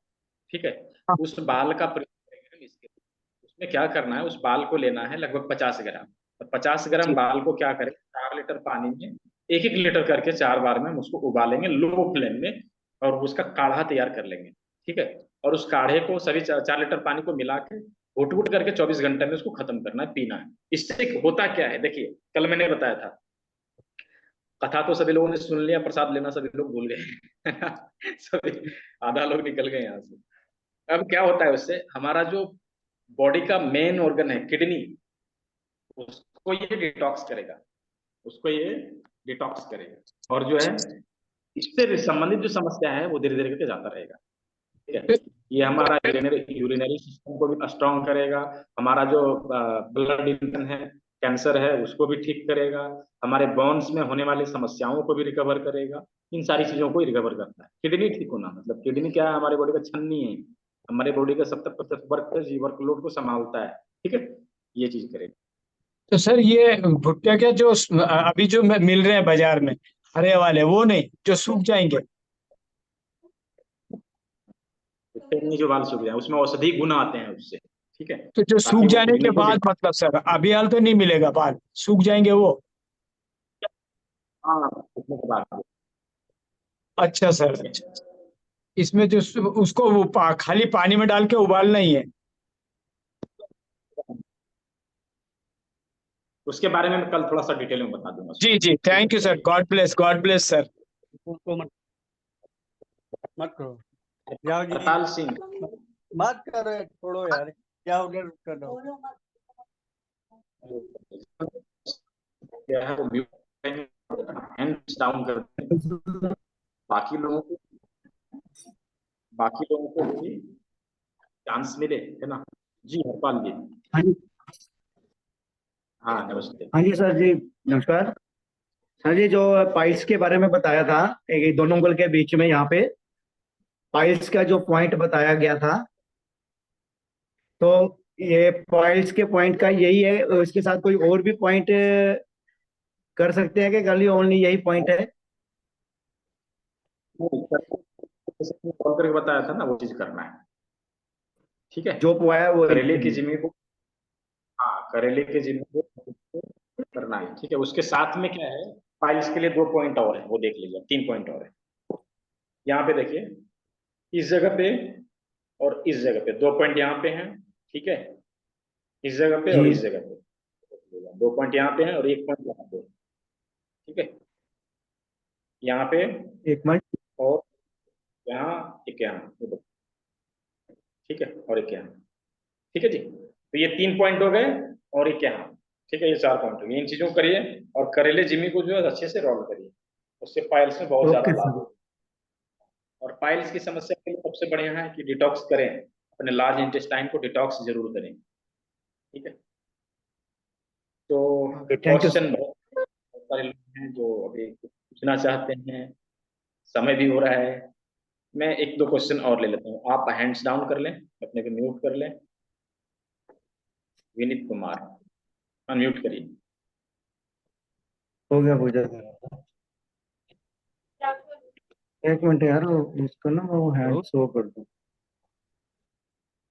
ठीक है, उस बाल का प्रयोग करेंगे हम इसके। उसमें क्या करना है, उस बाल को लेना है लगभग 50 ग्राम, और 50 ग्राम बाल को क्या करें, 4 लीटर पानी में 1-1 लीटर करके 4 बार में हम उसको उबालेंगे लो फ्लेम में, और उसका काढ़ा तैयार कर लेंगे। ठीक है, और उस काढ़े को सभी 4 लीटर पानी को मिला के घुट घुट करके 24 घंटे में उसको खत्म करना है, पीना है। इससे होता क्या है, देखिए कल मैंने बताया था, कथा तो सभी लोगों ने सुन लिया, प्रसाद लेना सभी लोग भूल गए सभी आधा लोग निकल गए यहाँ से। अब क्या होता है उससे, हमारा जो बॉडी का मेन ऑर्गन है किडनी, उसको ये डिटॉक्स करेगा, उसको ये डिटॉक्स करेगा, और जो है इससे संबंधित जो समस्या है वो धीरे धीरे करके जाता रहेगा। ठीक है, ये हमारा यूरिनरी सिस्टम को भी स्ट्रांग करेगा, हमारा जो ब्लड इंजन है, कैंसर है, उसको भी ठीक करेगा, हमारे बोन्स में होने वाली समस्याओं को भी रिकवर करेगा, इन सारी चीजों को रिकवर करता है। किडनी ठीक होना मतलब, किडनी क्या है, हमारे बॉडी का छन्नी है, हमारे बॉडी का 70% वर्कलोड को संभालता है। ठीक है, ये चीज करेगा। तो सर ये भुट्टे के जो अभी जो मिल रहे हैं बाजार में, हरे वाले, वो नहीं, जो सूख जाएंगे? जो बाल सूख जाए, उसमें औषधि गुण आते हैं उससे। ठीक है, तो जो सूख ताकि वो जाने के किडनी को बाद, मतलब सर अभी हाल तो नहीं मिलेगा, बाल सूख जाएंगे वो? हाँ, सूखने के बाद। अच्छा सर, अच्छा। इसमें जो उसको वो खाली पानी में डाल के उबालना ही है? उसके बारे में मैं कल थोड़ा सा डिटेल में बता दूंगा। जी जी, thank you sir, God bless sir. मत करो जाओ जी, करताल सिंह, मत करो, छोड़ो यार, क्या उधर कर दो। क्या है वो हैंड्स डाउन करते हैं, बाकी लोगों को भी चांस मिले, है ना। जी हरपाल जी। हाँ जी। हाँ नमस्ते। हाँ जी सर जी, नमस्कार सर जी। जो पाइल्स के बारे में बताया था, एक दोनों उंगल के बीच में यहाँ पे पाइल्स का जो पॉइंट बताया गया था, तो ये पाइल्स के पॉइंट का यही है, इसके साथ कोई और भी पॉइंट कर सकते हैं कि खाली ओनली यही पॉइंट है? कॉल करके बताया था ना, वो चीज करना है। ठीक है, जो है वो करेले की जिम्मे को, हाँ करेले के जिम्मे को करना है। ठीक है, उसके साथ में क्या है, पाइल्स के लिए 2 पॉइंट और है, वो देख लीजिए, 3 पॉइंट और है। यहाँ पे देखिए, इस जगह पे और इस जगह पे 2 पॉइंट यहाँ पे हैं। ठीक है, इस जगह पे और जी। इस जगह पे 2 पॉइंट यहाँ पे हैं और 1 पॉइंट यहाँ पे। ठीक है, यहाँ पे एक मिनट। और यहाँ एक, यहाँ, ठीक है, और एक यहाँ। ठीक है जी, तो ये 3 पॉइंट हो गए, और एक यहाँ। ठीक है, ये 4 पॉइंट हो गए। इन चीजों को करिए, और करेले जिमी को जो है अच्छे से रोल करिए, उससे पाइल्स में बहुत ज्यादा ओके लाभ सर। होगा। और पाइल्स की समस्या के लिए सबसे बढ़िया है कि डिटॉक्स करें, अपने लार्ज इंटेस्टाइन को डिटॉक्स जरूर करें। ठीक है। तो ओके, थैंक यू। क्वेश्चन बहुत सारे लोग हैं जो अभी पूछना चाहते हैं, समय भी हो रहा है। मैं एक दो क्वेश्चन और ले लेता हूँ। आप हैंड्स डाउन कर लें, अपने को म्यूट कर लें। विनीत कुमार, अनम्यूट करिए। हो गया पूजा सर। एक मिनट यार, उसको ना वो हैंड शो कर दो।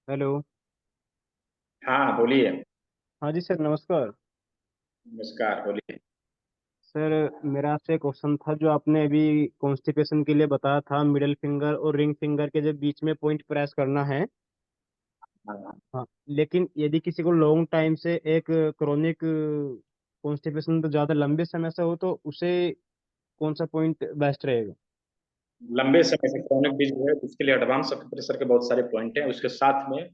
हेलो। हाँ बोलिए। हाँ जी सर, नमस्कार। नमस्कार, बोलिए। सर मेरा आपसे क्वेश्चन था, जो आपने अभी कॉन्स्टिपेशन के लिए बताया था, मिडिल फिंगर और रिंग फिंगर के जो बीच में पॉइंट प्रेस करना है। हाँ, हाँ, लेकिन यदि किसी को लॉन्ग टाइम से एक क्रोनिक कॉन्स्टिपेशन तो ज़्यादा लंबे समय से हो, तो उसे कौन सा पॉइंट बेस्ट रहेगा? लंबे समय से क्रोनिक डिजीज है, उसके लिए एडवांस प्रेशर के बहुत सारे पॉइंट हैं। उसके साथ में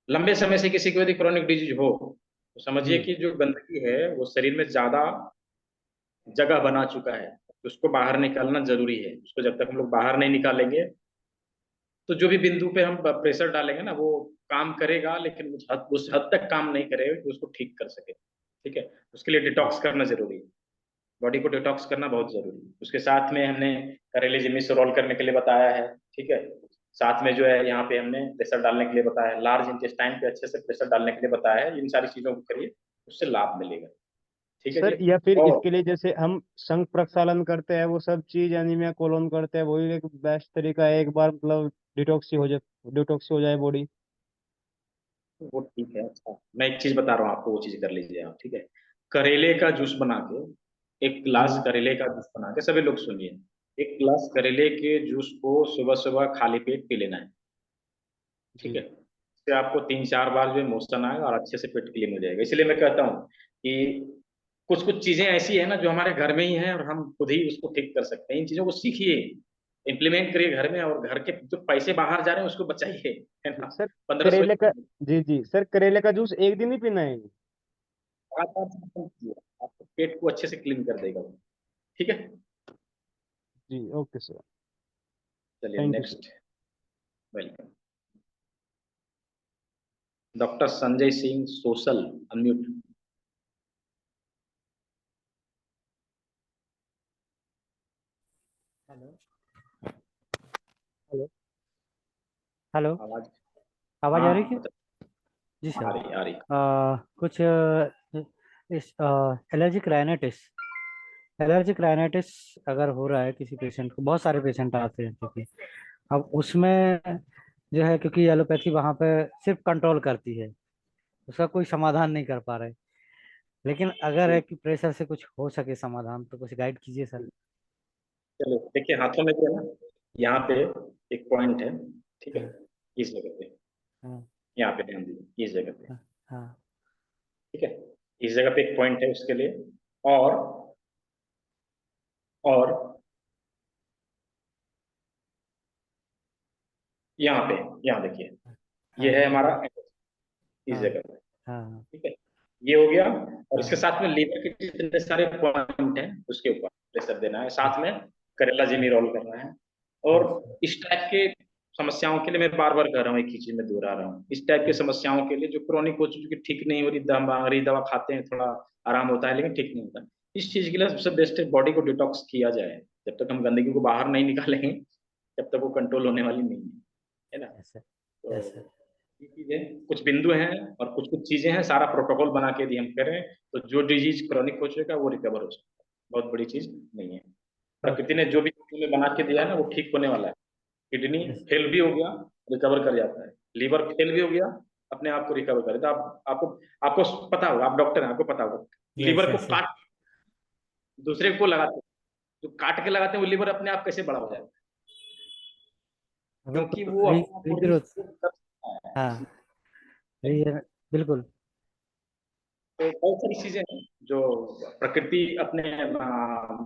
लंबे समय से किसी को यदि क्रोनिक डिजीज हो तो समझिए जी कि जो गंदगी है वो शरीर में ज्यादा जगह बना चुका है, तो उसको बाहर निकालना जरूरी है। उसको जब तक हम लोग बाहर नहीं निकालेंगे तो जो भी बिंदु पे हम प्रेशर डालेंगे ना वो काम करेगा, लेकिन उस हद तक काम नहीं करेगा कि उसको ठीक कर सके। ठीक है, उसके लिए डिटॉक्स करना जरूरी है। बॉडी को डिटॉक्स करना बहुत जरूरी है। उसके साथ में हमने करेले जिमी से रोल करने के लिए बताया है। ठीक है, साथ में जो है यहाँ पे हमने प्रेशर डालने के लिए बताया है, लार्ज इंटेस्टाइन पे अच्छे से प्रेशर डालने के लिए बताया है। इन सारी चीजों को करिए, उससे लाभ मिलेगा। ठीक है सर, जी। या फिर और इसके लिए जैसे हम संघ प्रक्षालन करते हैं, वो सब चीज एनीमिया कोलोन करते हैं, वही एक बेस्ट तरीका है, एक बार मतलब डिटॉक्सी हो जाए बॉडी। वो ठीक है। अच्छा, मैं एक चीज बता रहा हूँ आपको, वो चीज कर लीजिए आप। ठीक है, करेले का जूस बना के, एक गिलास जी करेले का जूस बना के, सभी लोग सुनिए, एक गिलास करेले के जूस को सुबह सुबह खाली पेट पी लेना है। ठीक है, जी इससे आपको 3-4 बार जो है मोशन आएगा और अच्छे से पेट क्लीन हो जाएगा। इसलिए मैं कहता हूँ कि कुछ कुछ चीजें ऐसी है ना जो हमारे घर में ही है और हम खुद ही उसको ठीक कर सकते हैं। इन चीजों को सीखिए, इम्प्लीमेंट करिए घर में, और घर के जो पैसे बाहर जा रहे हैं उसको बचाइए, है ना। सर, 1500 करेले का जी जी सर, करेले का जूस एक दिन ही पीना है? आपको पेट को अच्छे से क्लीन कर देगा वो। ठीक है, जी ओके सर, चलिए thank you sir. Next. Welcome. Doctor Sanjay Singh, social, unmute. Hello. Hello. Hello. आवाज, आवाज आ रही हाँ है? बता। जी आ सर। रही आ रही। कुछ इस एलर्जिक राइनाइटिस एलर्जिक राइनाइटिस अगर हो रहा है किसी पेशेंट को, बहुत सारे पेशेंट आते हैं क्योंकि अब उसमें जो है, क्योंकि एलोपैथी वहाँ पे सिर्फ कंट्रोल करती है, उसका कोई समाधान नहीं कर पा रहे। लेकिन अगर है कि प्रेशर से कुछ हो सके समाधान, तो कुछ गाइड कीजिए सर। चलो देखिए, हाथों में जो है ना, यहाँ पे एक पॉइंट है। ठीक है, हाँ इस जगह पे, हाँ यहाँ पे ध्यान दीजिए, इस जगह पे। हाँ हाँ। ठीक है, इस जगह पे एक पॉइंट है उसके लिए। और और यहाँ पे, यहाँ देखिए, ये है हाँ हमारा इस हाँ जगह पे। हाँ ठीक है, ये हो गया। और इसके हाँ साथ में लीवर के जितने सारे पॉइंट हैं उसके ऊपर प्रेशर देना है। साथ में करेला हाँ, जिमी रोल करना है। और अच्छा इस टाइप के समस्याओं के लिए मैं बार बार कह रहा हूँ, एक ही चीज में दोहरा रहा हूँ, इस टाइप की समस्याओं के लिए जो क्रोनिक हो चुकी, ठीक नहीं हो रही, अंग्रेजी दवा खाते हैं, थोड़ा आराम होता है लेकिन ठीक नहीं होता, इस चीज के लिए सबसे बेस्ट है बॉडी को डिटॉक्स किया जाए। जब तक हम गंदगी को बाहर नहीं निकालेंगे तब तक वो कंट्रोल होने वाली नहीं है ना। ऐसे ऐसे। तो ये चीजें कुछ बिंदु हैं और कुछ कुछ चीजें हैं, सारा प्रोटोकॉल बना के यदि हम करें तो जो डिजीज क्रोनिक हो चुका है वो रिकवर हो सकता है। बहुत बड़ी चीज नहीं है। प्रकृति ओके। ने जो भी हमें बना के दिया है ना वो ठीक होने वाला है। किडनी फेल भी हो गया, रिकवर कर जाता है। लीवर फेल भी हो गया, अपने आप को रिकवर करे। तो आप आपको आपको पता होगा, आप डॉक्टर हैं, आपको पता होगा, यस लीवर को यस काट दूसरे को लगाते हैं, जो काट के लगाते हैं वो लीवर अपने आप कैसे बड़ा हो जाता है, क्योंकि बिल्कुल। वो अपना बॉडी रीग्रोथ। कर सकता हाँ। है। बिल्कुल। तो बहुत सारी चीजें हैं जो प्रकृति अपने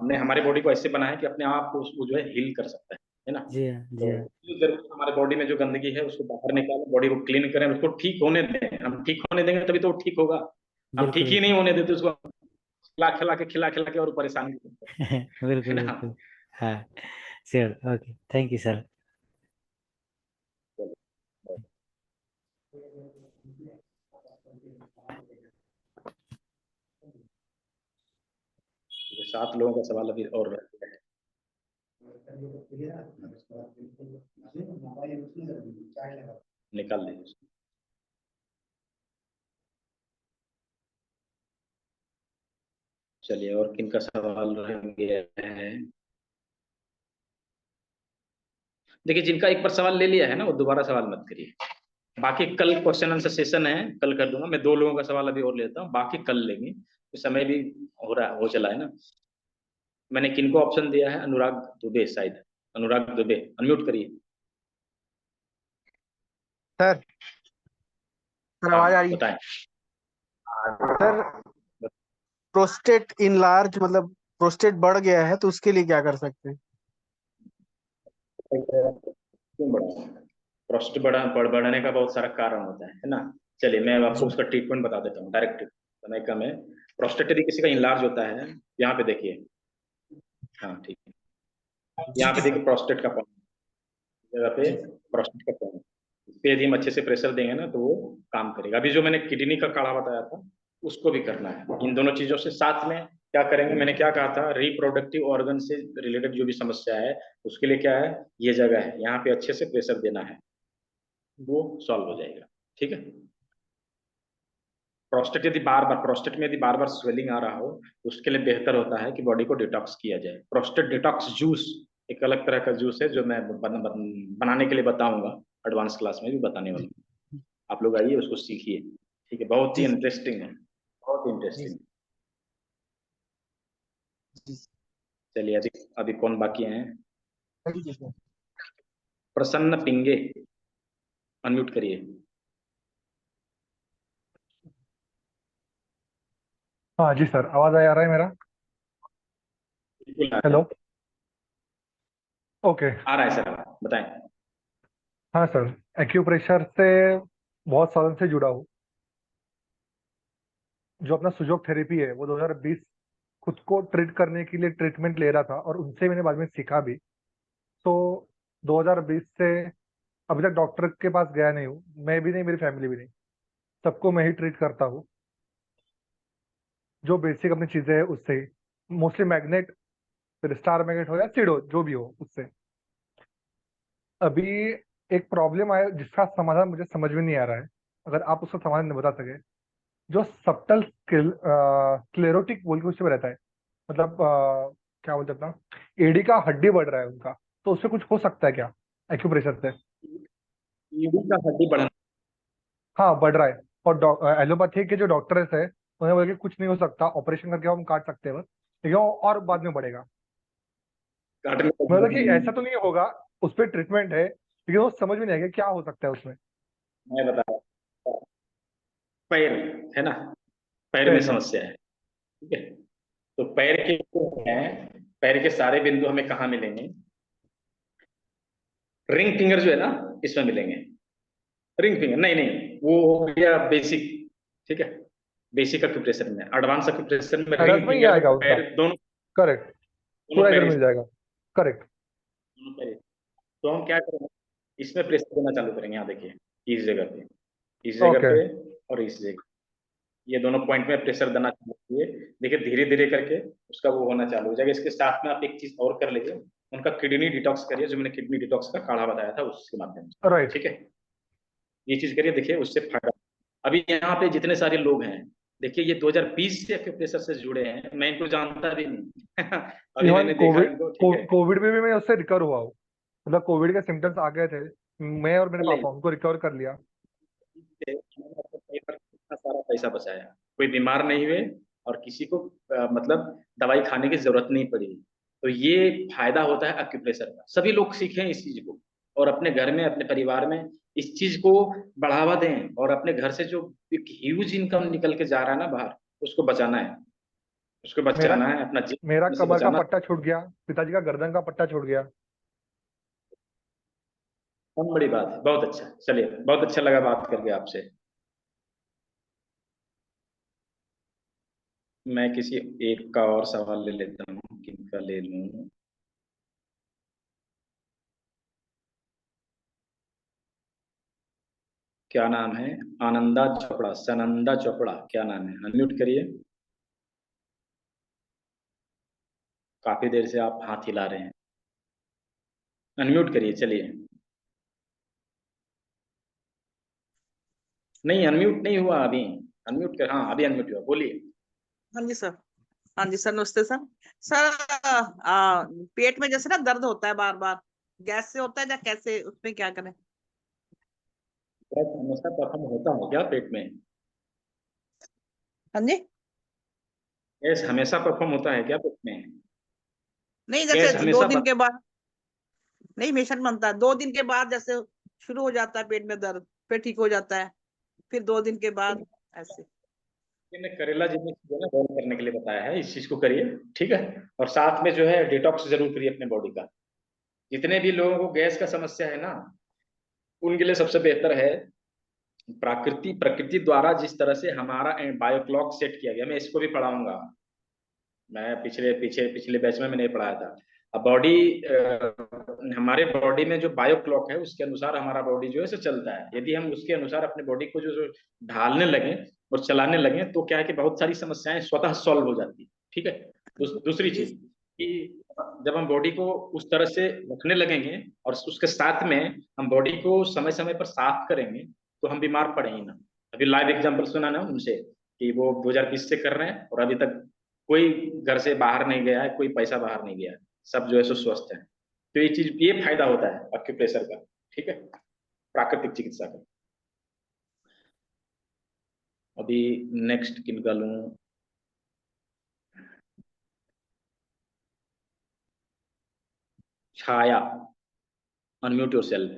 ने हमारे बॉडी को ऐसे बनाया कि अपने आप को उसको जो है हील कर सकता है ना। जी हाँ जी तो हाँ। जरूर हमारे बॉडी में जो गंदगी है उसको बाहर निकालें, बॉडी को क्लीन करें, उसको ठीक होने दें। हम ठीक होने देंगे तभी तो वो ठीक होगा। हम ठीक बिल्कुल ही नहीं बिल्कुल। होने देते उसको, खिला खिला के और परेशानी करते हैं, है बिल्कुल ना। बिल्कुल। हाँ। Sure. Okay, thank you sir. चलो। 7 लोगों का सवाल अभी और है। निकाल लीजिए। चलिए, और किन का सवाल रह गया है? देखिए, जिनका एक बार सवाल ले लिया है ना, वो दोबारा सवाल मत करिए। बाकी कल क्वेश्चन आंसर सेशन है, कल कर दूंगा मैं। 2 लोगों का सवाल अभी और लेता हूँ, बाकी कल लेंगे। तो समय भी हो चला है ना। मैंने किनको ऑप्शन दिया है? अनुराग दुबे, शायद अनुराग दुबे, अनम्यूट करिए। सर आवाज आ रही है? बताएं सर, प्रोस्टेट इनलार्ज मतलब प्रोस्टेट बढ़ गया है तो उसके लिए क्या कर सकते हैं? क्यों बढ़ा? प्रोस्टेट बढ़ाने का बहुत सारा कारण होता है ना। चलिए, मैं आपको उसका ट्रीटमेंट बता देता हूँ। डायरेक्ट समय कम है। प्रोस्टेट यदि किसी का इनलार्ज होता है, यहाँ पे देखिए, हाँ ठीक है, यहाँ पे देखिए प्रोस्टेट का पॉइंट, जगह पे प्रोस्टेट का पॉइंट, इस पे यदि हम अच्छे से प्रेशर देंगे ना तो वो काम करेगा। अभी जो मैंने किडनी का काढ़ा बताया था, उसको भी करना है। इन दोनों चीजों से साथ में क्या करेंगे? मैंने क्या कहा था? रिप्रोडक्टिव ऑर्गन से रिलेटेड जो भी समस्या है, उसके लिए क्या है, ये जगह है, यहाँ पे अच्छे से प्रेशर देना है, वो सॉल्व हो जाएगा। ठीक है। प्रोस्टेट में यदि बार बार स्वेलिंग आ रहा हो, तो उसके लिए बेहतर होता है कि बॉडी को डिटॉक्स किया जाए। प्रोस्टेट डिटॉक्स जूस एक अलग तरह का जूस है, जो मैं बनाने के लिए बताऊंगा, एडवांस क्लास में भी बताने वाला हूँ। आप लोग आइए, उसको सीखिए। ठीक है, बहुत ही इंटरेस्टिंग है, बहुत इंटरेस्टिंग। चलिए, अभी कौन बाकी हैं? प्रसन्न पिंगे, अनम्यूट करिए। हाँ जी सर, आवाज आ रहा है मेरा? Hello, okay. आ रहा है सर, बताएं। हाँ सर, एक्यूप्रेशर से बहुत सालों से जुड़ा हूँ। जो अपना सुजोग थेरेपी है, वो 2020 खुद को ट्रीट करने के लिए ट्रीटमेंट ले रहा था, और उनसे मैंने बाद में सीखा भी। तो 2020 से अभी तक डॉक्टर के पास गया नहीं हूँ, मैं भी नहीं, मेरी फैमिली भी नहीं, सबको मैं ही ट्रीट करता हूँ। जो बेसिक अपनी चीजें है उससे ही, मोस्टली मैग्नेट, फिर स्टार मैग्नेट हो या सिडो, जो भी हो उससे। अभी एक प्रॉब्लम आया जिसका समाधान मुझे समझ में नहीं आ रहा है, अगर आप उसका समाधान नहीं बता सके। जो सब्टल स्क्लेरोटिक बोल के उससे रहता है, मतलब क्या बोलते अपना, एडी का हड्डी बढ़ रहा है उनका, तो उससे कुछ हो सकता है क्या एक्यूप्रेशर से? एडी का हड्डी बढ़ना? हाँ, बढ़ रहा है। और एलोपैथी के जो डॉक्टर्स है, उन्हें बोले कि कुछ नहीं हो सकता, ऑपरेशन करके हम काट सकते हैं बस, लेकिन वो और बाद में बढ़ेगा। मतलब कि ऐसा तो नहीं होगा, उस पर ट्रीटमेंट है, लेकिन वो समझ में नहीं आएगा क्या हो सकता है उसमें। मैं बता रहा हूं, पैर है ना, पैर में समस्या है। ठीक है, तो पैर के जो है, पैर के सारे बिंदु हमें कहाँ मिलेंगे? रिंग फिंगर जो है ना, इसमें मिलेंगे। रिंग फिंगर नहीं नहीं, वो हो गया बेसिक। ठीक है, बेसिक एक्यूप्रेशर में। एडवांस एक्यूप्रेशर में एडल्ट रिंग में ही फिंगर आएगा में उसका। पैर दोनों, करेक्ट, पूरा इधर मिल जाएगा। करेक्ट। तो हम क्या करेंगे, इसमें प्रेशर देना चालू करेंगे। यहाँ देखिए, इस जगह पे, इस जगह पे और इस जगह, ये दोनों पॉइंट में प्रेशर देना चालू किए। देखिए, धीरे धीरे करके उसका वो होना चालू हो जाएगा। इसके साथ में आप एक चीज और कर लीजिए, उनका किडनी डिटॉक्स करिए, जो मैंने किडनी डिटॉक्स का काढ़ा बताया था उसके माध्यम से। राइट। ठीक है, ये चीज करिए, देखिए उससे फायदा। अभी यहाँ पे जितने सारे लोग हैं, देखिए ये 2020 से एक्यूप्रेशर से जुड़े हैं, मैं इनको जानता भी नहीं। अभी इवन मैंने देखा इनको। ठीक है, कोविड में भी मैं उससे रिकवर हुआ हूँ, मतलब कोविड के सिम्टम्स आ गए थे, मैं और मेरे पापा उनको रिकवर कर लिया। इतना सारा पैसा बचाया, कोई बीमार नहीं हुए, और किसी को मतलब दवाई खाने की जरूरत नहीं पड़ी। तो ये फायदा होता है एक्यूप्रेशर का। सभी लोग सीखें इस चीज को, और अपने घर में, अपने परिवार में इस चीज को बढ़ावा दें, और अपने घर से जो एक ह्यूज इनकम निकल के जा रहा है ना बाहर, उसको बचाना है, उसको मेरा बचाना है, अपना मेरा जीवन से कमर का बचाना। पट्टा छूट गया, पिताजी का गर्दन का पट्टा छूट गया। बहुत बड़ी बात है, बहुत अच्छा। चलिए, बहुत अच्छा लगा बात करके आपसे। मैं किसी एक का और सवाल ले लेता हूँ, किनका ले लूं? क्या नाम है? आनंदा चोपड़ा, सनंदा चोपड़ा, क्या नाम है? अनम्यूट करिए। काफी देर से आप हाथ हिला रहे हैं। अनम्यूट करिए, चलिए। नहीं, अनम्यूट नहीं हुआ अभी। अनम्यूट कर, हाँ अभी अनम्यूट हुआ, बोलिए। हाँ जी सर। हाँ जी सर, नमस्ते सर। सर पेट में जैसे ना दर्द होता है बार बार, गैस से होता है या कैसे, उसमें क्या करें? गैस हमेशा परफॉर्म होता है क्या पेट में? हाँ जी। गैस हमेशा परफॉर्म होता है क्या पेट में? नहीं, गैस जैसे हमेशा 2 दिन के बाद, नहीं मिशन बनता है 2 दिन के बाद, जैसे शुरू हो जाता है पेट में दर्द, फिर ठीक हो जाता है, फिर 2 दिन के बाद ऐसे। मैंने करेला जितनी चीजें ना बर्न करने के लिए बताया है, इस चीज को करिए, ठीक है। और साथ में जो है डिटॉक्स जरूर करिए अपने बॉडी का। जितने भी लोगों को गैस का समस्या है ना, उनके लिए सबसे बेहतर है प्रकृति द्वारा जिस तरह से हमारा बायो क्लॉक सेट किया गया, मैं इसको भी पढ़ाऊंगा। मैं पिछले बैच में मैंने पढ़ाया था। अब बॉडी, हमारे बॉडी में जो बायो क्लॉक है उसके अनुसार हमारा बॉडी जो है सो चलता है। यदि हम उसके अनुसार अपने बॉडी को जो ढालने लगे और चलाने लगे तो क्या है कि बहुत सारी समस्याएं स्वतः सॉल्व हो जाती है, ठीक है। दूसरी चीज कि जब हम बॉडी को उस तरह से रखने लगेंगे और उसके साथ में हम बॉडी को समय समय पर साफ करेंगे तो हम बीमार पड़ेंगे ना। अभी लाइव एग्जांपल सुना ना उनसे कि वो 2020 से कर रहे हैं और अभी तक कोई घर से बाहर नहीं गया है, कोई पैसा बाहर नहीं गया है, सब जो है सो स्वस्थ है। तो ये फायदा होता है एक्यूप्रेशर का, ठीक है, प्राकृतिक चिकित्सा का। अभी नेक्स्ट किनका लूं? Chhaya, unmute yourself.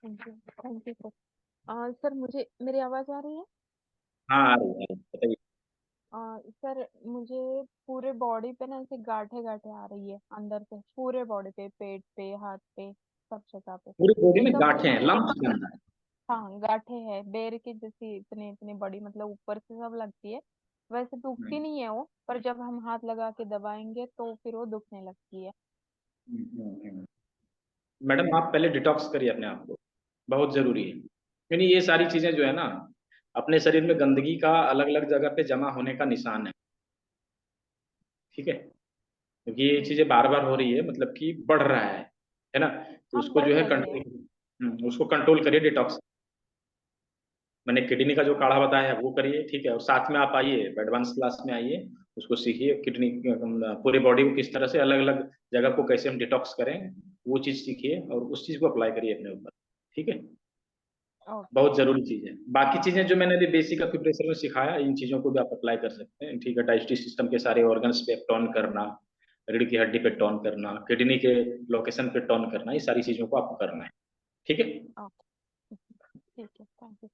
Thank you sir. Sir मुझे, मेरी आवाज आ रही है? हाँ आ रही है, बताइए। सर मुझे पूरे बॉडी पे ना ऐसे गांठे गांठे आ रही है, अंदर से पूरे बॉडी पे, पेट पे, हाथ पे, सब जगह पे पूरी बॉडी में एकदम। गांठें हैं, लंप्स के अंदर? हाँ गांठे है, बेर की जैसी, इतनी इतनी बड़ी, मतलब ऊपर से सब लगती है। वैसे दुखती नहीं है वो, पर जब हम हाथ लगा के दबाएंगे तो फिर वो दुखने लगती है। मैडम आप पहले डिटॉक्स करिए अपने आप को, बहुत जरूरी है। यानी ये सारी चीजें जो है ना, अपने शरीर में गंदगी का अलग अलग जगह पे जमा होने का निशान है, ठीक है। क्योंकि ये चीजें बार बार हो रही है, मतलब कि बढ़ रहा है ना। तो उसको जो है कंट्रोल, उसको कंट्रोल करिए डिटॉक्स। मैंने किडनी का जो काढ़ा बताया है वो करिए, ठीक है। और साथ में आप आइए, एडवांस क्लास में आइए, उसको सीखिए किडनी, पूरी बॉडी को किस तरह से अलग अलग जगह को कैसे हम डिटॉक्स करें, वो चीज सीखिए और उस चीज को अप्लाई करिए अपने ऊपर, ठीक है। बहुत जरूरी चीज है। बाकी चीजें जो मैंने अभी बेसिक एक्यूप्रेशर में सिखाया, इन चीजों को भी आप अप्लाई कर सकते हैं, ठीक है। डाइजेस्टिव सिस्टम के सारे ऑर्गन्स पे टोन करना, रीढ़ की हड्डी पे टोन करना, किडनी के लोकेशन पे टोन करना, ये सारी चीजों को आपको करना है, ठीक है। ठीक है, थैंक यू।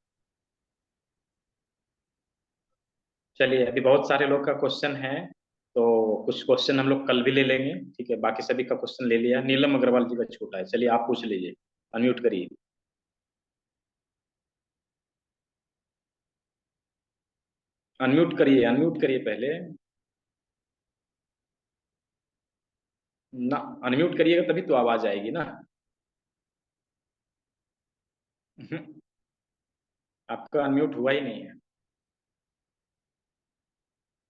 चलिए, अभी बहुत सारे लोग का क्वेश्चन है, तो कुछ क्वेश्चन हम लोग कल भी ले लेंगे, ठीक है। बाकी सभी का क्वेश्चन ले लिया। नीलम अग्रवाल जी का छोटा है, चलिए आप पूछ लीजिए, अनम्यूट करिए। अनम्यूट करिए पहले ना। अनम्यूट करिएगा तभी तो आवाज आएगी ना। आपका अनम्यूट हुआ ही नहीं है।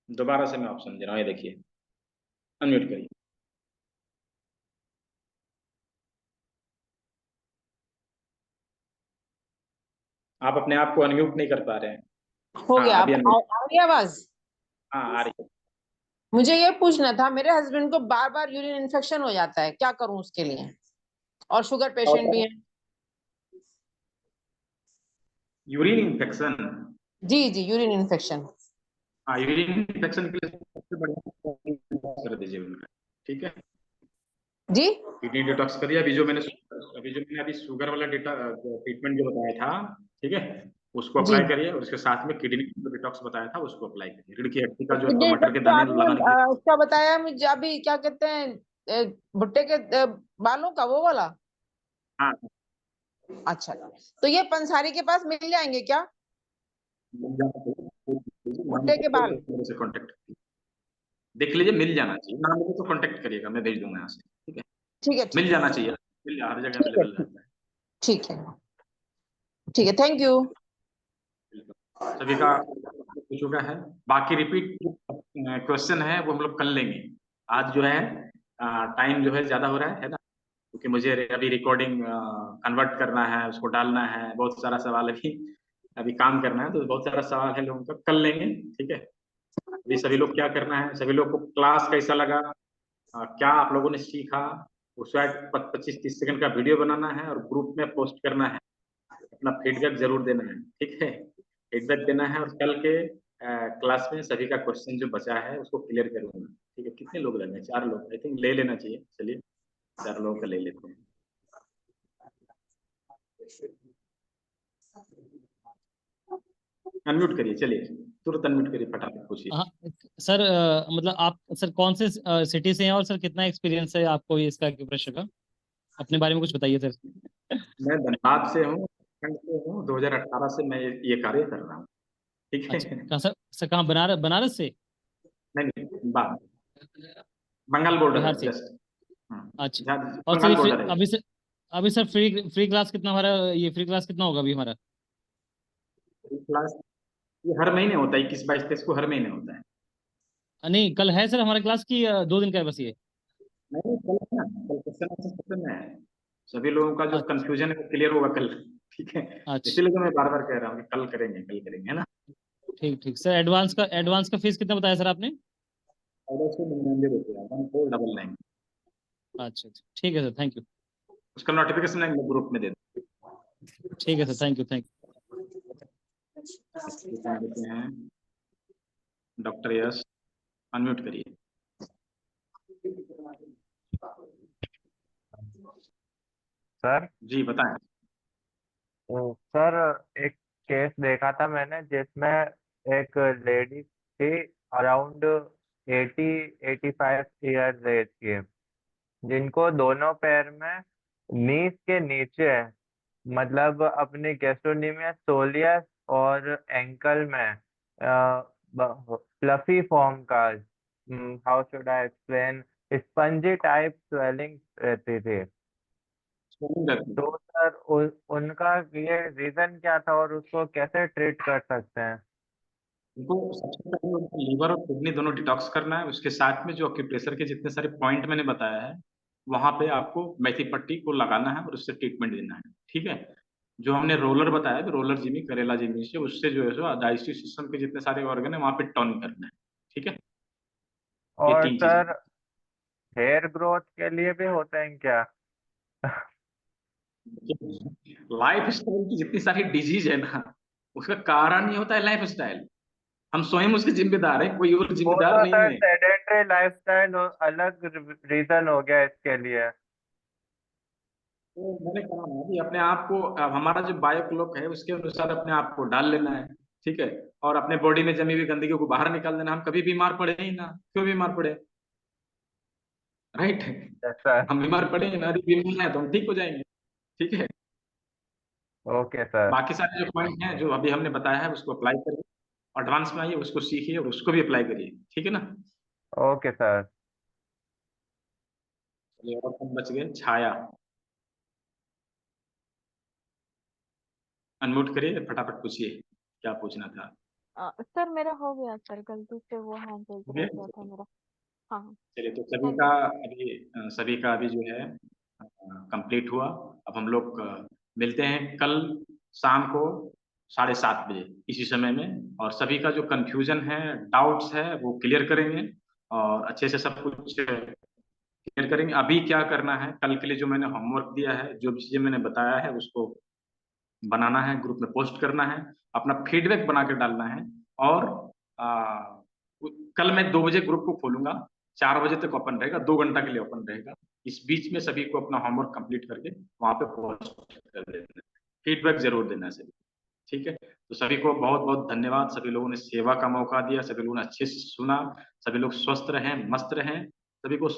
दोबारा से मैं ऑप्शन दे रहा हूँ, ये देखिए, अनम्यूट करिए। आप अपने आप को अनम्यूट नहीं कर पा रहे हैं। हो हाँ गया, अभी आ रही है आवाज? हाँ आ रही है। मुझे ये पूछना था, मेरे हस्बैंड को बार बार यूरिन इन्फेक्शन हो जाता है, क्या करूं उसके लिए? और शुगर पेशेंट भी है। Urine infection? जी जी, यूरिन इन्फेक्शन। हाँ, यूरिन इन्फेक्शन के लिए सबसे बढ़िया कर दीजिए उनका, ठीक है जी। किडनी डिटॉक्स करिए। अभी जो मैंने शुगर वाला ट्रीटमेंट जो बताया था, ठीक है, उसको जी। अप्लाई करिए। और उसके साथ में किडनी डिटॉक्स बताया था उसको अप्लाई करिए। रीढ़ की हड्डी का जो किडनी मटर के तो दाने आपने लगाने के लिए। उसका बताया मुझे अभी, क्या कहते हैं, भुट्टे के बालों का, वो वाला? हाँ। अच्छा, तो ये पंसारी के पास मिल जाएंगे क्या, भुट्टे के बाल? से कांटेक्ट देख लीजिए, मिल जाना चाहिए। नाम मुझे तो कांटेक्ट करिएगा, मैं भेज दूंगा यहाँ से, ठीक है। ठीक है, मिल जाना चाहिए, हर जगह अवेलेबल रहता है। ठीक है, ठीक है, थैंक यू। सभी का हो चुका है। बाकी रिपीट क्वेश्चन है वो हम लोग कर लेंगे, आज जो है टाइम जो है ज्यादा हो रहा है ना, क्योंकि मुझे अभी रिकॉर्डिंग कन्वर्ट करना है, उसको डालना है, बहुत सारा सवाल अभी काम करना है, तो बहुत सारा सवाल है लोगों का, कर लेंगे। ठीक है, अभी सभी लोग क्या करना है, सभी लोग को क्लास कैसा लगा, क्या आप लोगों ने सीखा, उसका 25-30 सेकंड का वीडियो बनाना है और ग्रुप में पोस्ट करना है। अपना फीडबैक जरूर देना है, ठीक है, फीडबैक देना है। और कल के क्लास में सभी का क्वेश्चन जो बचा है उसको क्लियर करूंगा। ठीक है, कितने लोग लगे? 4 लोग, आई थिंक ले लेना चाहिए। चलिए 4 लोगों का ले लेते हैं। अनम्यूट करिए, चलिए तुरंत अनम्यूट करिए, फटाफट पूछिए। हाँ सर, मतलब आप सर कौन से सिटी से हैं और सर कितना एक्सपीरियंस है आपको ये इसका एक्यूप्रेशर का? अपने बारे में कुछ बताइए सर। मैं धनबाद से हूँ, उत्तराखंड से हूँ, 2018 से मैं ये कार्य कर रहा हूँ। ठीक है। अच्छा, कहाँ सर कहाँ, बनारस से? नहीं नहीं, बंगाल बॉर्डर बिहार है से? जस्ट। अच्छा। और सर बंगाल बॉर्डर है। अभी सर फ्री क्लास कितना हमारा, ये फ्री क्लास कितना होगा अभी हमारा? क्लास ये हर महीने होता है, 21-22-23 को हर महीने होता है। नहीं, कल है सर हमारे क्लास की, 2 दिन का है बस ये? नहीं, कल है ना, कल क्वेश्चन आंसर खत्म है। सभी लोगों का जो कंफ्यूजन है वो क्लियर होगा कल। ठीक है, अच्छा, इसीलिए तो मैं बार बार कह रहा हूँ कि कल करेंगे, है ना। ठीक ठीक सर। एडवांस का फीस कितना बताया सर आपने? 1499 रुपया, 1499। अच्छा अच्छा, ठीक है सर, थैंक यू। उसका नोटिफिकेशन मैं ग्रुप में दे दूँ। ठीक है सर, थैंक यू। देते हैं डॉक्टर यश, अनम्यूट करिए। सर जी बताएं। सर एक केस देखा था मैंने जिसमें एक लेडी थी अराउंड 80-85 एज की, जिनको दोनों पैर में नीज के नीचे, मतलब अपने गैस्ट्रोनिमियस सोलियस और एंकल में फ्लफी फॉर्म का, how should I explain, spongy type swelling रहती थी। तो सर उनका ये रीजन क्या था और उसको कैसे ट्रीट कर सकते हैं? उनको सबसे पहले उनका लीवर और किडनी दोनों डिटॉक्स करना है। उसके साथ में जो एक्यूप्रेशर के जितने सारे पॉइंट मैंने बताया है, वहां पे आपको मेथी पट्टी को लगाना है और उससे ट्रीटमेंट देना है। ठीक है, जो हमने रोलर बताया, रोलर जिमी, करेला जिमी से, उससे जो है सो डाइजेस्टिव सिस्टम के जितने सारे ऑर्गन है वहां पे टर्न करना है। ठीक है, ये और 3 सर चीजें। हेयर ग्रोथ के लिए भी होते हैं क्या? लाइफ स्टाइल की जितनी सारी डिजीज है ना, उसका कारण ही होता है लाइफ स्टाइल। हम स्वयं उसके जिम्मेदार हैं, कोई और वो जिम्मेदार तो नहीं सर है। सेडेंटरी लाइफस्टाइल अलग रीजन हो गया इसके लिए। तो मैंने कहा ना कि अपने आप को, अब हमारा जो बायो क्लॉक है उसके अनुसार अपने आप को डाल लेना है। ठीक है, और अपने बॉडी में जमी हुई गंदगी को बाहर निकाल देना। हम कभी बीमार पड़े ही ना, क्यों बीमार पड़े? राइट, हम बीमार पड़े ही ना, अभी बीमार है तो हम ठीक हो जाएंगे। ठीक है, ओके सर। बाकी सारे जो पॉइंट हैं जो अभी हमने बताया है उसको अप्लाई करिए, एडवांस में आइए, उसको सीखिए और उसको भी अप्लाई करिए। ठीक है ना। Okay sir. चलिए, और कौन बच गए? छाया, अनम्यूट करिए, फटाफट पूछिए क्या पूछना था। सर मेरा हो गया सर, गलती से वो हैंड रेज हो रह गया? गया था मेरा। हाँ, चलिए, तो थैंक यू। सभी का अभी जो है कंप्लीट हुआ। अब हम लोग मिलते हैं कल शाम को 7:30 बजे इसी समय में, और सभी का जो कंफ्यूजन है, डाउट्स है, वो क्लियर करेंगे और अच्छे से सब कुछ क्लियर करेंगे। अभी क्या करना है, कल के लिए जो मैंने होमवर्क दिया है, जो भी चीजें मैंने बताया है, उसको बनाना है, ग्रुप में पोस्ट करना है, अपना फीडबैक बना के डालना है। और आ, कल मैं 2 बजे ग्रुप को खोलूंगा, 4 बजे तक ओपन रहेगा, 2 घंटा के लिए ओपन रहेगा। इस बीच में सभी को अपना होमवर्क कंप्लीट करके वहां पे पोस्ट कर देना, फीडबैक जरूर देना सभी। ठीक है, तो सभी को बहुत बहुत धन्यवाद। सभी लोगों ने सेवा का मौका दिया, सभी लोगों ने अच्छे से सुना। सभी लोग स्वस्थ रहें, मस्त रहें, सभी को